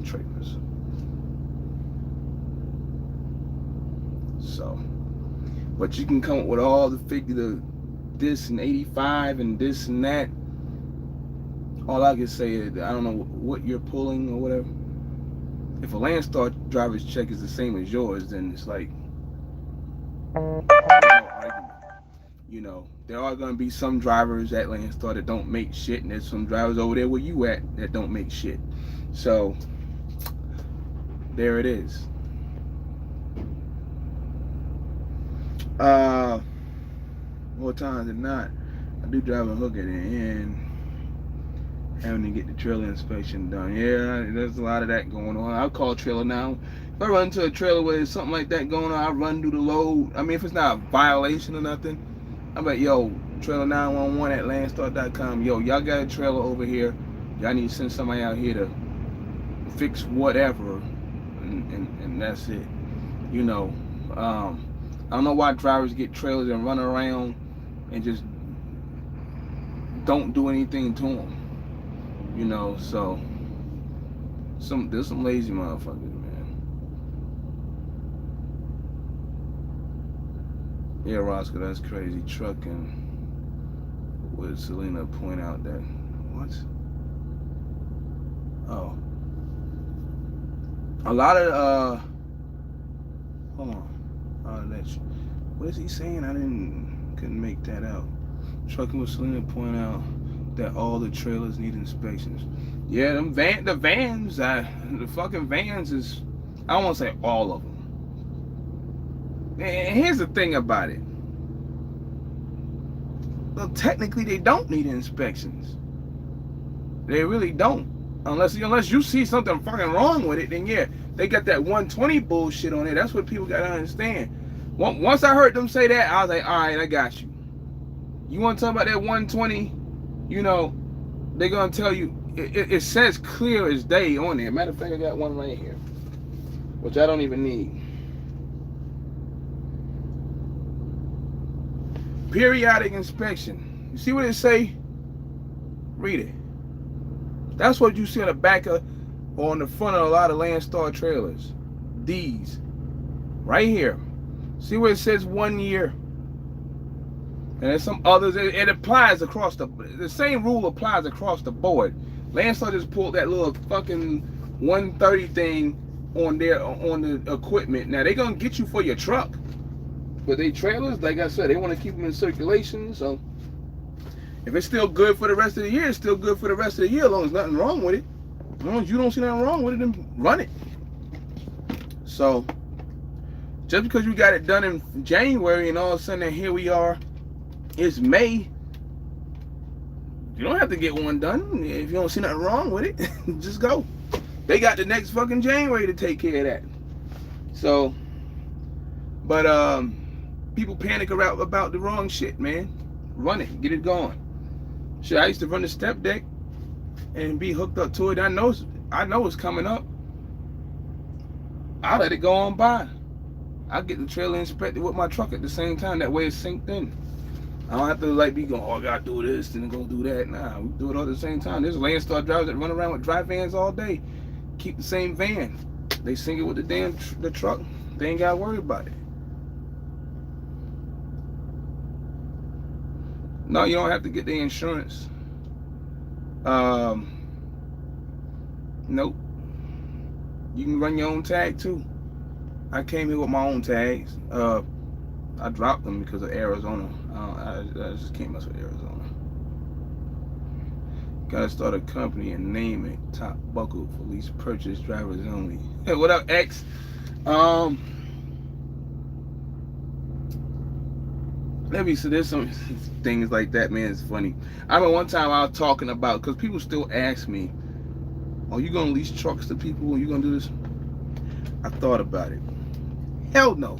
Speaker 1: trailers. So, but you can come up with all the figure, this and 85 and this and that. All I can say is, I don't know what you're pulling or whatever. If a Landstar driver's check is the same as yours, then it's like, no argument. You know, there are going to be some drivers at Landstar that don't make shit, and there's some drivers over there where you at that don't make shit. So, there it is. More times than not, I do drive a hook at the end, having to get the trailer inspection done. Yeah, there's a lot of that going on. I'll call trailer now. If I run into a trailer where there's something like that going on, I run through the load. I mean, if it's not a violation or nothing, I'm like, yo, trailer 911 at Landstar.com. Yo, y'all got a trailer over here. Y'all need to send somebody out here to fix whatever, and that's it. You know, I don't know why drivers get trailers and run around and just don't do anything to them. You know, so there's some lazy motherfuckers, man. Yeah, Roscoe, that's crazy. Trucking. Would Selena point out that what? Oh, a lot of hold on. That's what is he saying? I couldn't make that out. Trucking with Selena point out that all the trailers need inspections. Yeah, the vans, the fucking vans is, I don't want to say all of them. And here's the thing about it. Well, technically they don't need inspections. They really don't. Unless you see something fucking wrong with it, then yeah, they got that 120 bullshit on it. That's what people gotta understand. Once I heard them say that, I was like, all right, I got you. You want to talk about that 120? You know, they're gonna tell you. It says clear as day on there. Matter of fact, I got one right here, which I don't even need. Periodic inspection. You see what it say? Read it. That's what you see on the back of, or on the front of a lot of Landstar trailers. These, right here. See where it says 1 year? And there's some others. It applies across the same rule applies across the board. Landstar just pulled that little fucking 130 thing on the equipment. Now they're gonna get you for your truck, but they trailers, like I said, they want to keep them in circulation. So if it's still good for the rest of the year, it's still good for the rest of the year. As long as nothing wrong with it, as long as you don't see nothing wrong with it, then run it. So just because you got it done in January and all of a sudden here we are, it's May. You don't have to get one done. If you don't see nothing wrong with it, just go. They got the next fucking January to take care of that. So, but people panic about the wrong shit, man. Run it, get it going. Shit, I used to run the step deck and be hooked up to it. I know it's coming up. I let it go on by. I get the trailer inspected with my truck at the same time. That way it's synced in. I don't have to like be going, oh, I gotta do this and go do that. Nah, we do it all at the same time. There's Landstar drivers that run around with dry vans all day. Keep the same van. They sync it with the truck. They ain't gotta worry about it. No, you don't have to get the insurance. Nope. You can run your own tag too. I came here with my own tags. I dropped them because of Arizona. I just can't mess with Arizona. Gotta start a company and name it Top Buckle for lease purchase drivers only. Hey, what up, X? Let me see. There's some things like that, man. It's funny. I remember one time I was talking about, because people still ask me, "Are you gonna lease trucks to people? Are you gonna do this?" I thought about it. Hell no.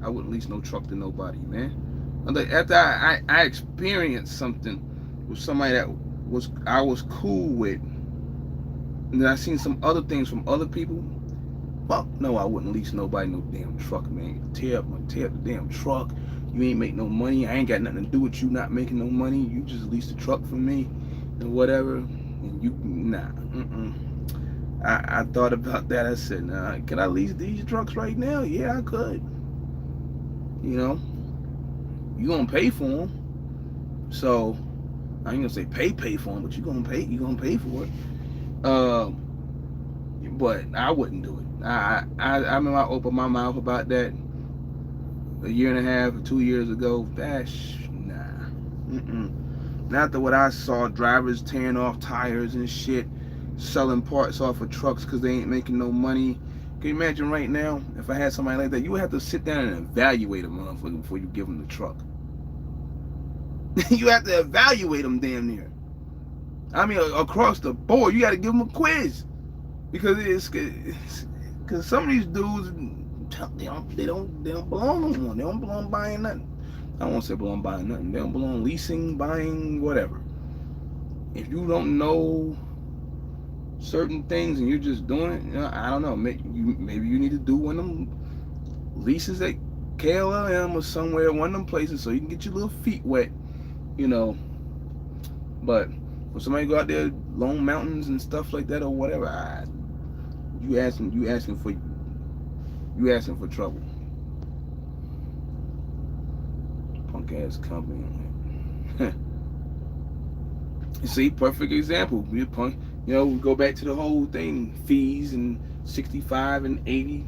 Speaker 1: I wouldn't lease no truck to nobody, man. After I experienced something with somebody that I was cool with, and then I seen some other things from other people. Fuck no, I wouldn't lease nobody no damn truck, man. Tear up the damn truck. You ain't make no money. I ain't got nothing to do with you not making no money. You just lease the truck from me and whatever. And you nah. I thought about that. I said, nah, can I lease these trucks right now? Yeah, I could. You know, you gonna pay for them. So I ain't gonna say pay for them, but you gonna pay for it. But I wouldn't do it. I remember I opened my mouth about that a year and a half or 2 years ago. Nah. Not after what I saw, drivers tearing off tires and shit, selling parts off of trucks because they ain't making no money, Can you imagine right now if I had somebody like that? You would have to sit down and evaluate a motherfucker before you give them the truck. You have to evaluate them damn near. I mean, across the board, you got to give them a quiz because because some of these dudes they don't belong no more. They don't belong buying nothing. I won't say belong buying nothing. They don't belong leasing, buying, whatever. If you don't know certain things and you're just doing it, I don't know. Maybe you need to do one of them leases at KLM or somewhere, one of them places, so you can get your little feet wet, But when somebody go out there, Lone Mountains and stuff like that or whatever, you asking for trouble. Punk ass company. See, perfect example. We punk. We go back to the whole thing, fees and 65 and 80.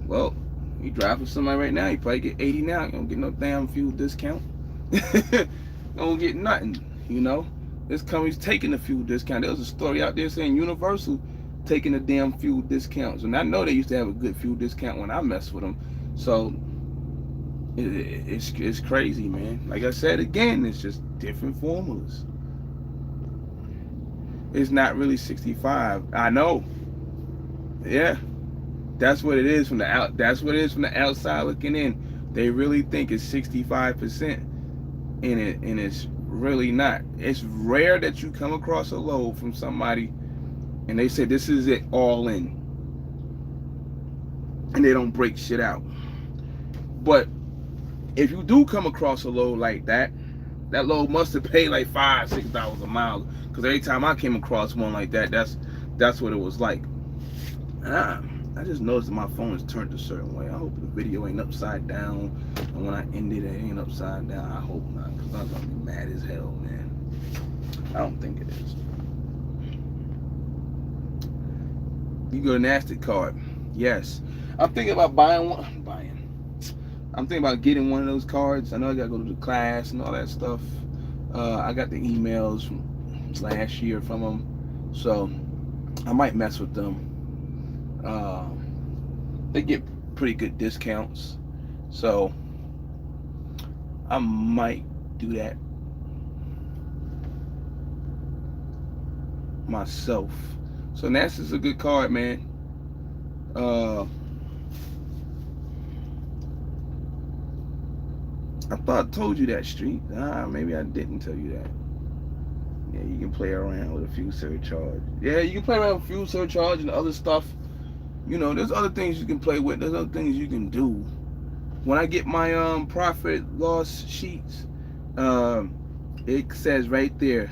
Speaker 1: Well, you drive for somebody right now, you probably get 80 now. You don't get no damn fuel discount. You don't get nothing. This company's taking the fuel discount. There was a story out there saying Universal taking the damn fuel discounts, and I know they used to have a good fuel discount when I messed with them. So it's crazy, man. Like I said again, it's just different formulas. It's not really 65. I know. Yeah, that's what it is from the out. That's what it is from the outside looking in. They really think it's 65% in it, and it's really not. It's rare that you come across a load from somebody and they say this is it all in, and they don't break shit out. But if you do come across a load like that load must have paid like $5-6 a mile, because every time I came across one like that, that's what it was like. I just noticed that my phone is turned a certain way. I hope the video ain't upside down, and when I end it ain't upside down. I hope not, because I'm gonna be mad as hell, man. I don't think it is. You go to Nasty card. Yes, I'm thinking about buying one. I'm thinking about getting one of those cards. I know I gotta go to the class and all that stuff. I got the emails from last year from them, so I might mess with them. They get pretty good discounts, so I might do that myself. So NASA's a good card, man. I thought I told you that, Street. Maybe I didn't tell you that. Yeah, you can play around with a fuel surcharge. Yeah, you can play around with fuel surcharge and other stuff. There's other things you can play with. There's other things you can do. When I get my profit loss sheets, it says right there.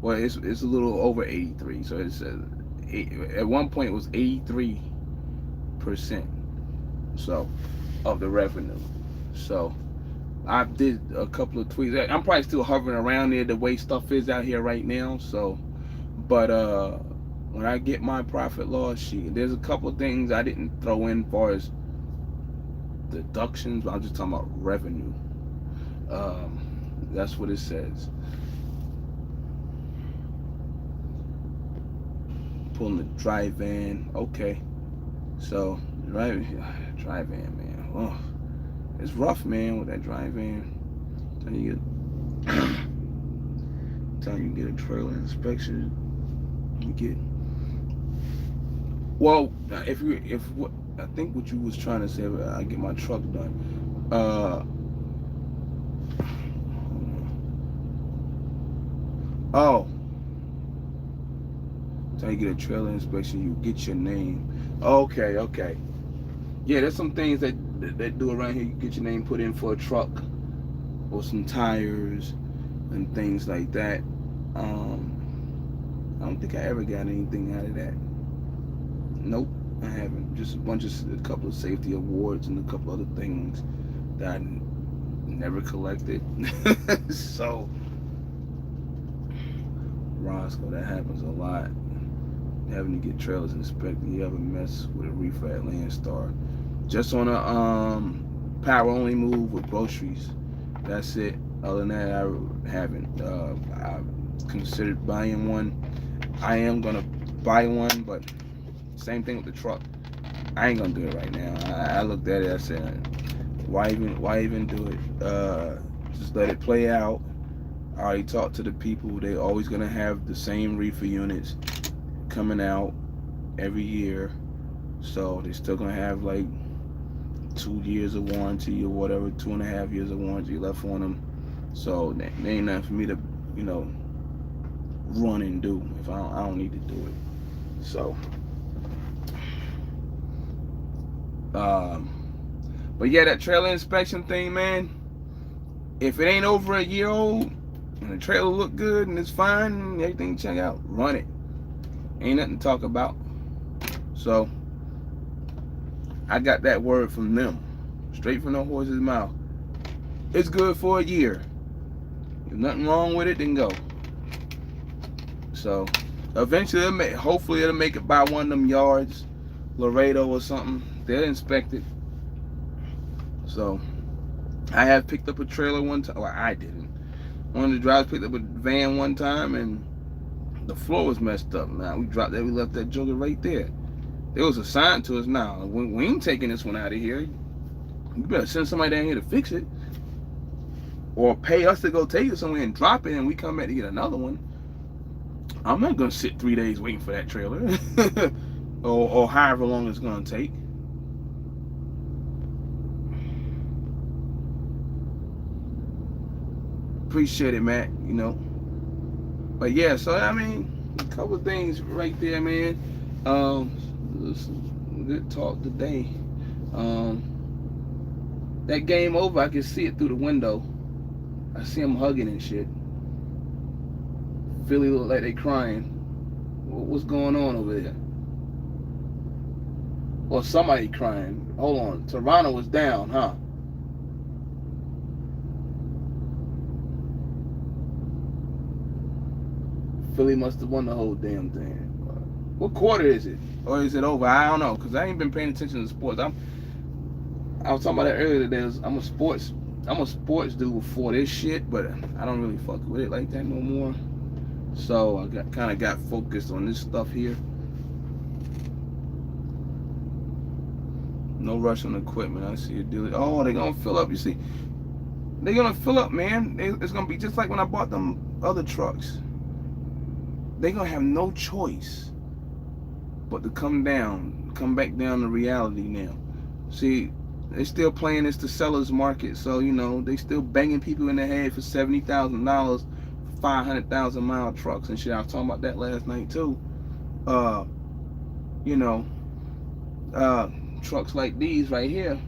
Speaker 1: Well, it's a little over 83. So it says at one point it was 83%. So of the revenue. So I did a couple of tweets. I'm probably still hovering around there the way stuff is out here right now. So, but when I get my profit loss sheet, there's a couple of things I didn't throw in as far as deductions. But I'm just talking about revenue. That's what it says. Pulling the dry van. Okay. So dry van, man. Oh. It's rough, man, with that dry van. Until you get a trailer inspection, you get. Well, if what I think what you was trying to say, I get my truck done. Until you get a trailer inspection, you get your name. Okay. Yeah, there's some things that do around here. You get your name put in for a truck or some tires and things like that. I don't think I ever got anything out of that. Nope, I haven't. Just a couple of safety awards and a couple other things that I never collected. So Roscoe, that happens a lot. Having to get trailers inspected. You ever mess with a reefer at Landstar? Just on a power only move with groceries. That's it. Other than that, I haven't. I've considered buying one. I am gonna buy one, but same thing with the truck. I ain't gonna do it right now. I looked at it. I said, why even do it? Just let it play out. I already talked to the people. They always gonna have the same reefer units coming out every year, so they still gonna have like 2 years of warranty or whatever, 2.5 years of warranty left on them. So there ain't nothing for me to, you know, run and do if I don't need to do it. So, but yeah, that trailer inspection thing, man. If it ain't over a year old and the trailer look good and it's fine and everything check out, run it. Ain't nothing to talk about. So I got that word from them, straight from the horse's mouth. It's good for a year. If nothing wrong with it, then go. So eventually, hopefully it'll make it by one of them yards, Laredo or something. They'll inspect it. So I have picked up a trailer one time. Well, I didn't. One of the drivers picked up a van one time and the floor was messed up. Now we dropped that. We left that joker right there. It was assigned to us. Now we ain't taking this one out of here. You better send somebody down here to fix it, or pay us to go take it somewhere and drop it, and we come back to get another one. I'm not gonna sit 3 days waiting for that trailer, or however long it's gonna take. Appreciate it, Matt. You know. But yeah, so I mean, a couple of things right there, man. Good talk today. That game over, I can see it through the window. I see them hugging and shit. Philly look like they crying. What's going on over there? Or somebody crying. Hold on. Toronto was down, huh? Philly must have won the whole damn thing. What quarter is it? Or is it over? I don't know, because I ain't been paying attention to sports. I was talking about that earlier today. I'm a sports dude before this shit, but I don't really fuck with it like that no more. So I kind of got focused on this stuff here. No rush on equipment. I see a deal. Oh, they're gonna fill up. You see, they're gonna fill up, man. It's gonna be just like when I bought them other trucks. They're gonna have no choice but to come back down to reality now. See, they're still playing this the seller's market, so you know they still banging people in the head for $70,000 for 500,000 mile trucks and shit. I was talking about that last night too. You know, trucks like these right here.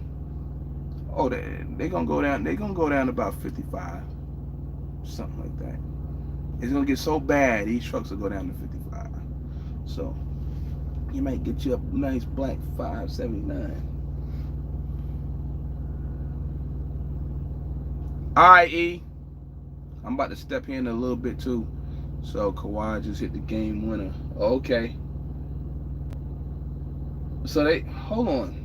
Speaker 1: Oh, they gonna go down. They gonna go down to about 55, something like that. It's gonna get so bad, these trucks will go down to 55. So you might get you a nice black 579. Alright, E. I'm about to step in a little bit too. So Kawhi just hit the game winner. Okay. So hold on.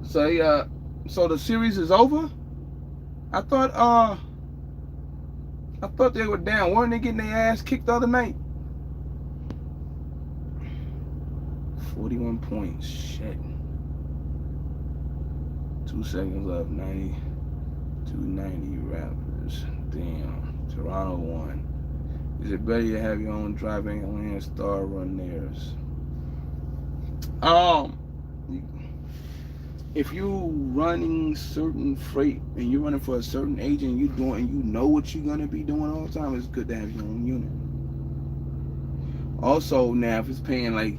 Speaker 1: So so the series is over? I thought they were down. Weren't they getting their ass kicked the other night? 41 points. Shit. 2 seconds left. 290 Raptors. Damn. Toronto won. Is it better to have your own driving Landstar run theirs? If you running certain freight and you're running for a certain agent, you know what you're gonna be doing all the time, it's good to have your own unit. Also, now if it's paying like,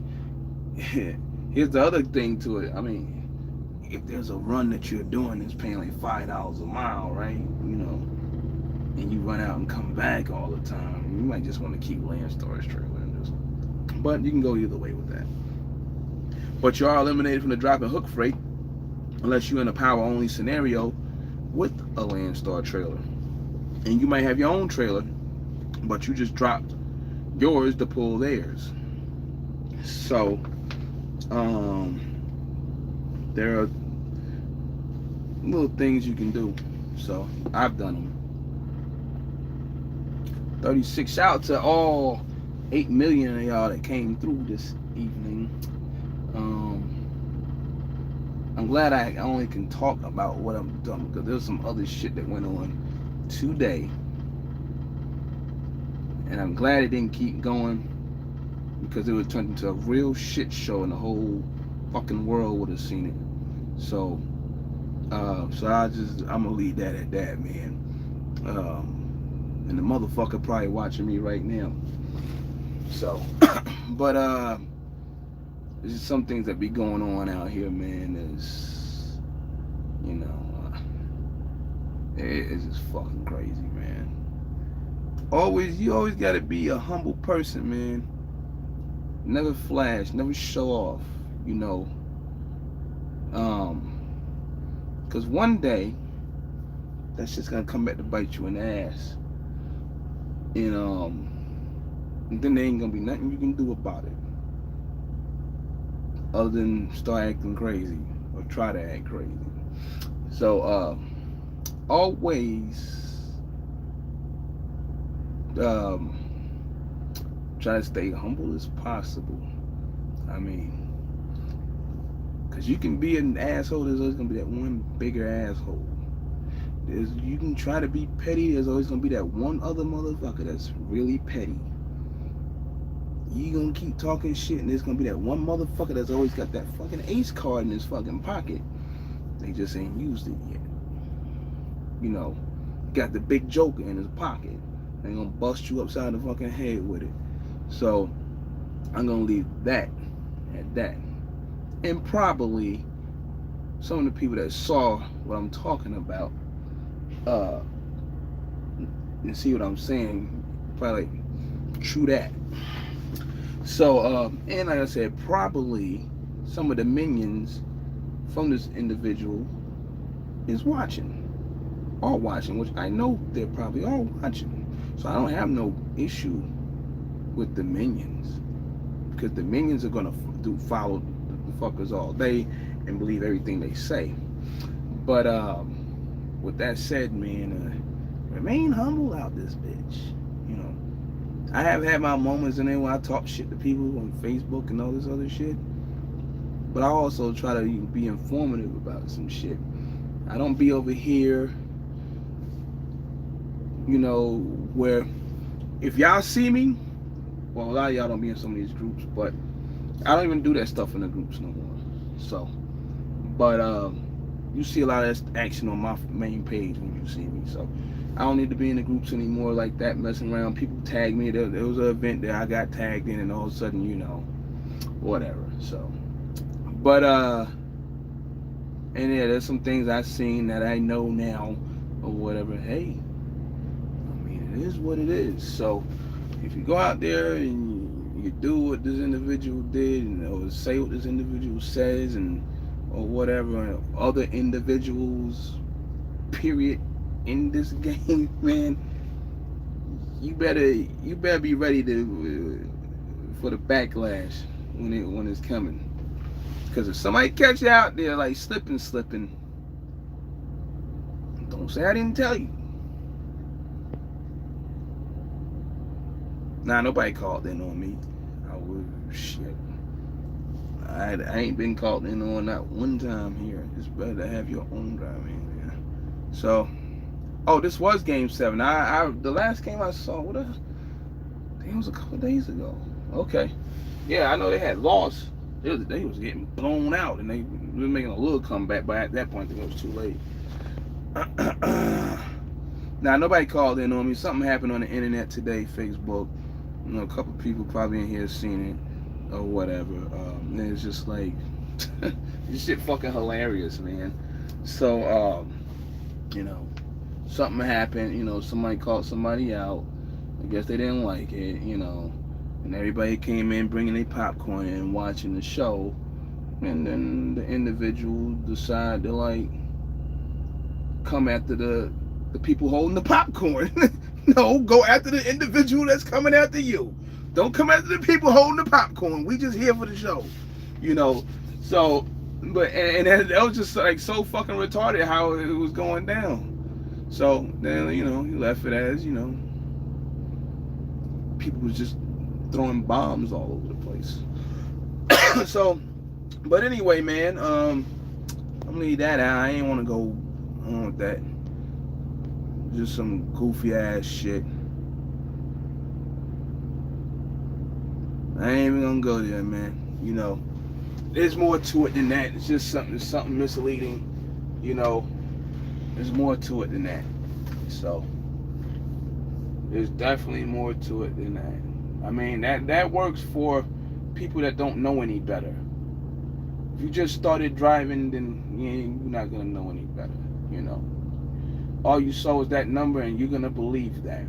Speaker 1: here's the other thing to it. I mean, if there's a run that you're doing that's paying like $5 a mile, right? You know, and you run out and come back all the time, you might just want to keep Landstar's trailer and just. But you can go either way with that. But you are eliminated from the drop and hook freight unless you're in a power only scenario with a Landstar trailer. And you might have your own trailer, but you just dropped yours to pull theirs. So there are little things you can do. So I've done them. 36. Shout out to all 8 million of y'all that came through this evening. I'm glad I only can talk about what I'm doing, because there's some other shit that went on today, and I'm glad it didn't keep going, because it would turn into a real shit show and the whole fucking world would have seen it. So I'm gonna leave that at that, man. And the motherfucker probably watching me right now. So, but there's just some things that be going on out here, man. Is, you know, it's just fucking crazy, man. You always gotta be a humble person, man. Never flash, never show off, you know. Cause one day that's just gonna come back to bite you in the ass. And then there ain't gonna be nothing you can do about it, other than start acting crazy or try to act crazy. So always try to stay humble as possible. I mean, because you can be an asshole, there's always gonna be that one bigger asshole. You can try to be petty, there's always gonna be that one other motherfucker that's really petty. You gonna keep talking shit, and there's gonna be that one motherfucker that's always got that fucking ace card in his fucking pocket. They just ain't used it yet. You know, got the big joker in his pocket. They gonna bust you upside the fucking head with it. So I'm gonna leave that at that. And probably some of the people that saw what I'm talking about and see what I'm saying, probably like, true that. So and like I said, probably some of the minions from this individual is all watching, which I know they're probably all watching. So I don't have no issue with the minions, because the minions are gonna follow the fuckers all day and believe everything they say. But with that said, man, remain humble out this bitch. You know, I have had my moments in there where I talk shit to people on Facebook and all this other shit, but I also try to be informative about some shit. I don't be over here, you know, where if y'all see me, well, a lot of y'all don't be in some of these groups, but I don't even do that stuff in the groups no more. So, but you see a lot of action on my main page when you see me. So I don't need to be in the groups anymore like that, messing around. People tag me. There was an event that I got tagged in, and all of a sudden, you know, whatever. So, but and yeah, there's some things I've seen that I know now or whatever. Hey, I mean, it is what it is. So if you go out there and you do what this individual did, or say what this individual says, and or whatever, and other individuals, period, in this game, man, you better be ready for the backlash when it's coming. Because if somebody catch you out there like slipping, don't say I didn't tell you. Nah, nobody called in on me. Shit. I ain't been called in on that one time here. It's better to have your own driving. Yeah. So, this was Game 7. The last game I saw, what else? I think it was a couple days ago. Okay. Yeah, I know they had lost. They was getting blown out, and they were making a little comeback, but at that point, I think it was too late. Now, nobody called in on me. Something happened on the internet today, Facebook. You know, a couple people probably in here seen it or whatever. And it's just like, this shit fucking hilarious, man. So, you know, something happened. You know, somebody called somebody out. I guess they didn't like it, you know. And everybody came in bringing their popcorn and watching the show. And then the individual decided to, like, come after the people holding the popcorn. No, go after the individual that's coming after you. Don't come after the people holding the popcorn. We just here for the show, you know. So, but and that was just like so fucking retarded how it was going down. So then, you know, he left it as, you know, people was just throwing bombs all over the place. So, but anyway, man, I'm leave that out. I ain't want to go on with that. Just some goofy ass shit. I ain't even gonna go there, man. You know, there's more to it than that. It's just something misleading. You know, there's more to it than that. So there's definitely more to it than that. I mean, that works for people that don't know any better. If you just started driving, then you're not gonna know any better. You know, all you saw was that number, and you're gonna believe that.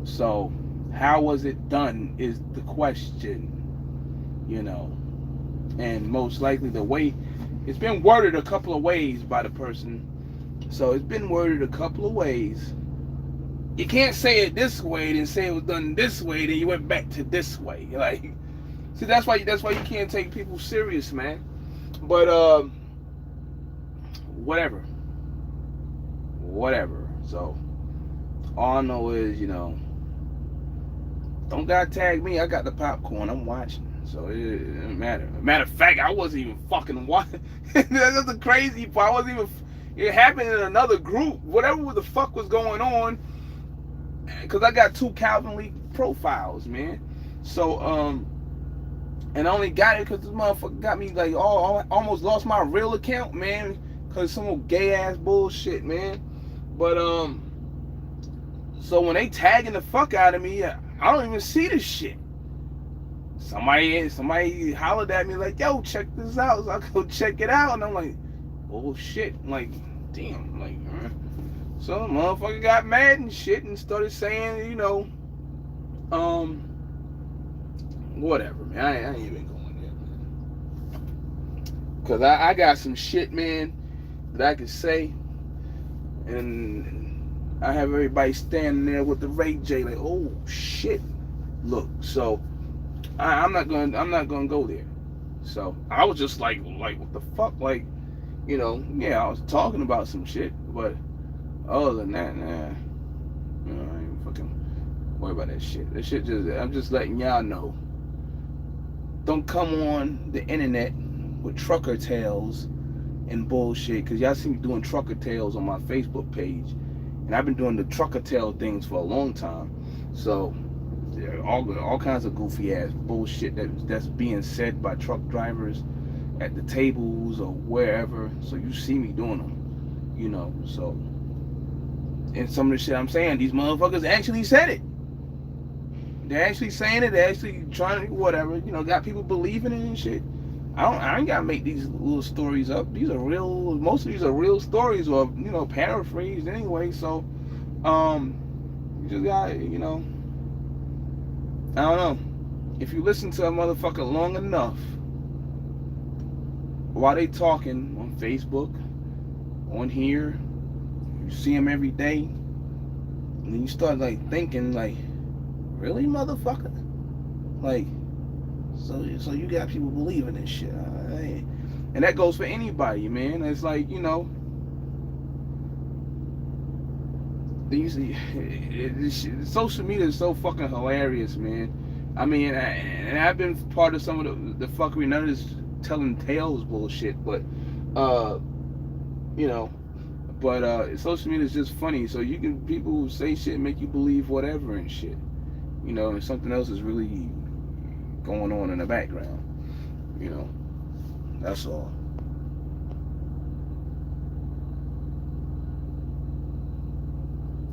Speaker 1: So, how was it done is the question. You know, and most likely the way it's been worded a couple of ways by the person. So it's been worded a couple of ways. You can't say it this way, then say it was done this way, then you went back to this way. Like, see, that's why you can't take people serious, man. But whatever. So all I know is, you know, don't gotta tag me. I got the popcorn. I'm watching. So it doesn't matter. Matter of fact, I wasn't even fucking watching. That's the crazy part. I wasn't even. It happened in another group. Whatever the fuck was going on. Because I got 2 Calvin League profiles, man. So, and I only got it because this motherfucker got me, like, almost lost my real account, man. Because some old gay ass bullshit, man. But, so when they tagging the fuck out of me, I don't even see this shit. Somebody hollered at me like, yo, check this out. So I go check it out. And I'm like, oh shit. I'm like, damn. I'm like, So the motherfucker got mad and shit and started saying, you know, whatever, man. I ain't even going there, man. Because I got some shit, man, that I could say. And I have everybody standing there with the Ray J like, oh shit. Look, so I'm not gonna go there. So I was just like what the fuck? Like, you know, yeah, I was talking about some shit, but other than that, nah. You know, I ain't fucking worry about that shit. That shit I'm just letting y'all know. Don't come on the internet with trucker tales and bullshit, because y'all see me doing trucker tales on my Facebook page. And I've been doing the trucker tale things for a long time. So, yeah, all kinds of goofy ass bullshit that's being said by truck drivers at the tables or wherever. So you see me doing them, you know. So, and some of the shit I'm saying, these motherfuckers actually said it. They're actually saying it. They're actually trying to, whatever, you know, got people believing it and shit. I ain't gotta make these little stories up. These are real. Most of these are real stories, or, you know, paraphrased anyway. So, you just got, you know, I don't know. If you listen to a motherfucker long enough, while they talking on Facebook, on here, you see them every day, and then you start like thinking like, really, motherfucker? Like, so you got people believing this shit. And that goes for anybody, man. It's like, you know, social media is so fucking hilarious, man. I mean, and I've been part of some of the fuckery, none of this telling tales bullshit, but, you know, but social media is just funny. So you can, people say shit, make you believe whatever and shit, you know, and something else is really going on in the background, you know. That's all.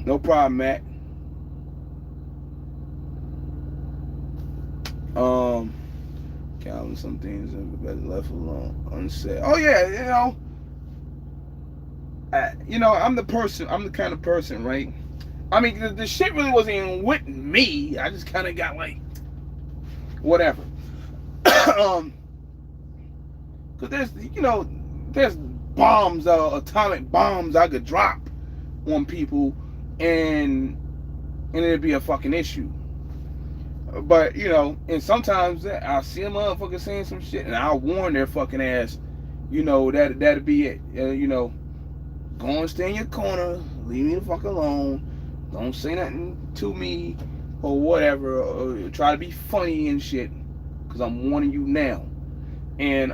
Speaker 1: No problem, Matt. Calvin, some things are better left alone, unsaid. Oh yeah, you know, I'm the kind of person, right? I mean, the shit really wasn't even with me. I just kind of got like, whatever. Cause there's, you know, there's bombs, atomic bombs I could drop on people, and it'd be a fucking issue. But, you know, and sometimes I'll see a motherfucker saying some shit, and I'll warn their fucking ass, you know, that'd be it. You know, go and stay in your corner, leave me the fuck alone, don't say nothing to me, or whatever, or try to be funny and shit, because I'm warning you now. And,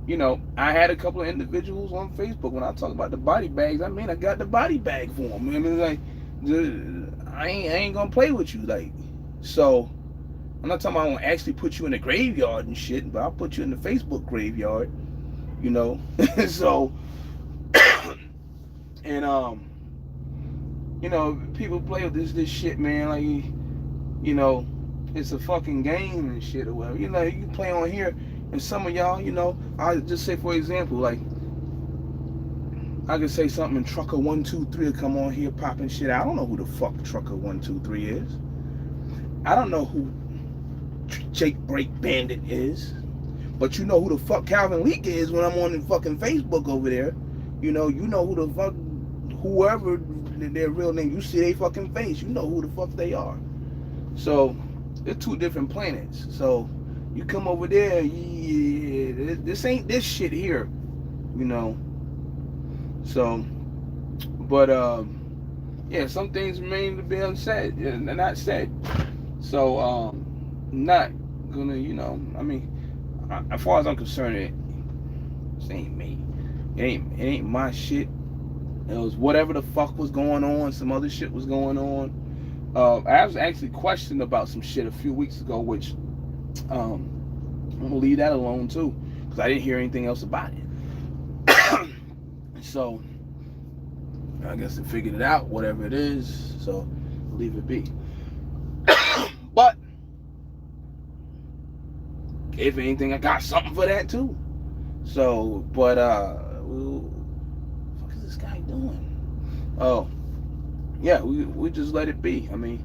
Speaker 1: you know, I had a couple of individuals on Facebook when I talk about the body bags. I mean, I got the body bag for them. I mean, like, I ain't gonna play with you, like. So I'm not talking about I won't actually put you in the graveyard and shit, but I'll put you in the Facebook graveyard, you know. So, and you know, people play with this shit, man. Like, you know, it's a fucking game and shit or whatever. You know, you play on here, and some of y'all, you know, I just say for example, like, I could say something and Trucker 123 will come on here popping shit. I don't know who the fuck Trucker 123 is. I don't know who Jake Break Bandit is. But you know who the fuck Calvin Leak is when I'm on the fucking Facebook over there. You know who the fuck, whoever their real name, you see their fucking face, you know who the fuck they are. So, they're two different planets. So, you come over there, yeah, this ain't this shit here, you know. So, but, yeah, some things remain to be unsaid, and not said. So, not gonna, you know, I mean, as far as I'm concerned, this ain't me. It ain't my shit. It was whatever the fuck was going on. Some other shit was going on. I was actually questioned about some shit a few weeks ago, which I'm gonna leave that alone too, because I didn't hear anything else about it. So I guess they figured it out, whatever it is. So leave it be. But if anything, I got something for that too. So, but what the fuck is this guy doing? Oh, yeah, we just let it be. I mean,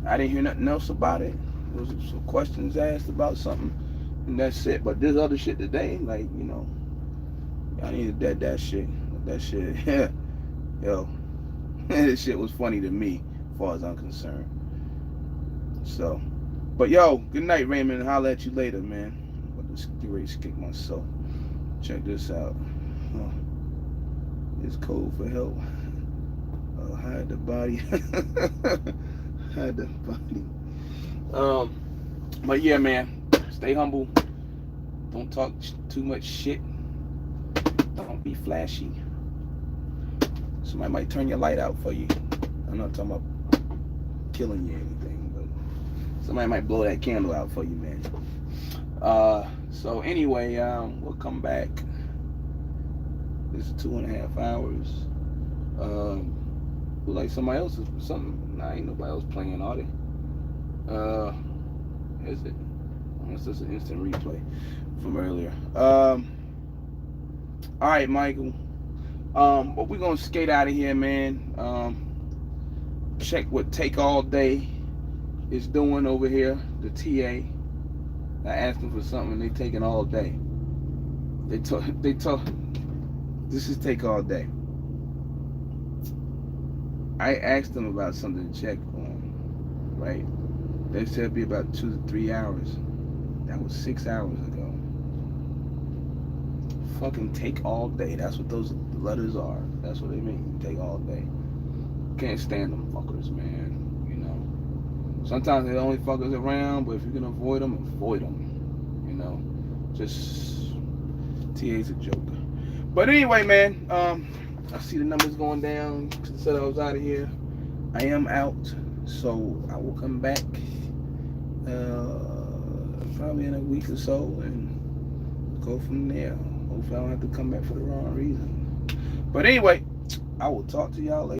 Speaker 1: I didn't hear nothing else about it. There was some questions asked about something, and that's it. But this other shit today, like, you know, I need that shit. That shit, yeah, yo, this shit was funny to me, as far as I'm concerned. So, but yo, good night, Raymond. Holler at you later, man. I'm about to get ready to kick myself. Check this out. Oh, it's cold for help. Hide the body. Hide the body. But yeah, man, stay humble. Don't talk too much shit. Don't be flashy. Somebody might turn your light out for you. I'm not talking about killing you or anything, but somebody might blow that candle out for you, man. So anyway, we'll come back. This is 2.5 hours. Like somebody else is something. Nah, ain't nobody else playing, are they? Is it? Unless it's an instant replay from earlier. All right, Michael. But we're gonna skate out of here, man. Check what Take All Day is doing over here. The TA. I asked them for something, and they taking all day. They told. This is Take All Day. I asked them about something to check on, right? They said it'd be about 2 to 3 hours. That was 6 hours ago. Fucking Take All Day. That's what those letters are. That's what they mean. Take all day. Can't stand them fuckers, man. You know. Sometimes they're the only fuckers around, but if you can avoid them, avoid them. You know. Just TA's a joke. But anyway, man, I see the numbers going down. Said I was out of here. I am out, so I will come back probably in a week or so and go from there. Hopefully I don't have to come back for the wrong reason. But anyway, I will talk to y'all later.